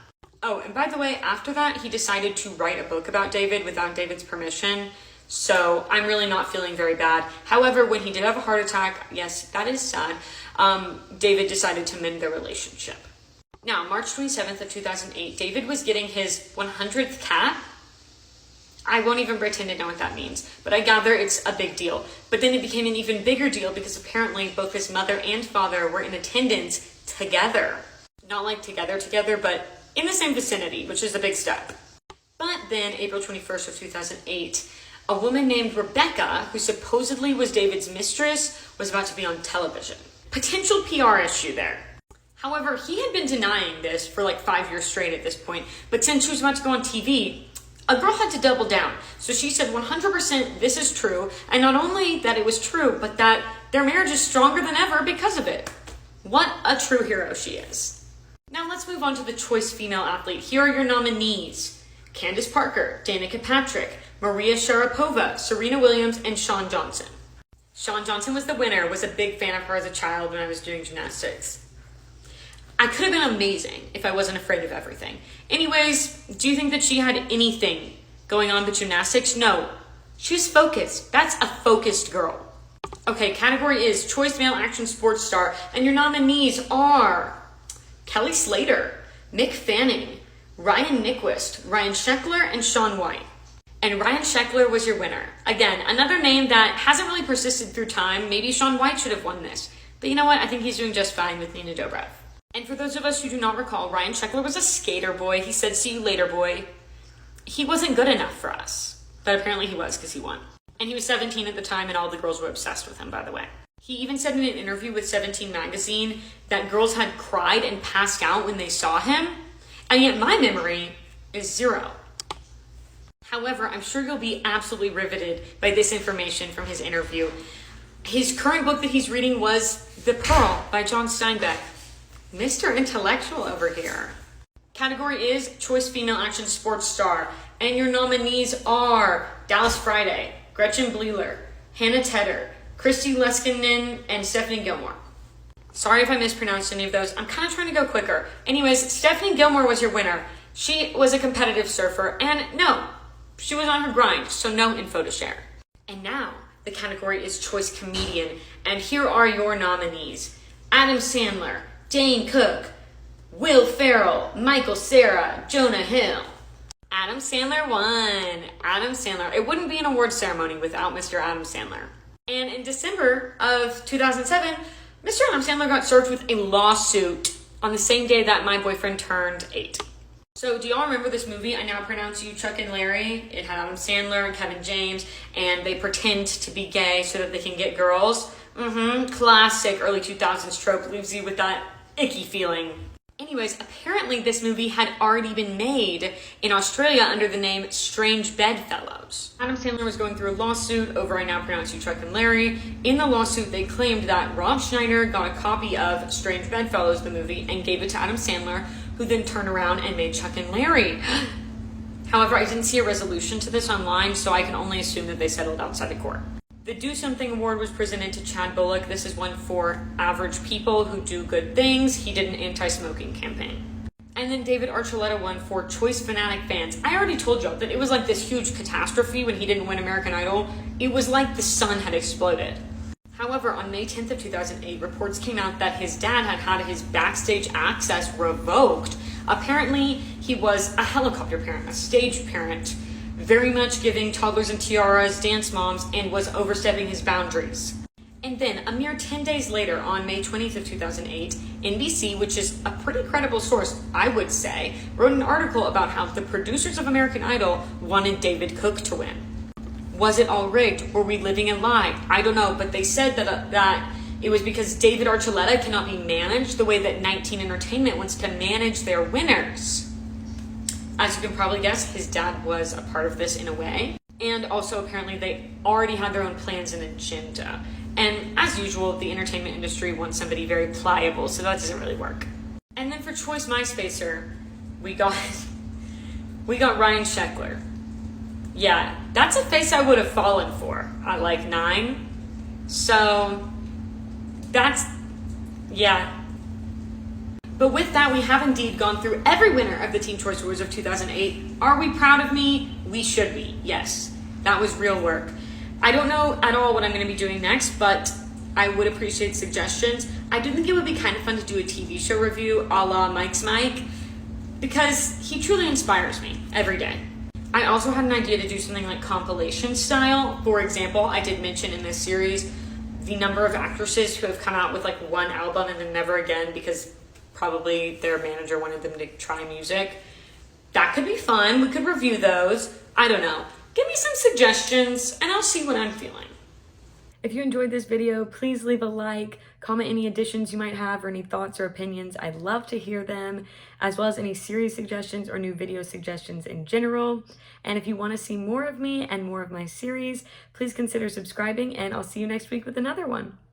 Oh, and by the way, after that, he decided to write a book about David without David's permission. So I'm really not feeling very bad. However, when he did have a heart attack, yes, that is sad, David decided to mend their relationship. Now, March 27th of 2008, David was getting his 100th cap. I won't even pretend to know what that means, but I gather it's a big deal. But then it became an even bigger deal because apparently both his mother and father were in attendance together. Not like together, but in the same vicinity, which is a big step. But then, April 21st of 2008, a woman named Rebecca, who supposedly was David's mistress, was about to be on television. Potential PR issue there. However, he had been denying this for like 5 years straight at this point, but since she was about to go on TV, a girl had to double down. So she said 100% this is true, and not only that it was true, but that their marriage is stronger than ever because of it. What a true hero she is. Now let's move on to the Choice Female Athlete. Here are your nominees: Candace Parker, Danica Patrick, Maria Sharapova, Serena Williams, and Shawn Johnson. Shawn Johnson was the winner. Was a big fan of her as a child when I was doing gymnastics. I could have been amazing if I wasn't afraid of everything. Anyways, do you think that she had anything going on with gymnastics? No. She was focused. That's a focused girl. Okay, category is Choice Male Action Sports Star, and your nominees are Kelly Slater, Mick Fanning, Ryan Nyquist, Ryan Sheckler, and Shaun White. And Ryan Sheckler was your winner. Again, another name that hasn't really persisted through time. Maybe Shaun White should have won this. But you know what? I think he's doing just fine with Nina Dobrev. And for those of us who do not recall, Ryan Sheckler was a skater boy. He said, "See you later, boy." He wasn't good enough for us. But apparently he was, because he won. And he was 17 at the time, and all the girls were obsessed with him, by the way. He even said in an interview with 17 magazine that girls had cried and passed out when they saw him. And yet my memory is 0. However, I'm sure you'll be absolutely riveted by this information from his interview. His current book that he's reading was The Pearl by John Steinbeck. Mr. Intellectual over here. Category is Choice Female Action Sports Star. And your nominees are Dallas Friday, Gretchen Bleiler, Hannah Tedder, Christy Leskinen, and Stephanie Gilmore. Sorry if I mispronounced any of those. I'm kind of trying to go quicker. Anyways, Stephanie Gilmore was your winner. She was a competitive surfer, and no, she was on her grind, so no info to share. And now, the category is Choice Comedian, and here are your nominees: Adam Sandler, Dane Cook, Will Ferrell, Michael Cera, Jonah Hill. Adam Sandler won. Adam Sandler. It wouldn't be an award ceremony without Mr. Adam Sandler. And in December of 2007, Mr. Adam Sandler got served with a lawsuit on the same day that My Boyfriend turned 8. So do y'all remember this movie, I Now Pronounce You Chuck and Larry? It had Adam Sandler and Kevin James, and they pretend to be gay so that they can get girls. Classic early 2000s trope, leaves you with that icky feeling. Anyways, apparently this movie had already been made in Australia under the name Strange Bedfellows. Adam Sandler was going through a lawsuit over I Now Pronounce You Chuck and Larry. In the lawsuit, they claimed that Rob Schneider got a copy of Strange Bedfellows, the movie, and gave it to Adam Sandler, who then turned around and made Chuck and Larry. However, I didn't see a resolution to this online, so I can only assume that they settled outside the court. The Do Something Award was presented to Chad Bullock. This is one for average people who do good things. He did an anti-smoking campaign. And then David Archuleta won for Choice Fanatic Fans. I already told y'all that it was like this huge catastrophe when he didn't win American Idol. It was like the sun had exploded. However, on May 10th of 2008, reports came out that his dad had had his backstage access revoked. Apparently, he was a helicopter parent, a stage parent, very much giving toddlers and tiaras, dance moms, and was overstepping his boundaries. And then, a mere 10 days later, on May 20th of 2008, NBC, which is a pretty credible source, I would say, wrote an article about how the producers of American Idol wanted David Cook to win. Was it all rigged? Were we living a lie? I don't know, but they said that it was because David Archuleta cannot be managed the way that 19 Entertainment wants to manage their winners. As you can probably guess, his dad was a part of this in a way. And also, apparently, they already had their own plans and agenda. And as usual, the entertainment industry wants somebody very pliable, so that doesn't really work. And then for Choice MySpacer, we got Ryan Sheckler. Yeah, that's a face I would have fallen for at like 9. So yeah. But with that, we have indeed gone through every winner of the Teen Choice Awards of 2008. Are we proud of me? We should be, yes. That was real work. I don't know at all what I'm going to be doing next, but I would appreciate suggestions. I do think it would be kind of fun to do a TV show review a la Mike's Mike, because he truly inspires me every day. I also had an idea to do something like compilation style. For example, I did mention in this series the number of actresses who have come out with like one album and then never again because probably their manager wanted them to try music. That could be fun. We could review those. I don't know. Give me some suggestions and I'll see what I'm feeling. If you enjoyed this video, please leave a like, comment any additions you might have or any thoughts or opinions. I'd love to hear them, as well as any series suggestions or new video suggestions in general. And if you want to see more of me and more of my series, please consider subscribing, and I'll see you next week with another one.